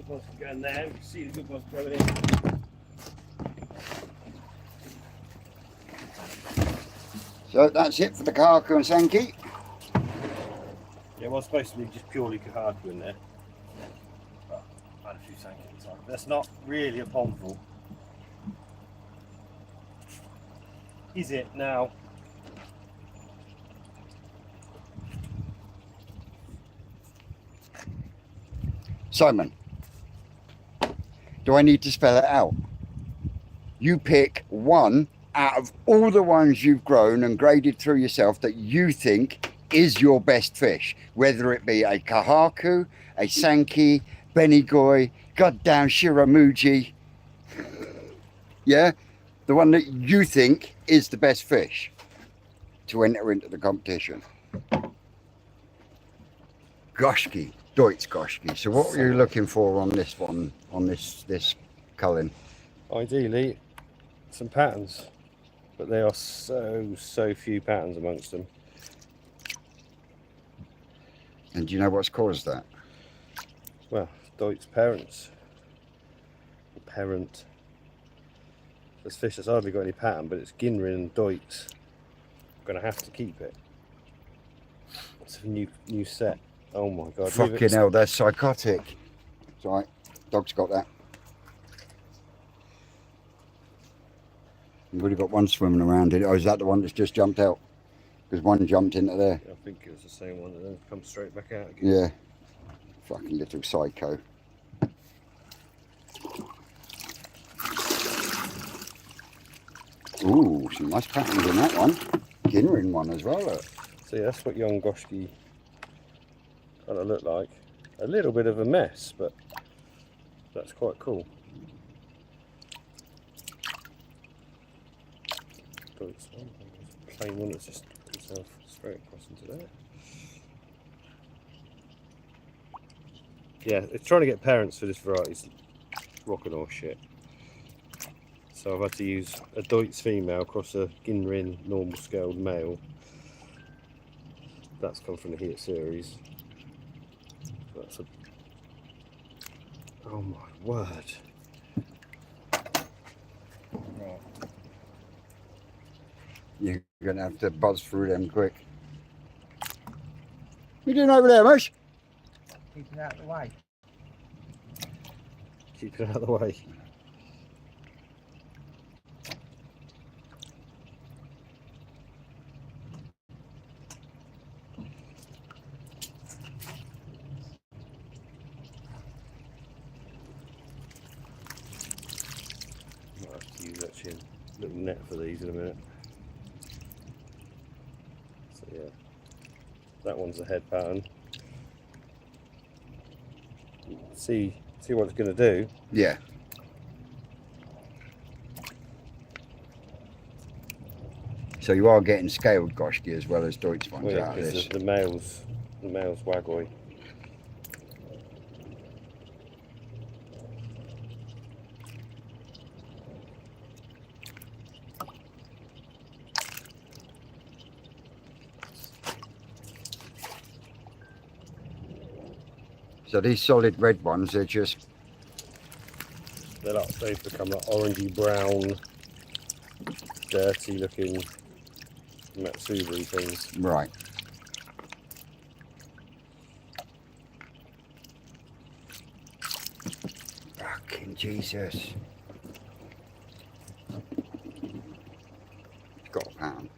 Speaker 2: good ones can go in there. We can see the good ones going in.
Speaker 1: So that's it for the Kahaku and Sankey.
Speaker 2: Yeah, well, supposed to be just purely Kahaku in there. But I had a few Sankey inside. That's not really a pondful. Is it now?
Speaker 1: Simon, do I need to spell it out? You pick one out of all the ones you've grown and graded through yourself that you think is your best fish, whether it be a Kahaku, a Sankey, Benigoi, goddamn Shiramuji. Yeah? The one that you think is the best fish to enter into the competition. Goshki, Deutsch Goshki. So what were you looking for on this one, on this culling?
Speaker 2: Ideally, some patterns, but there are so few patterns amongst them.
Speaker 1: And do you know what's caused that?
Speaker 2: Well, Deutsch parents. Parent. This fish has hardly got any pattern, but it's Ginrin and Deutsch. I'm gonna have to keep it. It's a new set. Oh my god.
Speaker 1: Fucking hell, they're psychotic. It's alright, dog's got that. We've already got one swimming around it. Oh, is that the one that's just jumped out? Because one jumped into there.
Speaker 2: I think it was the same one and then come straight back out again.
Speaker 1: Yeah. Fucking little psycho. Ooh, some nice patterns in that one. Ginrin one as well, look.
Speaker 2: See, that's what young Goshki kind of look like. A little bit of a mess, but that's quite cool. Plain one that's just put itself straight across into there. Yeah, it's trying to get parents for this variety is rocking horse shit. So I've had to use a Deutsch female across a Ginrin normal scaled male. That's come from the Heat series. That's a... Oh my word.
Speaker 3: Right.
Speaker 1: You're going to have to buzz through them quick. What you doing over there, Mush?
Speaker 3: Keep it out of the way.
Speaker 2: Keep it out of the way. Might have to use actually a little net for these in a minute. So yeah, that one's a head pattern. See what it's going to do.
Speaker 1: Yeah. So you are getting scaled Goshki as well as Deutsch ones
Speaker 2: Well, yeah,
Speaker 1: out of this.
Speaker 2: the male's Wagoi.
Speaker 1: So these solid red ones, they're just...
Speaker 2: They've become like orangey brown, dirty looking Matsuburi things.
Speaker 1: Right. Fucking Jesus. It's got a pattern.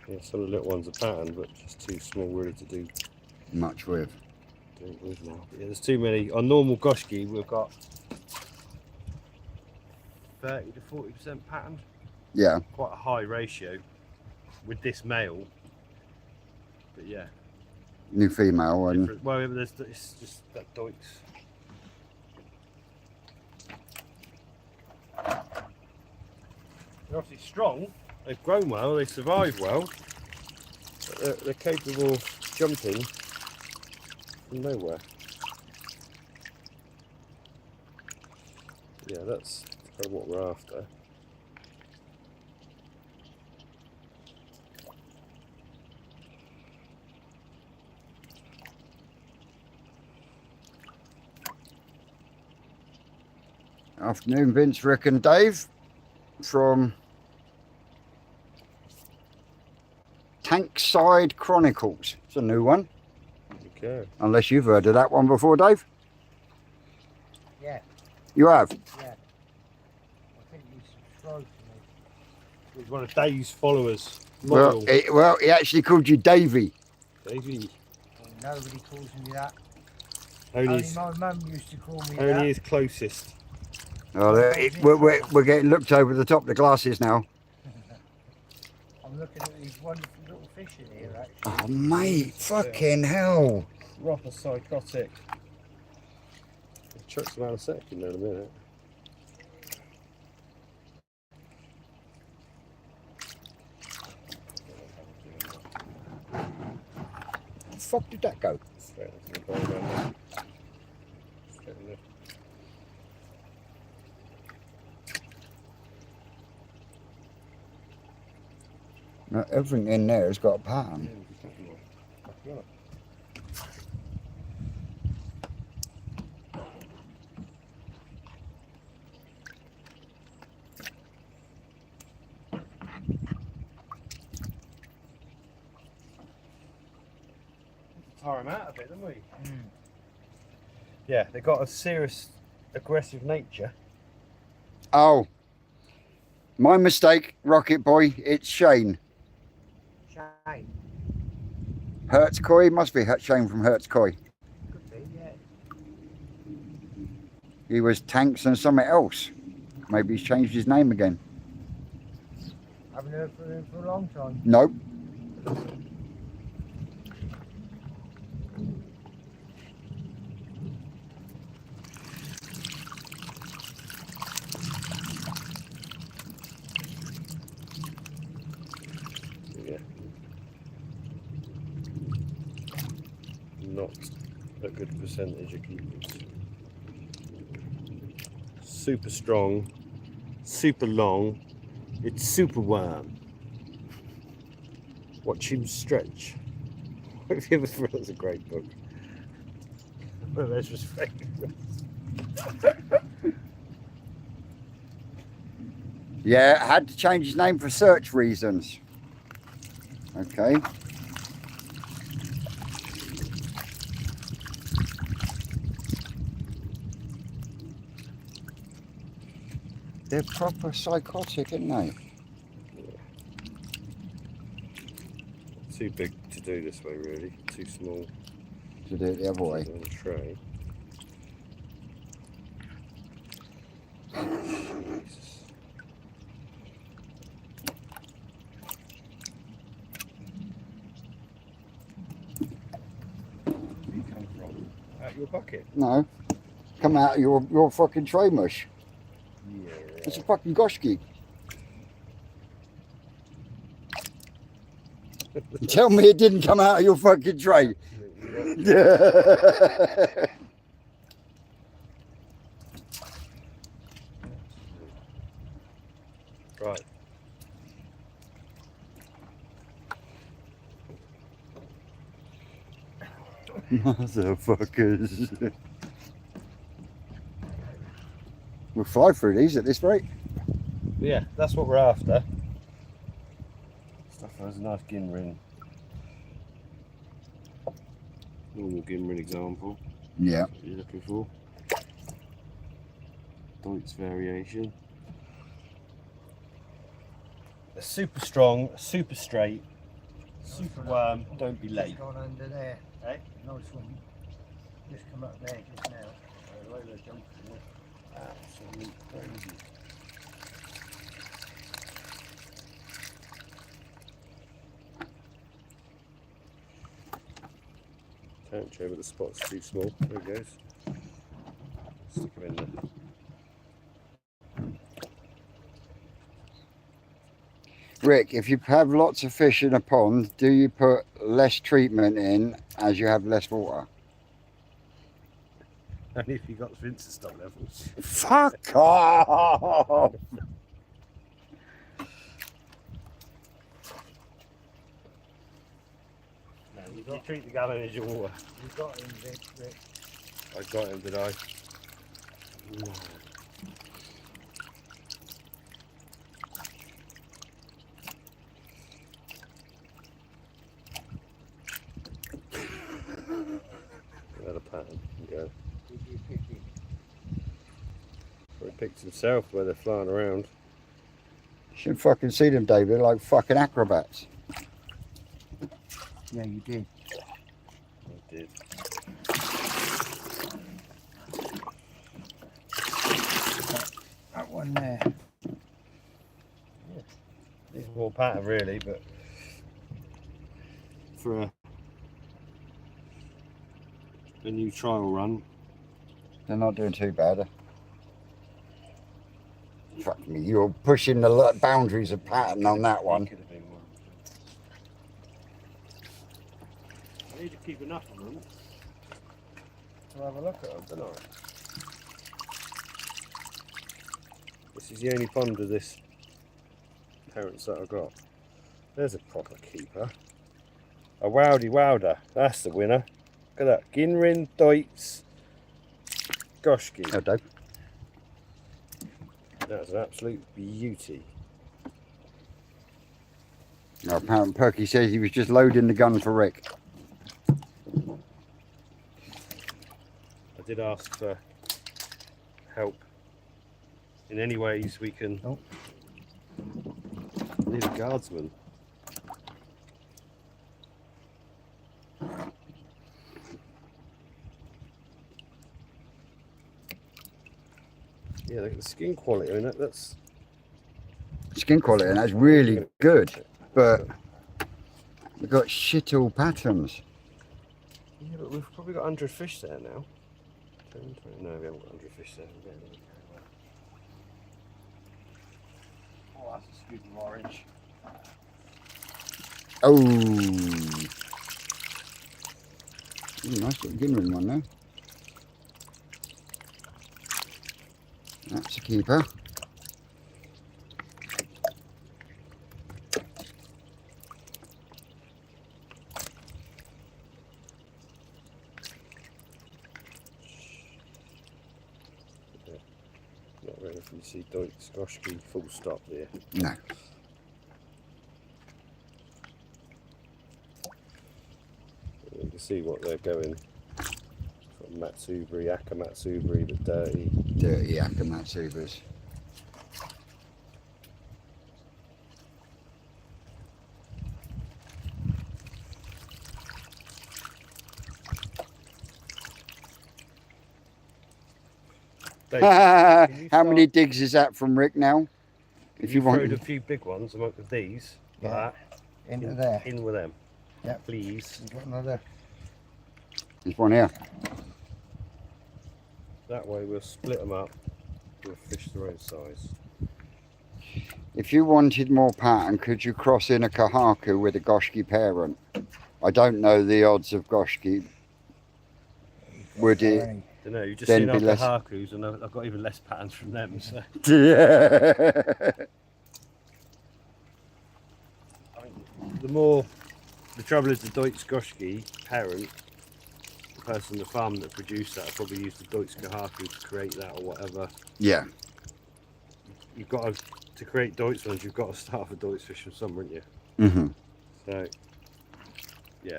Speaker 2: Yeah, some of the little ones are patterned, but just too small really to do
Speaker 1: Much with.
Speaker 2: it with now. But yeah, there's too many. On normal Goshki, we've got 30 to 40% pattern.
Speaker 1: Yeah.
Speaker 2: Quite a high ratio with this male. But yeah,
Speaker 1: New female and...
Speaker 2: different. Well, it's just that Deutsch. They're obviously strong. They've grown well. They survive well. But they're capable of jumping from nowhere. Yeah, that's kind of what we're after.
Speaker 1: Afternoon, Vince, Rick and Dave from Tankside Chronicles. It's a new one.
Speaker 2: Okay.
Speaker 1: Unless you've heard of that one before, Dave?
Speaker 3: Yeah,
Speaker 1: You have?
Speaker 3: yeah. I think you subscribed to me.
Speaker 2: He's one of Dave's followers.
Speaker 1: Well,
Speaker 2: Loyal.
Speaker 1: he actually called you Davey.
Speaker 2: Davey.
Speaker 3: Well, nobody calls me that.
Speaker 2: Only
Speaker 3: Only
Speaker 2: his,
Speaker 3: my mum used to call me
Speaker 2: only
Speaker 3: that.
Speaker 2: his closest.
Speaker 1: Oh, we're getting looked over the top of the glasses now.
Speaker 3: I'm looking at these wonderful little fish in here, actually.
Speaker 1: Oh, mate, fucking hell.
Speaker 2: Proper psychotic. I'll chuck some anesthetic in there in a minute.
Speaker 1: How the fuck did that go?
Speaker 2: Straight into the bowl down there. Straight in there.
Speaker 1: No, everything in there has got a pattern.
Speaker 2: Tire him out of it, didn't we? Yeah, they've got a serious aggressive nature.
Speaker 1: Oh, my mistake, Rocket Boy. It's Shane.
Speaker 3: Shane.
Speaker 1: Hertz Koi must be Shane from Hertz Koi.
Speaker 3: Could be, yeah.
Speaker 1: He was Tanks and something else. Maybe he's changed his name again.
Speaker 3: Haven't heard from him for a long time.
Speaker 1: Nope.
Speaker 2: Yeah. Not a good percentage of keepers. Super strong, super long, it's super worm. Watch him stretch. Have you ever read? That's a great book. One of Ezra's favourites.
Speaker 1: Yeah, had to change his name for search reasons. Okay. They're proper psychotic, aren't they?
Speaker 2: Too big to do this way, really. Too small
Speaker 1: To do it the other way.
Speaker 2: on the tray. Jesus. Where you come from? Out your bucket?
Speaker 1: No. Come out of your fucking tray mush.
Speaker 2: Yeah.
Speaker 1: It's a fucking goshki. Tell me it didn't come out of your fucking tray. Yeah.
Speaker 2: Right.
Speaker 1: Motherfuckers. We'll fly through these at this rate.
Speaker 2: Yeah, that's what we're after. Stuff has a nice gin normal gin example.
Speaker 1: Yeah.
Speaker 2: What you're looking for. Deutz variation. They're super strong, super straight, super worm, don't be late.
Speaker 3: Just gone under there.
Speaker 2: Eh?
Speaker 3: Nice one. Just come up there just now.
Speaker 2: Absolute crazy. Can't show, but the spot's too small. There it goes. Stick him in there.
Speaker 1: Rick, if you have lots of fish in a pond, do you put less treatment in as you have less water?
Speaker 2: Only if you got Vince's stock levels.
Speaker 1: Fuck off!
Speaker 2: No, you treat the gallon as your water.
Speaker 3: You got him, Rick.
Speaker 2: I got him, did I? No. Had a pattern and go.
Speaker 3: Did you pick it?
Speaker 2: Or he picked himself where they're flying around.
Speaker 1: You should fucking see them, David. They're like fucking acrobats.
Speaker 3: Yeah, you did.
Speaker 2: I did.
Speaker 3: That one there.
Speaker 2: It's more pattern really, but for a new trial run.
Speaker 1: They're not doing too bad. Fuck me, you're pushing the boundaries of pattern on that one.
Speaker 2: Could have been one. I need to keep enough of them to have a look at them, don't I? This is the only pond of this parents that I've got. There's a proper keeper. A Wowdy Wowder. That's the winner. Look at that. Ginrin Deutz Goshki.
Speaker 1: Oh, Dave.
Speaker 2: That's an absolute beauty.
Speaker 1: No, apparently Perky says he was just loading the gun for Rick.
Speaker 2: I did ask for help in any ways we can.
Speaker 3: Oh.
Speaker 2: Need a guardsman. Yeah, look at the skin quality. I mean, that's
Speaker 1: Skin quality, and that's really good. But we've got shit all patterns.
Speaker 2: yeah, but we've probably got 100 fish there now. 10, 20, no, we haven't got 100 fish there. Oh, that's a scoop of orange.
Speaker 1: Oh, nice little Ginrin one there. That's a keeper.
Speaker 2: Not really if you see Deutz Goshki full stop there.
Speaker 1: No.
Speaker 2: You can see what they're going. Sort of Matsubri, Akamatsubri, but dirty.
Speaker 1: Dirty Akamatsubas.
Speaker 2: Dave, can you
Speaker 1: How many
Speaker 2: start-
Speaker 1: digs is that from Rick now? If you
Speaker 2: throw
Speaker 1: want.
Speaker 2: a few big ones among these, like
Speaker 3: Yeah.
Speaker 2: that,
Speaker 3: Into there.
Speaker 2: in with them.
Speaker 3: Yeah.
Speaker 2: Please.
Speaker 3: You've got another.
Speaker 1: There's one here.
Speaker 2: That way we'll split them up. We'll fish their own size.
Speaker 1: If you wanted more pattern, could you cross in a Kahaku with a Goshki parent? I don't know the odds of Goshki. Would it?
Speaker 3: Already.
Speaker 2: Don't know, you've just
Speaker 1: Then
Speaker 2: seen
Speaker 1: be
Speaker 2: our
Speaker 1: less-
Speaker 2: Kahakus and I've got even less patterns from them. So
Speaker 1: Yeah.
Speaker 2: the trouble is the Deutz Goshki parent, the person, the farm that produced that, probably used the Deutz Kahaku to create that or whatever.
Speaker 1: Yeah.
Speaker 2: You've got to create Deutz ones, you've got to start with Deutz fish from somewhere, haven't
Speaker 1: Mm-hmm.
Speaker 2: you? So, yeah.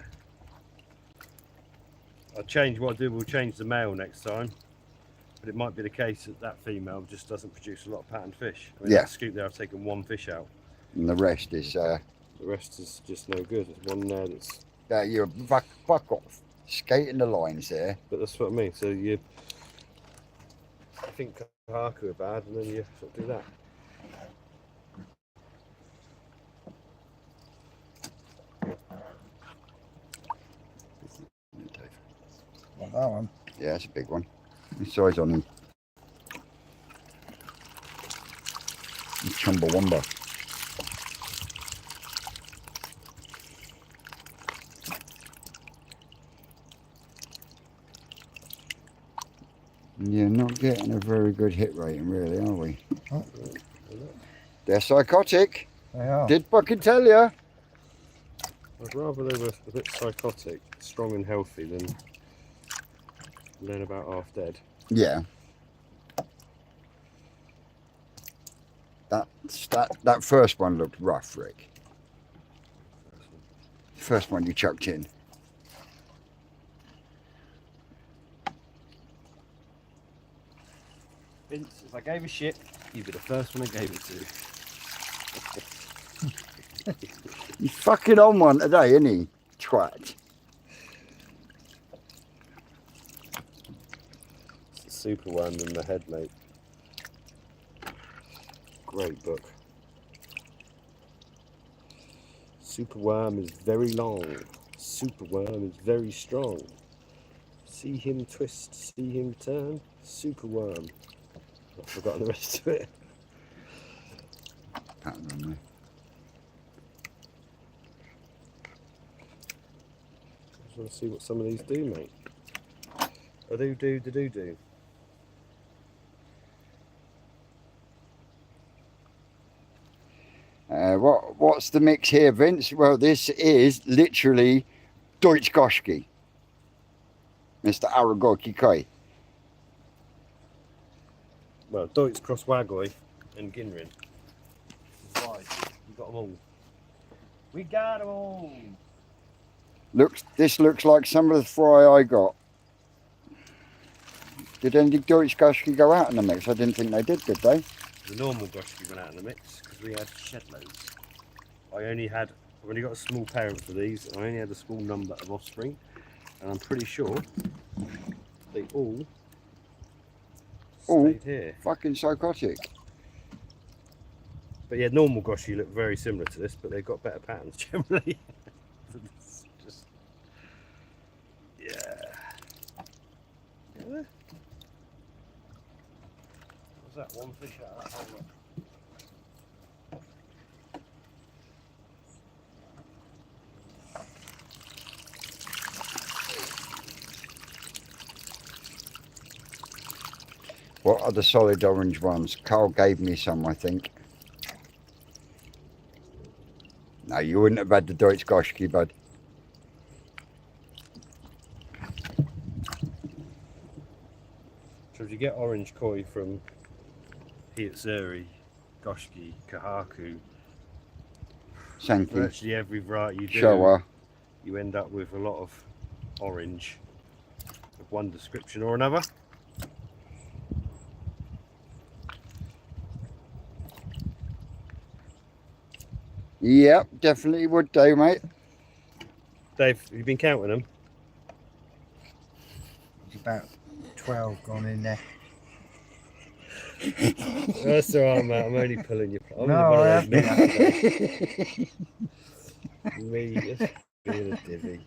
Speaker 2: I'll change what I do, we'll change the male next time. But it might be the case that that female just doesn't produce a lot of patterned fish. I mean,
Speaker 1: Yeah.
Speaker 2: that scoop there, I've taken one fish out.
Speaker 1: And the rest is
Speaker 2: The rest is just no good. There's one there that's,
Speaker 1: you're fuck off. Skating the lines there.
Speaker 2: but that's what I mean. So you think Kahaku are bad and then you sort of do that.
Speaker 3: Want that one?
Speaker 1: Yeah, that's a big one. The size on him. Chumbawamba. Yeah, not getting a very good hit rating, really, are we?
Speaker 3: Oh.
Speaker 1: They're psychotic.
Speaker 3: They are.
Speaker 1: Did fucking tell you.
Speaker 2: I'd rather they were a bit psychotic, strong and healthy than about half dead.
Speaker 1: Yeah. That first one looked rough, Rick. The first one you chucked in.
Speaker 2: Vince, if I gave a shit, you'd be the first one I gave it to.
Speaker 1: He's fucking on one today, isn't he? Twat.
Speaker 2: It's a super worm in my head, mate. Great book. Superworm is very long. Superworm is very strong. See him twist, see him turn. Superworm. I've forgotten the rest of it.
Speaker 1: Pattern on there.
Speaker 2: I just want to see what some of these do, mate. Oh, do.
Speaker 1: What's the mix here, Vince? Well, this is literally Deutsch Goschke. Mr. Aragorki Kai.
Speaker 2: Well, Deutsch Cross Wagoi and Ginrin. Right, we got them all. We got them all.
Speaker 1: This looks like some of the fry I got. Did any Deutsch Goschke go out in the mix? I didn't think they did they?
Speaker 2: The normal Goschke went out in the mix because we had shed loads. I've only got a small parent for these. I only had a small number of offspring, and I'm pretty sure they all stayed here.
Speaker 1: Fucking psychotic.
Speaker 2: But yeah, normal Goschke look very similar to this, but they've got better patterns generally. Just, yeah. What's that one fish out of that hole?
Speaker 1: What are the solid orange ones? Carl gave me some, I think. No, you wouldn't have had the Deutsch Goschke, bud.
Speaker 2: So if you get orange koi from Hiatsuri, Goschke, Kahaku,
Speaker 1: Sankey,
Speaker 2: virtually every variety you do,
Speaker 1: Showa.
Speaker 2: you end up with a lot of orange of one description or another.
Speaker 1: Yep, definitely would do, mate.
Speaker 2: Dave, have you been counting them?
Speaker 3: There's about 12 gone in there.
Speaker 2: That's all right, mate. I'm only pulling you. I'm
Speaker 3: No,
Speaker 2: one
Speaker 3: I
Speaker 2: of those
Speaker 3: haven't.
Speaker 2: men. Me, just being a divvy.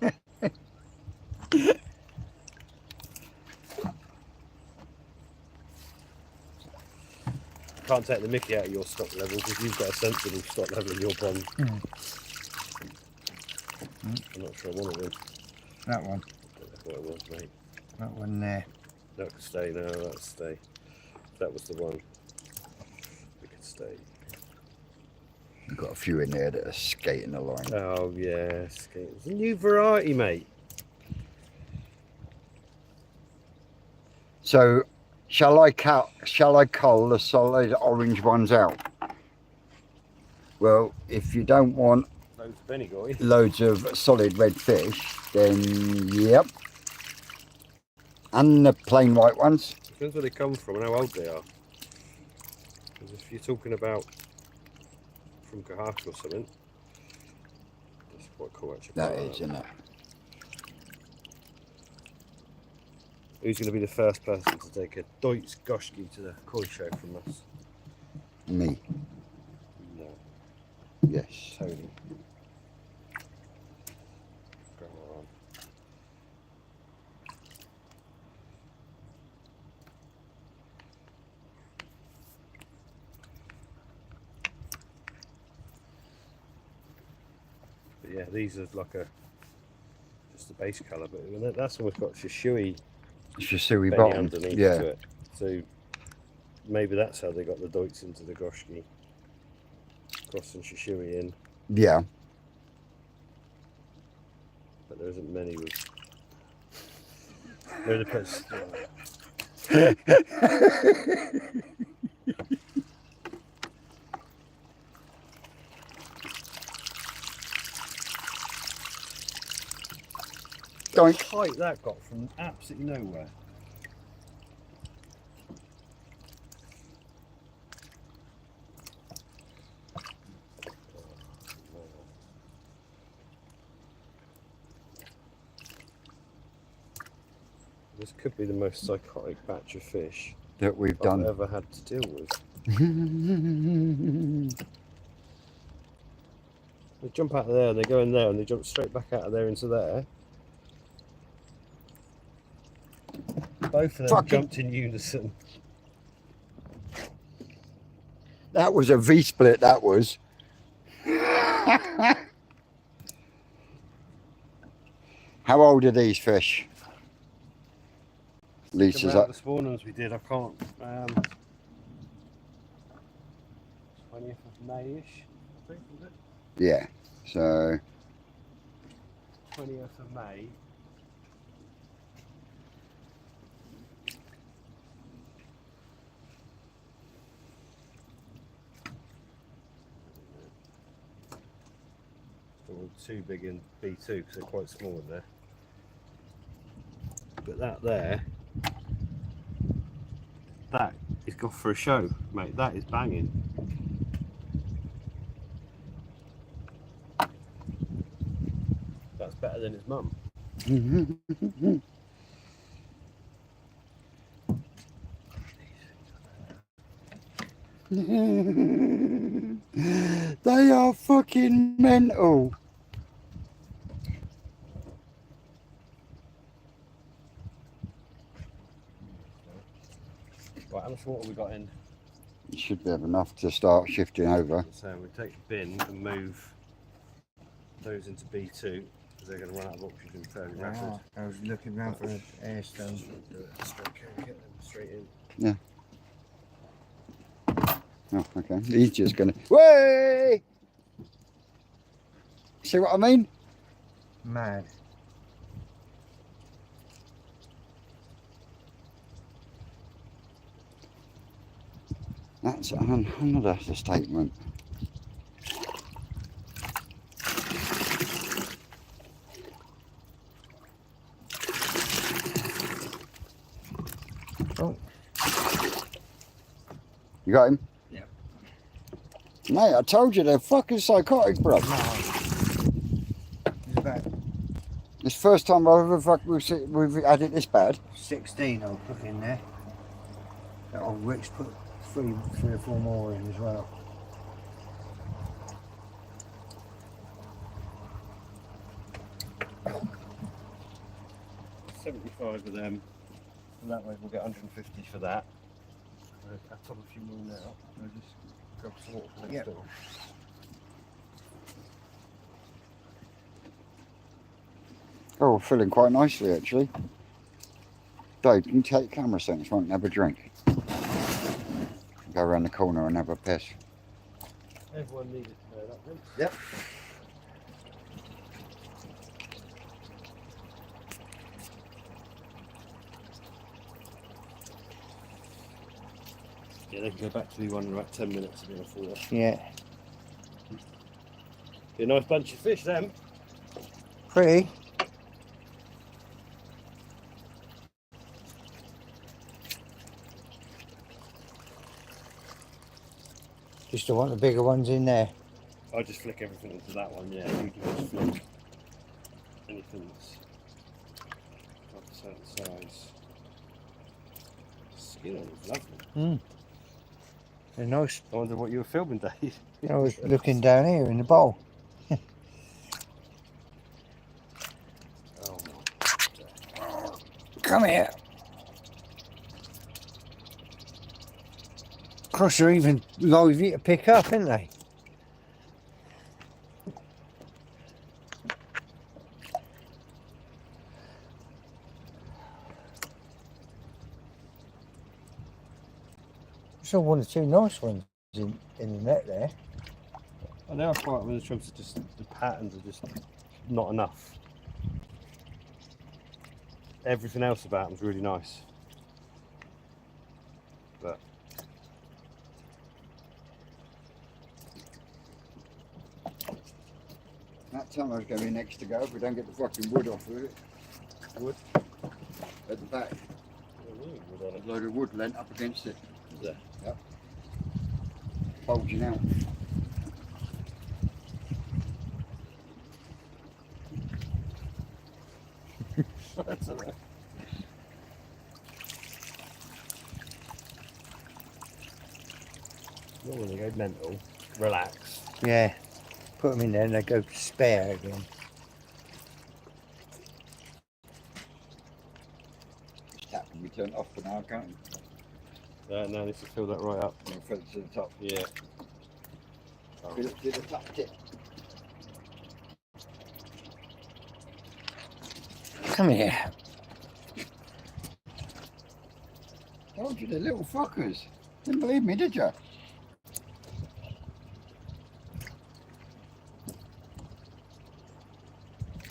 Speaker 2: Can't take the mickey out of your stock level because you've got a sensible stock level in your pond. I'm not sure one of them.
Speaker 3: That one.
Speaker 2: That's what it was, mate.
Speaker 3: That one there.
Speaker 2: That could stay. No, that'll stay. That was the one. We could stay.
Speaker 1: You've got a few in there that are skating the line.
Speaker 2: Oh yeah, it's a new variety, mate.
Speaker 1: So, shall I cull the solid orange ones out? Well, if you don't want
Speaker 2: Loads of Benny
Speaker 1: loads of solid red fish, then yep. And the plain white ones.
Speaker 2: Depends where they come from and how old they are. Because if you're talking about from Kahaku or something, that's quite cool actually.
Speaker 1: That is, isn't it?
Speaker 2: Who's going to be the first person to take a Deutsch Goschke to the koi show from us?
Speaker 1: Me.
Speaker 2: No,
Speaker 1: Yes.
Speaker 2: Tony. Go on. But yeah, these are like just the base colour, but that's almost got shishui
Speaker 1: It's your suey
Speaker 2: belly
Speaker 1: bottom.
Speaker 2: underneath
Speaker 1: Yeah.
Speaker 2: to it. So maybe that's how they got the Deutsch into the Goschke. Crossing shishui in,
Speaker 1: Yeah.
Speaker 2: but there isn't many with. They're the place.
Speaker 1: Doink.
Speaker 2: Height that got from absolutely nowhere. This could be the most psychotic batch of fish
Speaker 1: that we've
Speaker 2: I've
Speaker 1: done.
Speaker 2: ever had to deal with. They jump out of there, they go in there, and they jump straight back out of there into there. Both of them jumped in unison.
Speaker 1: That was a V-split, that was. How old are these fish? Lisa's
Speaker 2: Come out
Speaker 1: up.
Speaker 2: the spawn ones we did, I can't. 20th of May-ish, I think, was it?
Speaker 1: Yeah, so
Speaker 2: 20th of May. Still too big in B2 because they're quite small in there. But that there, that is good for a show, mate. That is banging. That's better than his mum.
Speaker 1: They are fucking mental.
Speaker 2: Right, how much water we got in?
Speaker 1: You should be have enough to start shifting over.
Speaker 2: So we take the bin and move those into B2 because they're going to run out of oxygen fairly rapid.
Speaker 3: I was looking around for an air stone.
Speaker 2: Do it straight, get them straight in.
Speaker 1: Yeah. Oh, okay. He's just gonna. Way! See what I mean?
Speaker 3: Mad.
Speaker 1: That's another statement.
Speaker 3: Oh.
Speaker 1: You got him?
Speaker 3: Yeah.
Speaker 1: Mate, I told you they're fucking psychotic, bro.
Speaker 3: It's about
Speaker 1: It's the first time I've ever we've had it this bad.
Speaker 3: 16 I'll put in there. That old Rick's put three or four more in as well.
Speaker 2: $75 of them, and that way we'll get 150 for that. I'll top a few more now. I'll just grab some water for next door.
Speaker 1: Oh, filling quite nicely actually. Dave, can you take the camera so I can have a drink? Go around the corner and have a piss.
Speaker 2: Everyone needed to know that then.
Speaker 3: Yep.
Speaker 2: Yeah, they can go back to the one in about 10 minutes to be enough water.
Speaker 3: Yeah.
Speaker 2: Be a nice bunch of fish, them.
Speaker 3: Pretty. Just don't want the bigger ones in there.
Speaker 2: I'll just flick everything into that one, yeah. You can just flick anything that's of a certain size. Skin on it's lovely.
Speaker 3: They're nice.
Speaker 2: I wonder what you were filming, Dave.
Speaker 3: I was looking down here in the bowl.
Speaker 2: Oh my.
Speaker 3: Come here. Cross are even lively to pick up, aren't they? Saw one or two nice ones in the net there.
Speaker 2: And they are quite when the shrimps are just, the patterns are just not enough. Everything else about them's really nice. But
Speaker 1: That tunnel's going to be next to go if we don't get the fucking wood off of it. Wood at the back. A load of wood lent up against it.
Speaker 2: Is there?
Speaker 1: Yep. Bulging out.
Speaker 2: That's alright. Not when they go mental. Relax.
Speaker 3: Yeah. Put them in there and they go spare again.
Speaker 1: This tap can be turned off for now, can't it?
Speaker 2: No, this will fill that right up.
Speaker 1: Or fill it to the top.
Speaker 2: Yeah.
Speaker 1: Fill it to the top tip.
Speaker 3: Come here.
Speaker 1: Told you, they're little fuckers. Didn't believe me, did you?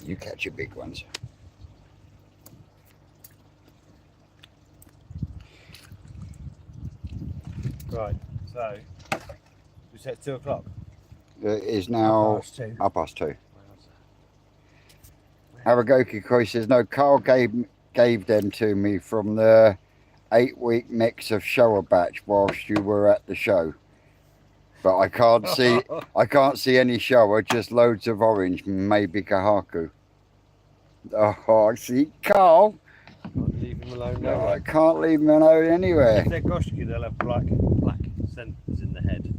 Speaker 1: You catch your big ones.
Speaker 2: Right, so we set 2 o'clock.
Speaker 1: It is now
Speaker 3: 2:30.
Speaker 1: 2:30. Aragoki Koi says, no, Carl gave them to me from the 8-week mix of shower batch whilst you were at the show. But I can't see any shower, just loads of orange, maybe Kahaku. Oh, I see, Carl.
Speaker 2: Can't leave him alone
Speaker 1: No,
Speaker 2: now.
Speaker 1: I can't leave them alone anywhere.
Speaker 2: If they're Goshki, they'll have black centres in the head.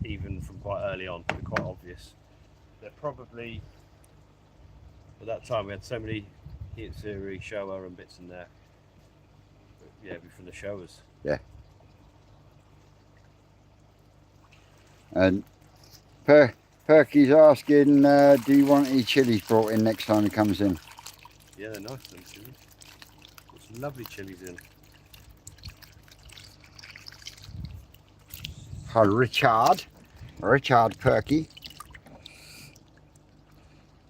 Speaker 2: Even from quite early on, they're quite obvious. They're probably, at that time we had so many Hitsuri, shower and bits in there. But yeah, it'd be from the showers.
Speaker 1: Yeah. And Perky's asking, do you want any chilies brought in next time he comes in?
Speaker 2: Yeah, they're nice, them chilies. Got some lovely chilies in.
Speaker 1: Hi, Richard Perky.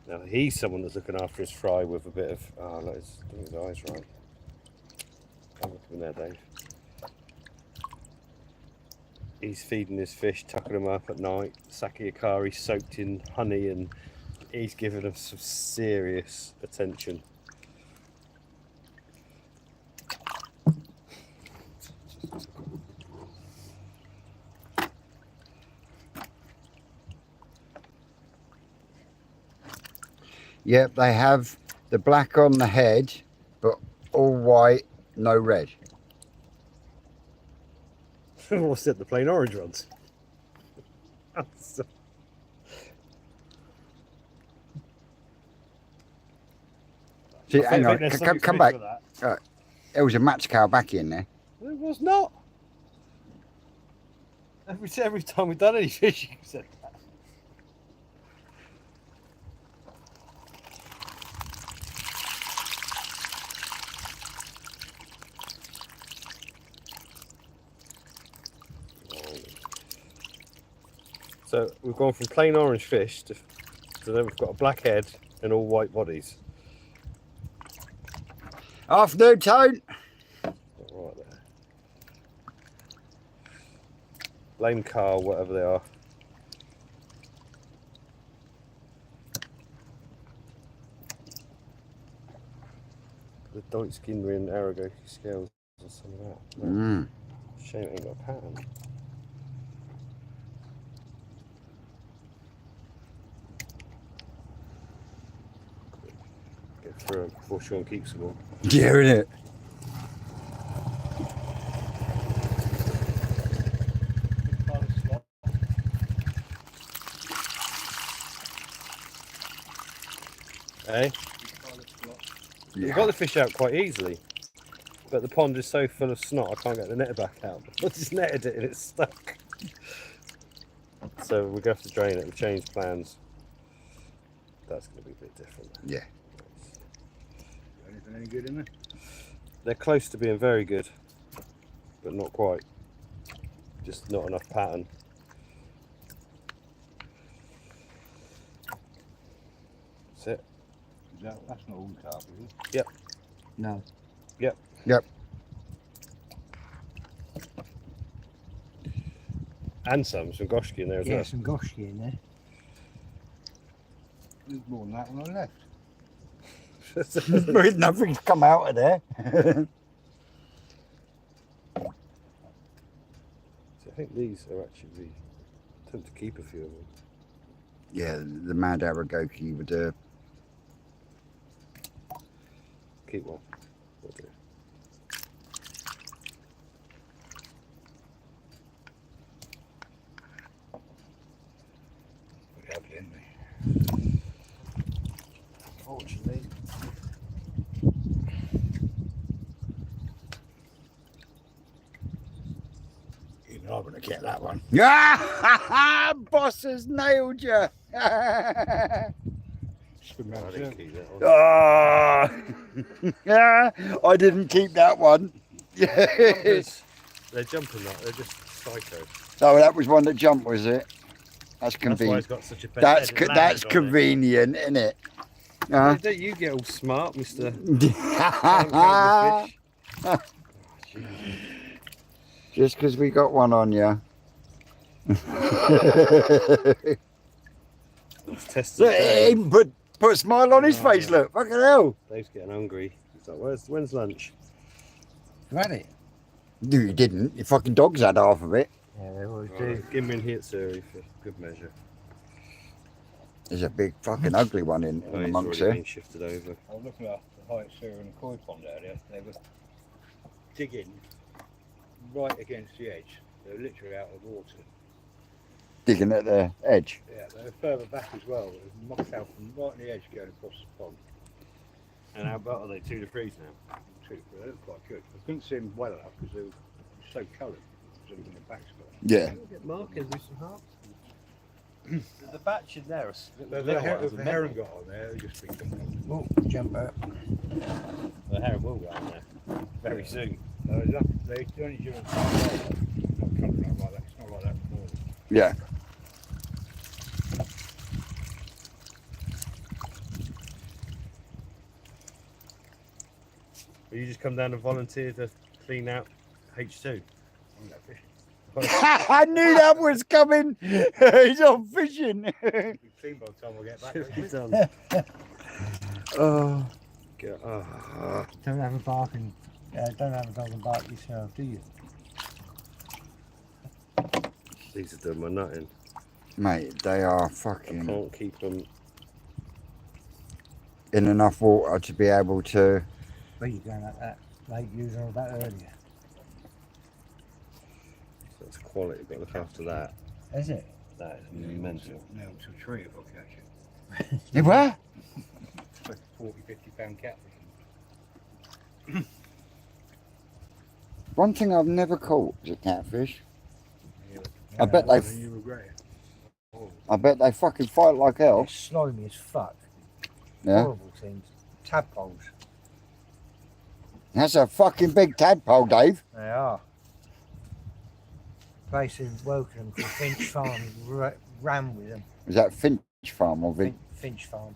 Speaker 2: Now he's someone that's looking after his fry with a bit of, look, his eyes right. I'm looking there, Dave. He's feeding his fish, tucking them up at night. Sake akari soaked in honey, and he's giving them some serious attention.
Speaker 1: Yep, they have the black on the head, but all white, no red.
Speaker 2: What's it? The plain orange ones.
Speaker 1: See,
Speaker 2: I
Speaker 1: hang
Speaker 2: think
Speaker 1: on,
Speaker 2: there's something
Speaker 1: come
Speaker 2: fish
Speaker 1: back.
Speaker 2: for that.
Speaker 1: There was a match cow back in there.
Speaker 2: It was not. Every time we've done any fishing, you said that. So we've gone from plain orange fish to then we've got a black head and all white bodies.
Speaker 1: Afternoon, Tone.
Speaker 2: Right there. Lame Carl, whatever they are. The Deutschkinder and Aragoki scales or some of that. No.
Speaker 1: Mm.
Speaker 2: Shame it ain't got a pattern. Get through it before Sean keeps them all.
Speaker 1: Yeah, isn't it?
Speaker 2: Eh? We got the fish out quite easily, but the pond is so full of snot I can't get the net back out. I just netted it and it's stuck. So we're going to have to drain it. We've changed plans. That's going to be a bit different.
Speaker 1: Yeah.
Speaker 4: Anything any good in there?
Speaker 2: They're close to being very good, but not quite. Just not enough pattern. That's it.
Speaker 4: That's not all carp, is it?
Speaker 2: Yep.
Speaker 3: No.
Speaker 2: Yep.
Speaker 1: Yep.
Speaker 2: And some Goshki in there as
Speaker 3: Yeah,
Speaker 2: well.
Speaker 3: some goshki in there.
Speaker 4: There's more than that when I left.
Speaker 1: Nothing's come out of there.
Speaker 2: So I think these are actually, attempt to keep a few of them.
Speaker 1: Yeah, the mad Aragoki with the
Speaker 2: Keep one. Will do.
Speaker 1: Look at that one. Yeah! Boss has nailed you.
Speaker 4: Good
Speaker 2: I
Speaker 4: man,
Speaker 2: didn't keep that on.
Speaker 1: Oh, yeah, I didn't keep that one. Yeah.
Speaker 2: Jumpers, they're jumping like they're just psycho.
Speaker 1: Oh, that was one that jumped, was it? That's
Speaker 2: That's why
Speaker 1: convenient.
Speaker 2: it's got such a bed.
Speaker 1: That's
Speaker 2: head and
Speaker 1: that's
Speaker 2: land on it.
Speaker 1: convenient, isn't it?
Speaker 2: Don't you get all smart, Mister? Can't count the fish.
Speaker 1: Just because we got one on you.
Speaker 2: Let's test
Speaker 1: Look,
Speaker 2: it.
Speaker 1: he put a smile on his
Speaker 2: Oh,
Speaker 1: face.
Speaker 2: yeah.
Speaker 1: Look, fucking hell.
Speaker 2: Dave's getting hungry. He's like, when's lunch?
Speaker 3: You had it?
Speaker 1: No, you didn't. Your fucking dogs had half of it.
Speaker 3: Yeah, they always
Speaker 2: Right,
Speaker 3: do.
Speaker 2: give me in here, sir, for good measure.
Speaker 1: There's a big fucking ugly one in
Speaker 2: Oh, he's
Speaker 1: amongst
Speaker 2: already
Speaker 1: here.
Speaker 2: been shifted over.
Speaker 4: I was looking at the height sewer and the koi pond earlier. They were digging right against the edge. They were literally out of water.
Speaker 1: Digging at the edge.
Speaker 4: Yeah, they were further back as well. It was mocked out from right on the edge going across the pond.
Speaker 2: And how about are they 2 degrees now?
Speaker 4: Too, but they looked quite good. I couldn't see them well enough because they were so coloured. It was in the back spot.
Speaker 1: Yeah.
Speaker 2: Get markers with some hearts. There's a batch in there.
Speaker 4: The heron got on there, they just been
Speaker 3: Oh, jump out.
Speaker 2: The heron will go on there very soon.
Speaker 4: they only do it not coming out like that. It's not like that anymore.
Speaker 1: Yeah.
Speaker 2: Will you just come down and volunteer to clean out H2?
Speaker 4: I'm not fishing.
Speaker 1: I knew that was coming. He's on fishing.
Speaker 4: We've seen by the time I get back.
Speaker 2: Should be
Speaker 4: won't
Speaker 2: done.
Speaker 1: Oh.
Speaker 3: Don't have a bark and don't have a dog and bark yourself, do you?
Speaker 2: These are doing my nutting.
Speaker 1: Mate, they are
Speaker 2: I
Speaker 1: fucking
Speaker 2: can't keep them.
Speaker 1: in enough water to be able to.
Speaker 3: But you're going like that. Late using all that earlier.
Speaker 2: That's quality. Got to look after that.
Speaker 3: Is it?
Speaker 2: That is
Speaker 4: you?
Speaker 2: mental.
Speaker 4: Nailed to a tree if I catch it.
Speaker 1: You were?
Speaker 4: It's like 40, 50 pound catfish.
Speaker 1: One thing I've never caught is a catfish.
Speaker 4: Yeah,
Speaker 1: I bet
Speaker 4: and
Speaker 1: they've-
Speaker 4: you regret it. Oh,
Speaker 1: I bet they fucking fight like hell.
Speaker 3: It's slimy as fuck.
Speaker 1: Yeah.
Speaker 3: Horrible things. Tadpoles.
Speaker 1: That's a fucking big tadpole, Dave.
Speaker 3: They are. Place in Woking called Finch Farm ran with them.
Speaker 1: Is that Finch Farm or
Speaker 3: Finch Farm.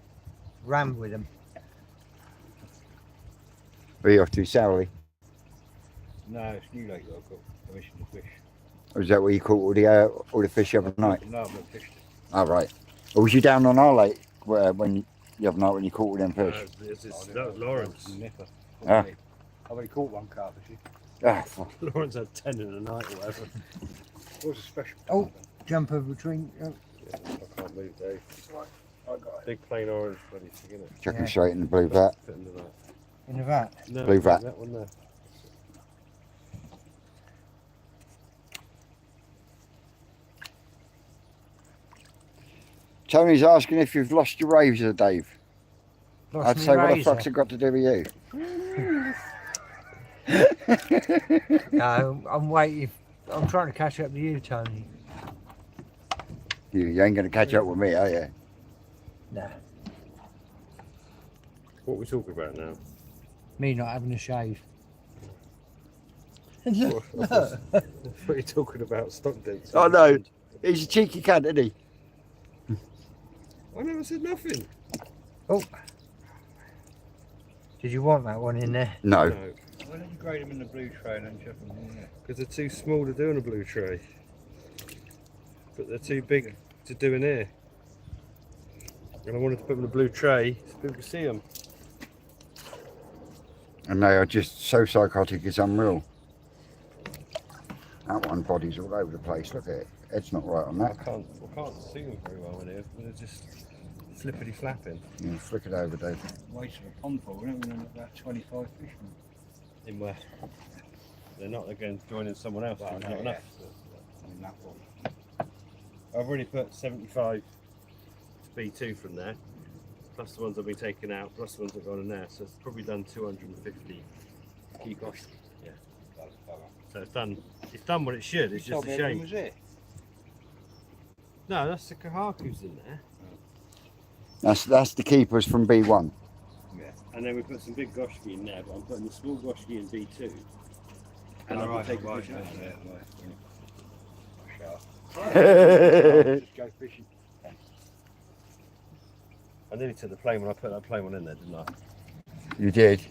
Speaker 3: Ran with them.
Speaker 1: Are you off to Sowley?
Speaker 4: no, it's New Lake that I've got permission to fish.
Speaker 1: Or is that where you caught all the fish the other night?
Speaker 4: No, I've not fished it.
Speaker 1: Oh, right. Or was you down on our lake when the other night when you caught all them fish?
Speaker 2: That was Lawrence.
Speaker 4: Nipper.
Speaker 1: Ah.
Speaker 4: I've only caught one catfish.
Speaker 1: Ah, fuck.
Speaker 2: Lawrence had 10 in a night or whatever.
Speaker 4: It was a special.
Speaker 3: Oh. Jumper between.
Speaker 2: Yeah, I can't move, Dave.
Speaker 4: I got it.
Speaker 2: Big plain orange bloody thing, innit?
Speaker 1: Chuck him
Speaker 3: Yeah.
Speaker 1: straight in the blue vat.
Speaker 2: Fit into that.
Speaker 3: In the vat.
Speaker 2: No,
Speaker 1: Blue vat.
Speaker 2: that one there.
Speaker 1: Tony's asking if you've lost your razor, Dave.
Speaker 3: Lost
Speaker 1: I'd
Speaker 3: me
Speaker 1: say, what the
Speaker 3: razor.
Speaker 1: fuck's it got to do with you?
Speaker 3: No, I'm waiting. I'm trying to catch up to you, Tony.
Speaker 1: You ain't going to catch up with me, are you?
Speaker 3: No.
Speaker 2: What are we talking about now?
Speaker 3: Me not having a shave.
Speaker 2: What are you talking about? Stock dents?
Speaker 1: Oh, no. He's a cheeky cunt, isn't he?
Speaker 2: I never said nothing.
Speaker 3: Oh. Did you want that one in there?
Speaker 1: No.
Speaker 2: No,
Speaker 4: Why don't you grade them in the blue tray and then chuck them in there?
Speaker 2: because they're too small to do on a blue tray. But they're too big to do in here. And I wanted to put them in a blue tray so people could see them.
Speaker 1: And they are just so psychotic, it's unreal. That one body's all over the place. Look at it. Head's not right on
Speaker 2: I
Speaker 1: that.
Speaker 2: can't see them very well in here. They're just flippity flapping.
Speaker 1: Yeah, flick it over, Dave.
Speaker 4: Waste of a pond full, isn't it? We're about 25 fish.
Speaker 2: In where? They're not again joining someone else.
Speaker 4: Well,
Speaker 2: There's
Speaker 4: no,
Speaker 2: not
Speaker 4: yeah.
Speaker 2: enough.
Speaker 4: In that one.
Speaker 2: I've already put 75 B2 from there, plus the ones I've been taking out, plus the ones that have gone in there. So it's probably done 250 keep off. Yeah.
Speaker 4: That's better.
Speaker 2: So it's done. It's done what it should. It's
Speaker 4: You
Speaker 2: just
Speaker 4: told
Speaker 2: a
Speaker 4: me everything
Speaker 2: shame.
Speaker 4: was there.
Speaker 2: No, that's the Kahaku's in there.
Speaker 1: That's the keepers from B1.
Speaker 4: Yeah.
Speaker 2: And then we put some big goshki in there, but I'm putting the small goshki in B2. And
Speaker 4: Oh,
Speaker 2: I'm
Speaker 4: right,
Speaker 2: taking
Speaker 4: right,
Speaker 2: fish
Speaker 4: right,
Speaker 2: out.
Speaker 4: right, right. Just go fishing.
Speaker 2: I nearly took the plain one. I put that plain one in there, didn't I?
Speaker 1: You did.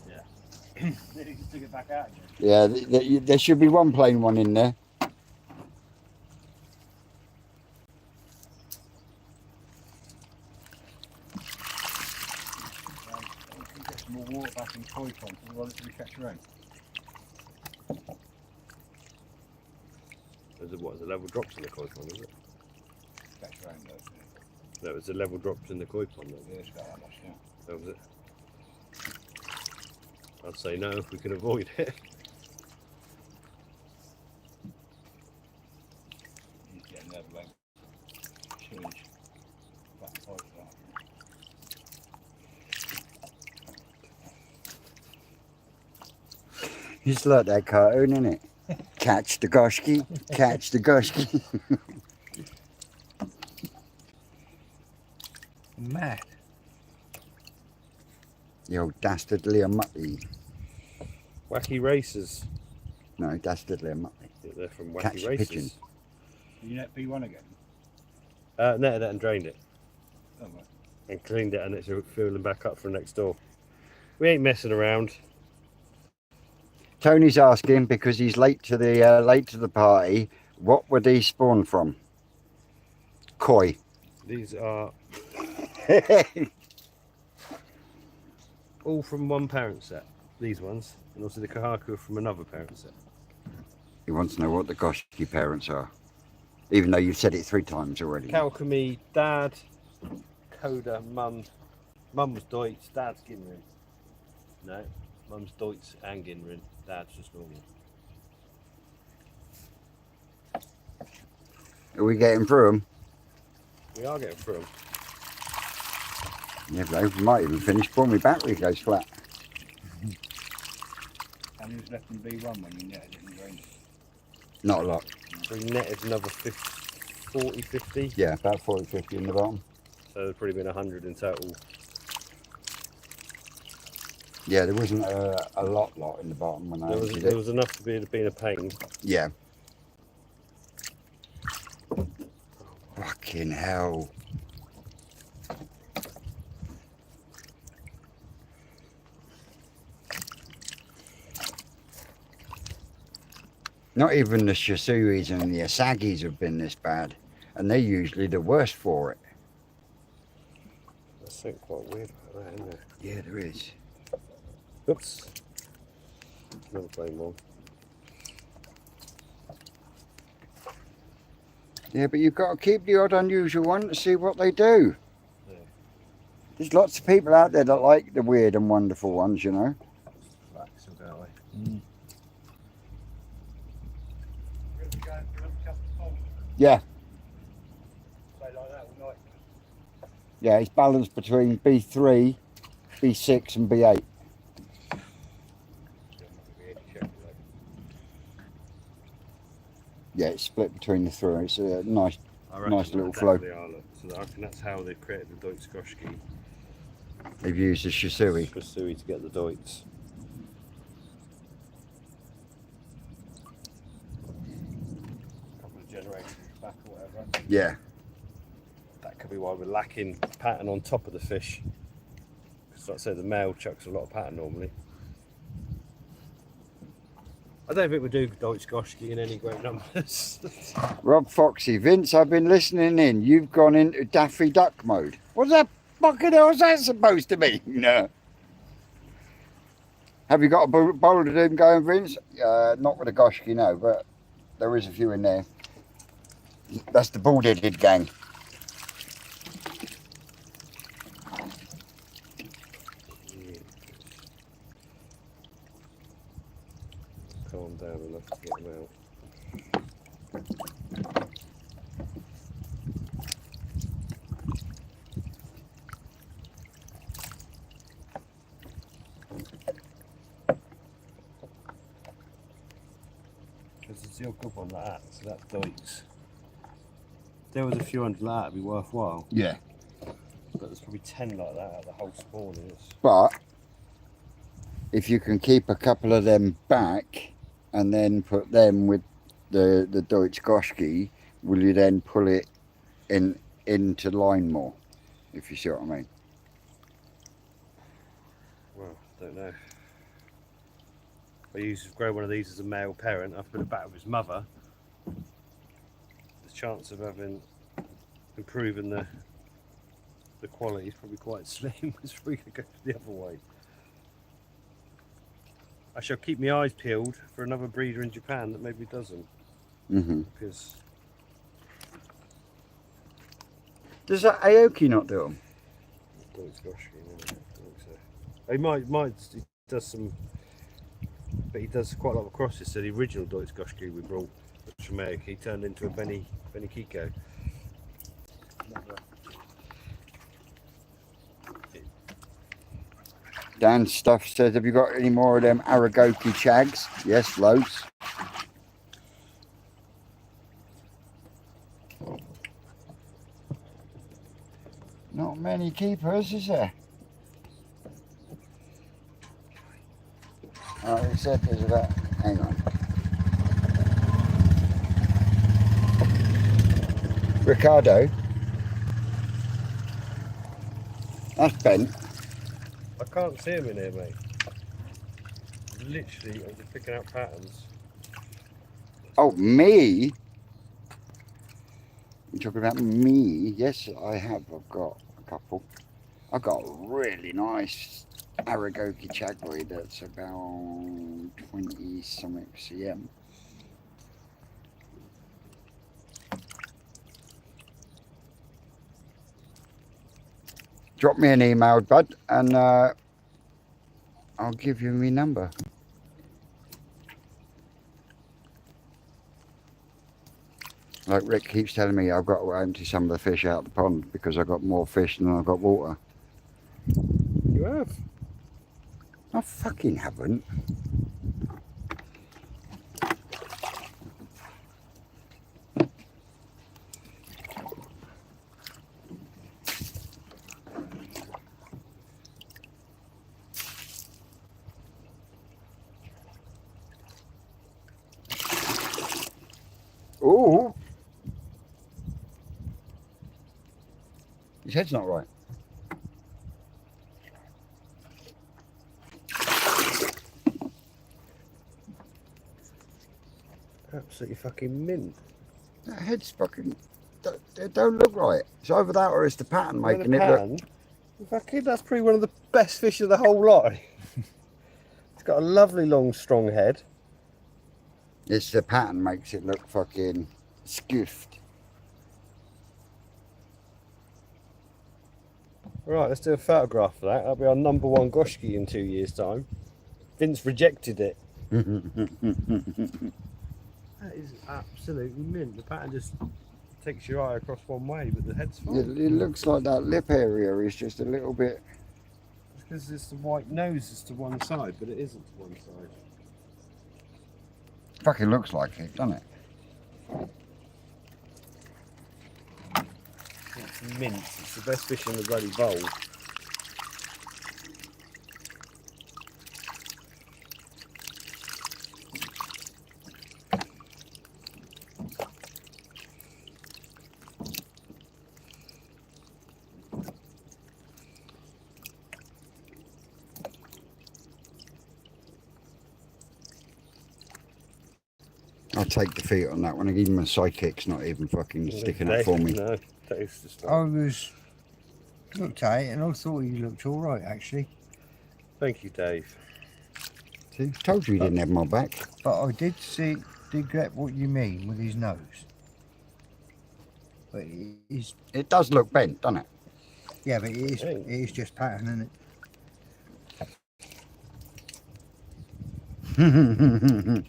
Speaker 2: Nearly just took it back out again.
Speaker 1: Yeah, there should be one plain one in there.
Speaker 4: Get some more water back in koi pond. You want it to refresh your own.
Speaker 2: There's a what? There's a level drops in the koi pond, is it?
Speaker 4: Refresh your own though.
Speaker 2: No, it's a level drops in the koi pond. Though.
Speaker 4: Yeah, it's got that much, yeah.
Speaker 2: That was it. I'd say no if we can avoid it.
Speaker 4: You get another length. Change. Back pipe that.
Speaker 1: It's like that cartoon, isn't it? Catch the goshki, catch the goshki.
Speaker 4: Mad.
Speaker 1: The old dastardly mutty.
Speaker 2: Wacky Racers.
Speaker 1: No, dastardly mutty.
Speaker 2: They're from Wacky
Speaker 1: Catch
Speaker 2: Racers.
Speaker 1: pigeon.
Speaker 4: You net B1 again?
Speaker 2: Netted it and drained it.
Speaker 4: Oh, right.
Speaker 2: And cleaned it, and it's filling back up from next door. We ain't messing around.
Speaker 1: Tony's asking because he's late to the party. What would he spawn from? Koi.
Speaker 2: These are all from one parent set. These ones, and also the Kahaku are from another parent set.
Speaker 1: He wants to know what the goshki parents are, even though you've said it 3 times already.
Speaker 2: Kalkami, Dad, Coda, Mum. Mum was Deutsch, Dad's Ginrin. No, Mum's Deutsch and Ginrin. Dad's just normal.
Speaker 1: Are we getting through them?
Speaker 2: We are getting through them.
Speaker 1: Yeah, bro, we might even finish before my battery goes flat.
Speaker 4: How many was left in B1 when you netted it and drained it?
Speaker 1: Not a lot.
Speaker 2: We netted another 40, 50.
Speaker 1: Yeah, about 40, 50 in the bottom.
Speaker 2: So there's probably been 100 in total.
Speaker 1: Yeah, there wasn't a lot in the bottom when I did
Speaker 2: There
Speaker 1: it.
Speaker 2: was enough to be a pain.
Speaker 1: Yeah. Fucking hell. Not even the Shisuis and the Asagis have been this bad. And they're usually the worst for it.
Speaker 2: There's something quite weird about that, isn't there?
Speaker 1: Yeah, there is.
Speaker 2: Oops. Another plain one.
Speaker 1: Yeah, but you've got to keep the odd unusual one to see what they do.
Speaker 2: Yeah.
Speaker 1: There's lots of people out there that like the weird and wonderful ones, you know.
Speaker 2: Flax will go away.
Speaker 1: Yeah,
Speaker 4: Stay like that all night.
Speaker 1: yeah, it's balanced between B3, B6 and B8. Yeah, it's split between the 3. It's a nice.
Speaker 2: I reckon
Speaker 1: Nice little
Speaker 2: that
Speaker 1: flow.
Speaker 2: definitely are, look. So I reckon that's how they've created the Deutsch Goshki.
Speaker 1: They've used the Shisui.
Speaker 2: Shisui to get the Deutsch. Couple of generations back or whatever.
Speaker 1: Yeah.
Speaker 2: That could be why we're lacking pattern on top of the fish. Because like I said, the male chucks a lot of pattern normally. I don't think we do Deutsch Goshki in any great numbers.
Speaker 1: Rob Foxy, Vince, I've been listening in. You've gone into Daffy Duck mode. What the fucking hell is that supposed to mean? No. Have you got a bowl of them going, Vince? Not with a goshki, no, but there is a few in there. That's the bald-headed gang.
Speaker 2: Calm down enough to get them out. the odd good one like that. So that's Deutz. If there was a few hundred like that, it'd be worthwhile.
Speaker 1: Yeah.
Speaker 2: But there's probably 10 like that out of the whole spawn.
Speaker 1: But if you can keep a couple of them back and then put them with the Deutsch Goschke, will you then pull it into line more? If you see what I mean.
Speaker 2: Well, don't know. I used to grow one of these as a male parent. I've put it back with his mother. The chance of improving the quality is probably quite slim. It's probably going to go the other way. I shall keep my eyes peeled for another breeder in Japan that maybe doesn't. Because
Speaker 1: does that Aoki not do them?
Speaker 2: He might. He does some, but he does quite a lot of crosses. So the original Deutsch Goschke we brought from Aoki, he turned into a Benny Kiko.
Speaker 1: Dan Stuff says, have you got any more of them Aragoki Chags? Yes, loads. Not many keepers, is there? Oh, it said there's about, hang on. Ricardo. That's bent.
Speaker 2: I can't see him in here, mate. Literally, I'm just picking out patterns.
Speaker 1: Oh, me? You're talking about me? Yes, I have. I've got a couple. I've got a really nice Aragoki Chagboy that's about 20 something cm. Drop me an email, bud, and I'll give you my number. Like Rick keeps telling me, I've got to empty some of the fish out of the pond because I've got more fish than I've got water.
Speaker 2: You have?
Speaker 1: I fucking haven't. Oh, his head's not right.
Speaker 2: Absolutely fucking mint.
Speaker 1: That head's fucking. It don't look right. It's either that or it's the pattern making it look.
Speaker 2: Fucking, that's probably one of the best fish of the whole lot. It's got a lovely long strong head.
Speaker 1: It's the pattern makes it look fucking skiffed.
Speaker 2: Right, let's do a photograph for that. That'll be our #1 Goschke in 2 years' time. Vince rejected it. That is absolutely mint. The pattern just takes your eye across one way, but the head's fine.
Speaker 1: It looks like that lip area is just a little bit.
Speaker 2: It's because it's the white nose is to one side, but it isn't to one side.
Speaker 1: Fucking looks like it, doesn't it?
Speaker 2: It's mint. It's the best fish in the bloody bowl.
Speaker 1: I'll take defeat on that one. Even my Psychic's not even fucking sticking up for me.
Speaker 2: No, Dave's just
Speaker 3: I looked at it and I thought you looked all right actually.
Speaker 2: Thank you, Dave.
Speaker 1: See, told you he didn't have my back.
Speaker 3: But I did get what you mean with his nose. But it is,
Speaker 1: It does look bent, doesn't it?
Speaker 3: yeah, but it is just pattern, isn't it?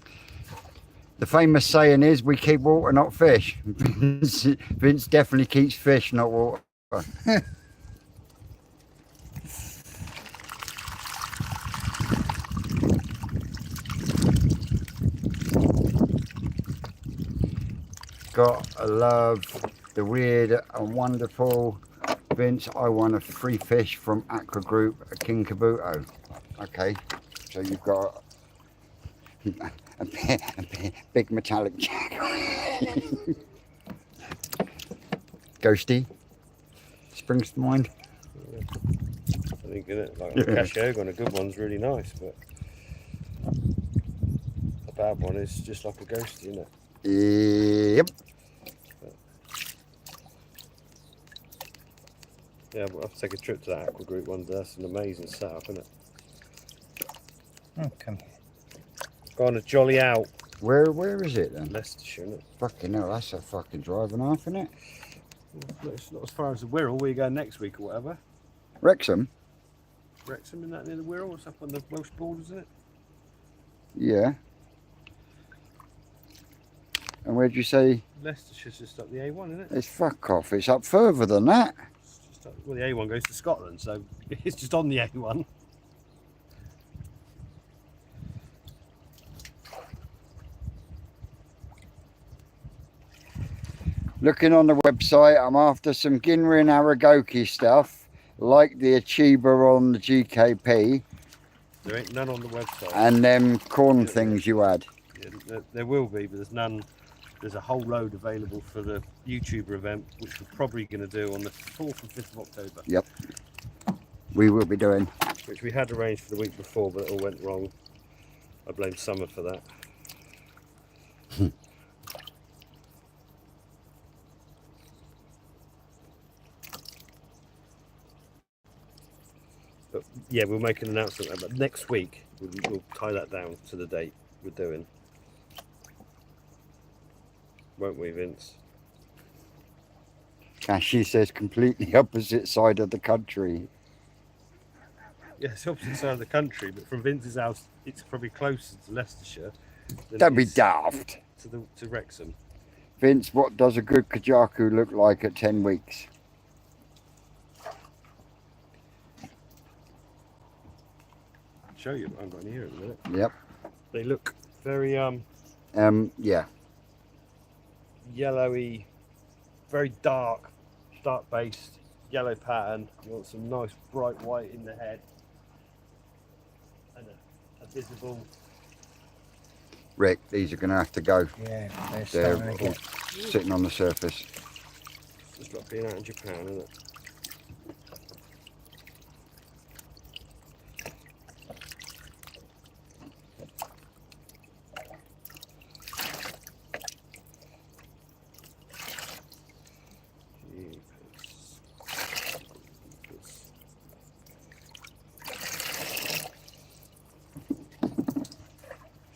Speaker 1: The famous saying is, we keep water, not fish. Vince definitely keeps fish, not water. gotta love the weird and wonderful. Vince, I won a free fish from Aqua Group, a King Kabuto. Okay, so you've got a big metallic jack. Ghosty, springs to mind.
Speaker 2: I think like a Cassioga on a good one's really nice, but a bad one is just like a ghosty, isn't it?
Speaker 1: Yep.
Speaker 2: Yeah, we'll have to take a trip to that Aqua Group one. That's an amazing setup, isn't it?
Speaker 4: Okay.
Speaker 2: Go on a jolly out.
Speaker 1: Where is it then?
Speaker 2: Leicestershire, isn't it?
Speaker 1: Fucking hell, that's a fucking drive and a half, isn't it?
Speaker 2: Well, it's not as far as the Wirral, where you go next week or whatever.
Speaker 1: Wrexham?
Speaker 2: Wrexham, isn't that near the Wirral? It's up on the Welsh borders, isn't it?
Speaker 1: Yeah. And where'd you say?
Speaker 2: Leicestershire's just up the A1, isn't it?
Speaker 1: It's fuck off, it's up further than that.
Speaker 2: It's just up, well, the A1 goes to Scotland, so it's just on the A1.
Speaker 1: Looking on the website, I'm after some Ginra and Aragoki stuff, like the Achiba on the GKP,
Speaker 2: There ain't none on the website.
Speaker 1: and them corn things you had.
Speaker 2: Yeah, there will be, but there's none. There's a whole load available for the YouTuber event, which we're probably going to do on the 4th and 5th of October.
Speaker 1: Yep. We will be doing.
Speaker 2: Which we had arranged for the week before, but it all went wrong. I blame Summer for that. But yeah, we'll make an announcement about next week. We'll tie that down to the date we're doing. Won't we, Vince?
Speaker 1: Cashy says completely opposite side of the country.
Speaker 2: Yeah, it's opposite side of the country, but from Vince's house, it's probably closer to Leicestershire than
Speaker 1: Don't
Speaker 2: it
Speaker 1: be
Speaker 2: is
Speaker 1: daft.
Speaker 2: to Wrexham.
Speaker 1: Vince, what does a good Kajaku look like at 10 weeks?
Speaker 2: I'll show you, but I've got any here in a minute.
Speaker 1: Yep.
Speaker 2: They look very
Speaker 1: Yeah.
Speaker 2: yellowy, very dark based yellow pattern. You want some nice bright white in the head and a visible.
Speaker 1: Rick, these are going to have to go.
Speaker 3: Yeah, they're
Speaker 1: They're
Speaker 3: starting to
Speaker 1: all
Speaker 3: get.
Speaker 1: sitting on the surface.
Speaker 2: Just like being out in Japan, isn't it?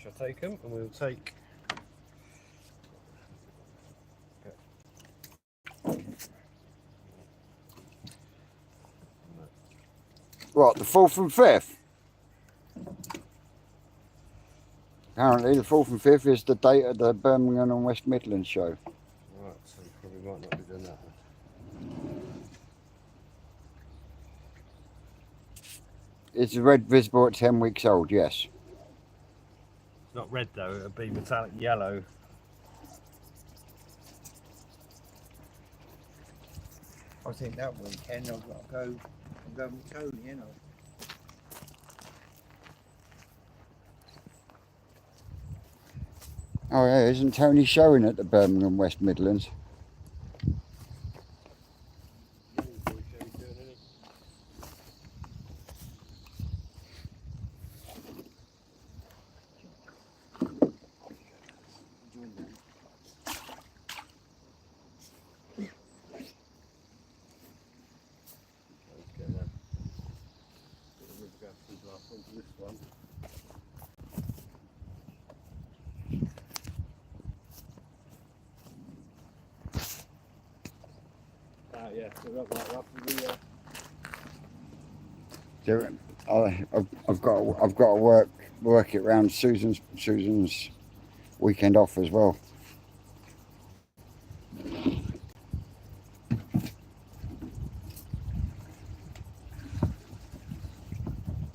Speaker 2: Shall I take them? And we'll take.
Speaker 1: What, the 4th and 5th? Apparently the 4th and 5th is the date of the Birmingham and West Midlands show.
Speaker 2: Right, so we probably might not be doing that.
Speaker 1: It's red visible at 10 weeks old, yes.
Speaker 2: It's not red though, it'll be metallic yellow.
Speaker 3: I think that weekend I've got to go and go with Tony, you know.
Speaker 1: Oh yeah, isn't Tony showing at the Birmingham West Midlands?
Speaker 2: Yeah, so that will be
Speaker 1: I've got to work it around Susan's weekend off as well.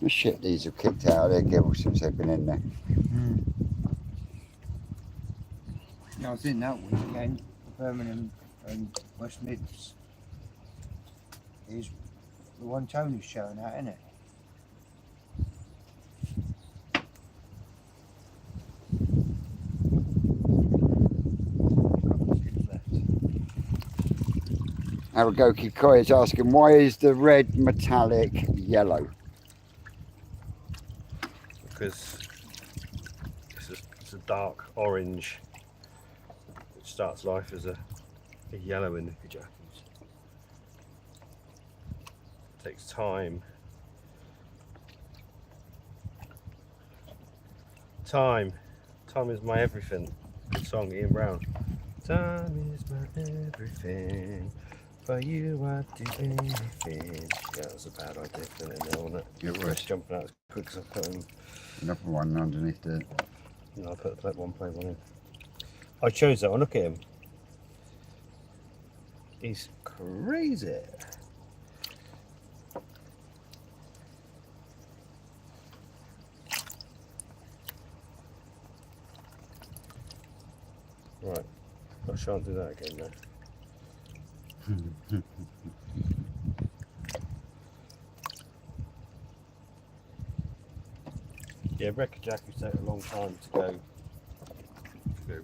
Speaker 1: The shit, these have kicked out of their gills since they've been in there.
Speaker 3: I was in that weekend. Birmingham and West Mids is the one Tony's showing out, isn't it?
Speaker 1: Aragoki Koi is asking, why is the red metallic yellow?
Speaker 2: Because it's a dark orange, which starts life as a yellow in the Japanese. Takes time. Time is my everything. Good song, Ian Brown. Time is my everything. For you, I'd do anything. Yeah, that was a bad idea, wasn't it? Wasn't it?
Speaker 1: It was.
Speaker 2: Jumping out as quick as I put them.
Speaker 1: Another one underneath the...
Speaker 2: No, I put the play one in. I chose that one. Look at him. He's crazy. Right, I shan't do that again now. Yeah, Rekka Jackies take a long time to go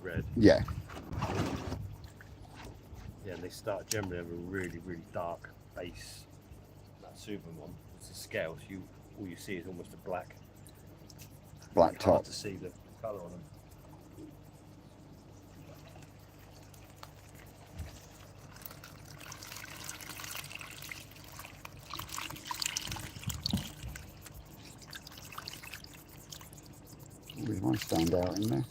Speaker 2: red.
Speaker 1: Yeah.
Speaker 2: Yeah, and they start generally have a really, really dark base. That Super one, it's a scale, so all you see is almost a black
Speaker 1: Black
Speaker 2: hard
Speaker 1: top.
Speaker 2: to see the colour on them.
Speaker 1: There's one stand out in there.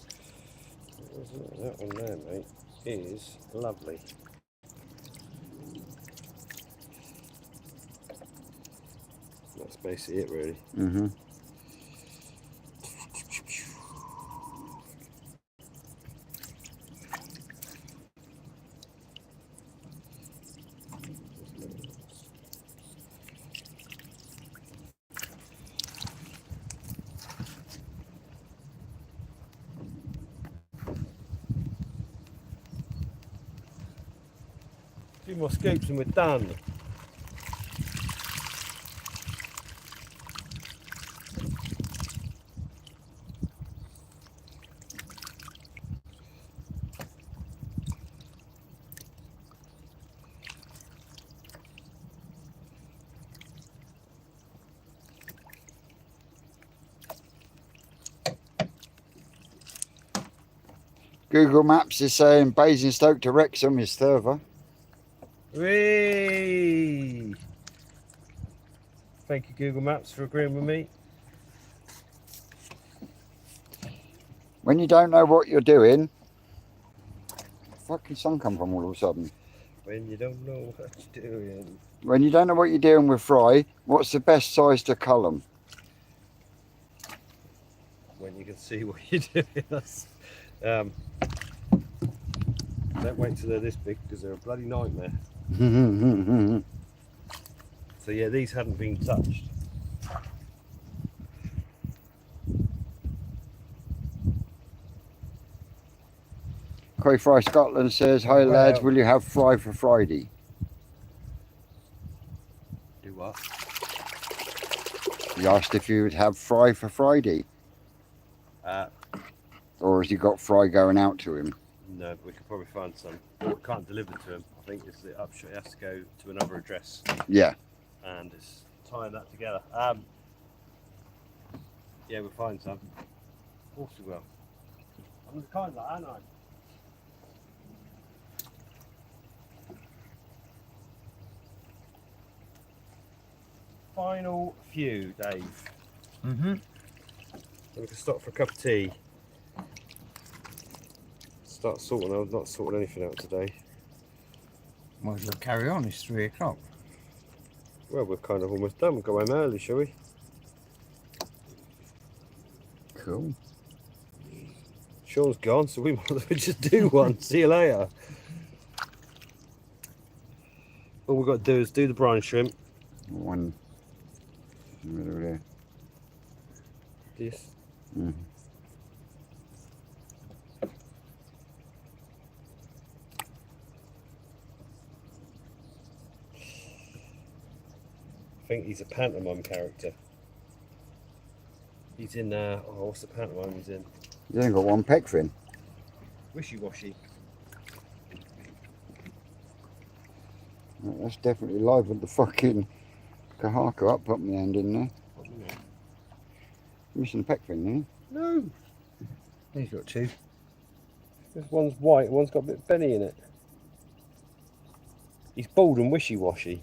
Speaker 2: That one there, mate, is lovely. That's basically it, really.
Speaker 1: Mm-hmm.
Speaker 2: Two more scoops and we're done.
Speaker 1: Google Maps is saying Basingstoke to Wrexham is further.
Speaker 2: Whee! Thank you, Google Maps, for agreeing with me.
Speaker 1: When you don't know what you're doing, fucking sun come from all of a sudden.
Speaker 2: When you don't know what you're doing.
Speaker 1: When you don't know what you're doing with fry, what's the best size to cull them?
Speaker 2: When you can see what you're doing. That's, don't wait till they're this big because they're a bloody nightmare. So yeah, these hadn't been touched.
Speaker 1: Koi Fry Scotland says, hi lads, will you have fry for Friday?
Speaker 2: Do what?
Speaker 1: He asked if you would have fry for Friday. Or has he got fry going out to him?
Speaker 2: No, but we could probably find some. We can't deliver to him. I think it's the upshot. It has to go to another address.
Speaker 1: Yeah.
Speaker 2: And it's tying that together. Yeah, we'll find some. Of course we will. I'm the kind of that, aren't I? Final few, Dave.
Speaker 3: Mm-hmm.
Speaker 2: We can stop for a cup of tea. Start sorting. I've not sorted anything out today.
Speaker 3: Might as well carry on, it's 3 o'clock.
Speaker 2: Well, we're kind of almost done. We'll go home early, shall we?
Speaker 1: Cool.
Speaker 2: Sean's gone, so we might as well just do one. See you later. All we've got to do is do the brine shrimp.
Speaker 1: One. Over there.
Speaker 2: This.
Speaker 1: Mm.
Speaker 2: I think he's a pantomime character. He's in, what's the pantomime he's in?
Speaker 1: He's only got one peg fin.
Speaker 2: Wishy-washy.
Speaker 1: That's definitely live with the fucking Kahaka up. Put my hand in there. Missing the peg fin, isn't
Speaker 2: No,
Speaker 3: He's got two.
Speaker 2: this one's white, one's got a bit of Benny in it. He's bald and wishy-washy.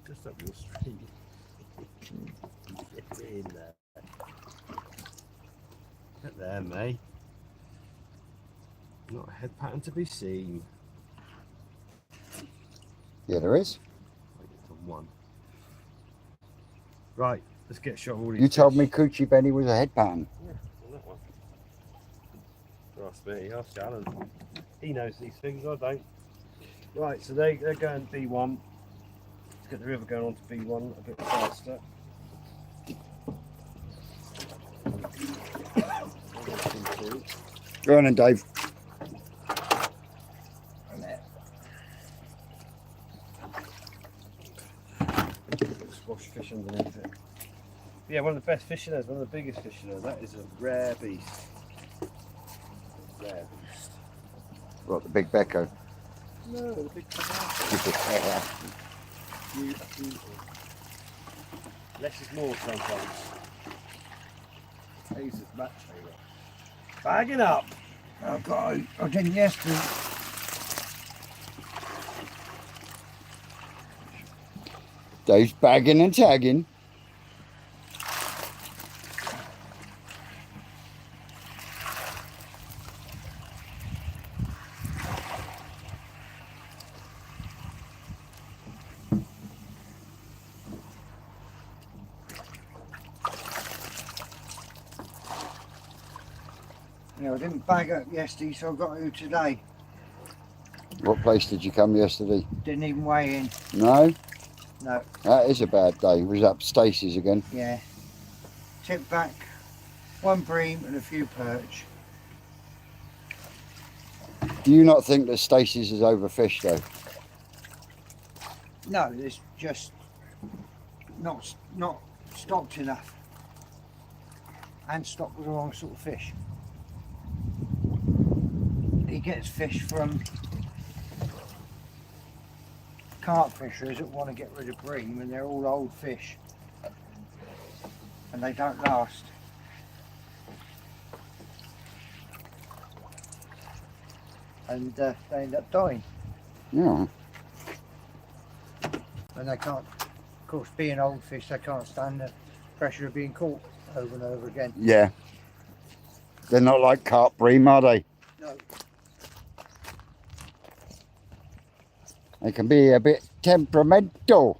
Speaker 2: Just up your street. Get in there. Get there, mate. Not a head pattern to be seen.
Speaker 1: he? Yeah, there is.
Speaker 2: I get on one. Right, let's get a shot of all these.
Speaker 1: You told
Speaker 2: fish.
Speaker 1: me Coochie Benny was a head pattern.
Speaker 2: Yeah, on that one. Ask me, ask Alan. He knows these things, I don't. Right, so they're going B1. Let's get the river going on to B1 a bit faster.
Speaker 1: Go on then, Dave.
Speaker 2: Squash fish underneath it. Yeah, one of the best fish in there is one of the biggest fish in there. That is a rare beast. Rare beast.
Speaker 1: What, the big Becco?
Speaker 2: No, the big less is more sometimes. These is much favourite. Bagging up.
Speaker 3: I didn't yesterday.
Speaker 1: Dave's bagging and tagging.
Speaker 3: I didn't bag up yesterday, so I got to today.
Speaker 1: What place did you come yesterday?
Speaker 3: Didn't even weigh in.
Speaker 1: No?
Speaker 3: No,
Speaker 1: That is a bad day. Was up Stacey's again.
Speaker 3: yeah. Tipped back one bream and a few perch.
Speaker 1: Do you not think that Stacey's is overfished though?
Speaker 3: No, it's just not stocked enough. And stocked with the wrong sort of fish. He gets fish from carp fishers that want to get rid of bream, and they're all old fish and they don't last. And they end up dying,
Speaker 1: Yeah.
Speaker 3: and they can't, of course, being old fish, they can't stand the pressure of being caught over and over again.
Speaker 1: Yeah. They're not like carp bream, are they?
Speaker 3: No.
Speaker 1: They can be a bit temperamental.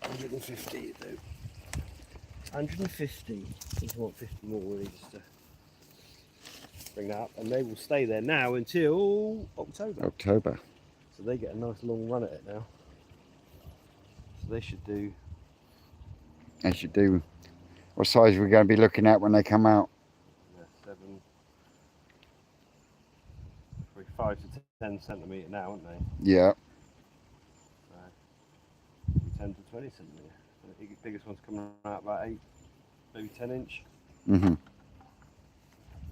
Speaker 2: $150 you do. 150. If you want 50 more, we need just to bring that up, and they will stay there now until October.
Speaker 1: October.
Speaker 2: So they get a nice long run at it now. So they should do.
Speaker 1: They should do. What size are we going to be looking at when they come out?
Speaker 2: Yeah, 7, probably 5 to 10 centimetre now, aren't they?
Speaker 1: Yeah.
Speaker 2: So 10 to 20 centimetre. The biggest one's coming out about 8, maybe 10 inch.
Speaker 1: Mhm.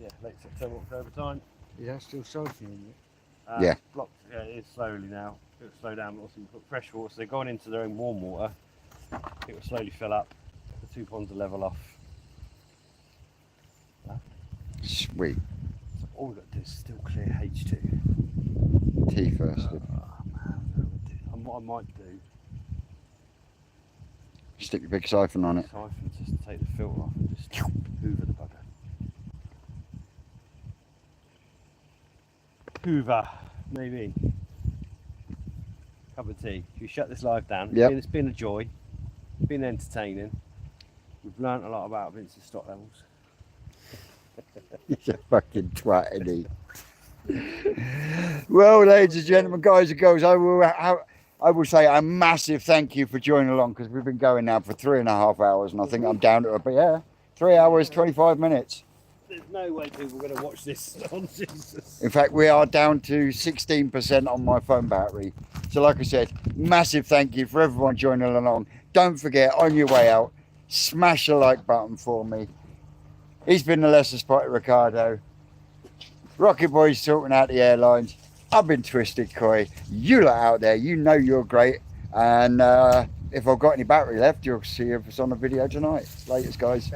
Speaker 2: Yeah, late September, October time.
Speaker 3: Is that still salty in it?
Speaker 1: Yeah.
Speaker 2: It's blocked. Yeah, it is slowly now. It will slow down, but also you put fresh water, so they're going into their own warm water. It will slowly fill up. The 2 ponds will level off.
Speaker 1: Sweet.
Speaker 2: So all we've got to do is still clear H2.
Speaker 1: Tea first.
Speaker 2: And what I might do,
Speaker 1: Stick your big siphon on it.
Speaker 2: siphon just to take the filter off and just hoover the bugger. Vancouver, maybe. Cup of tea. Should we shut this live down?
Speaker 1: Yep.
Speaker 2: It's been a joy. It's been entertaining. We've learnt a lot about Vince's stock levels.
Speaker 1: He's a fucking twat, isn't he? Well, ladies and gentlemen, guys and girls, I will say a massive thank you for joining along, because we've been going now for 3.5 hours, and I think I'm down to 3 hours 25 minutes.
Speaker 2: There's no way people are going to watch this on Jesus.
Speaker 1: In fact, we are down to 16% on my phone battery. So like I said, massive thank you for everyone joining along. Don't forget, on your way out, smash the like button for me. He's been the Lesser Spotted Ricardo. Rocket Boy's sorting out the airlines. I've been Twisted Koi. You lot out there, you know you're great. And if I've got any battery left, you'll see us on the video tonight. Latest, guys.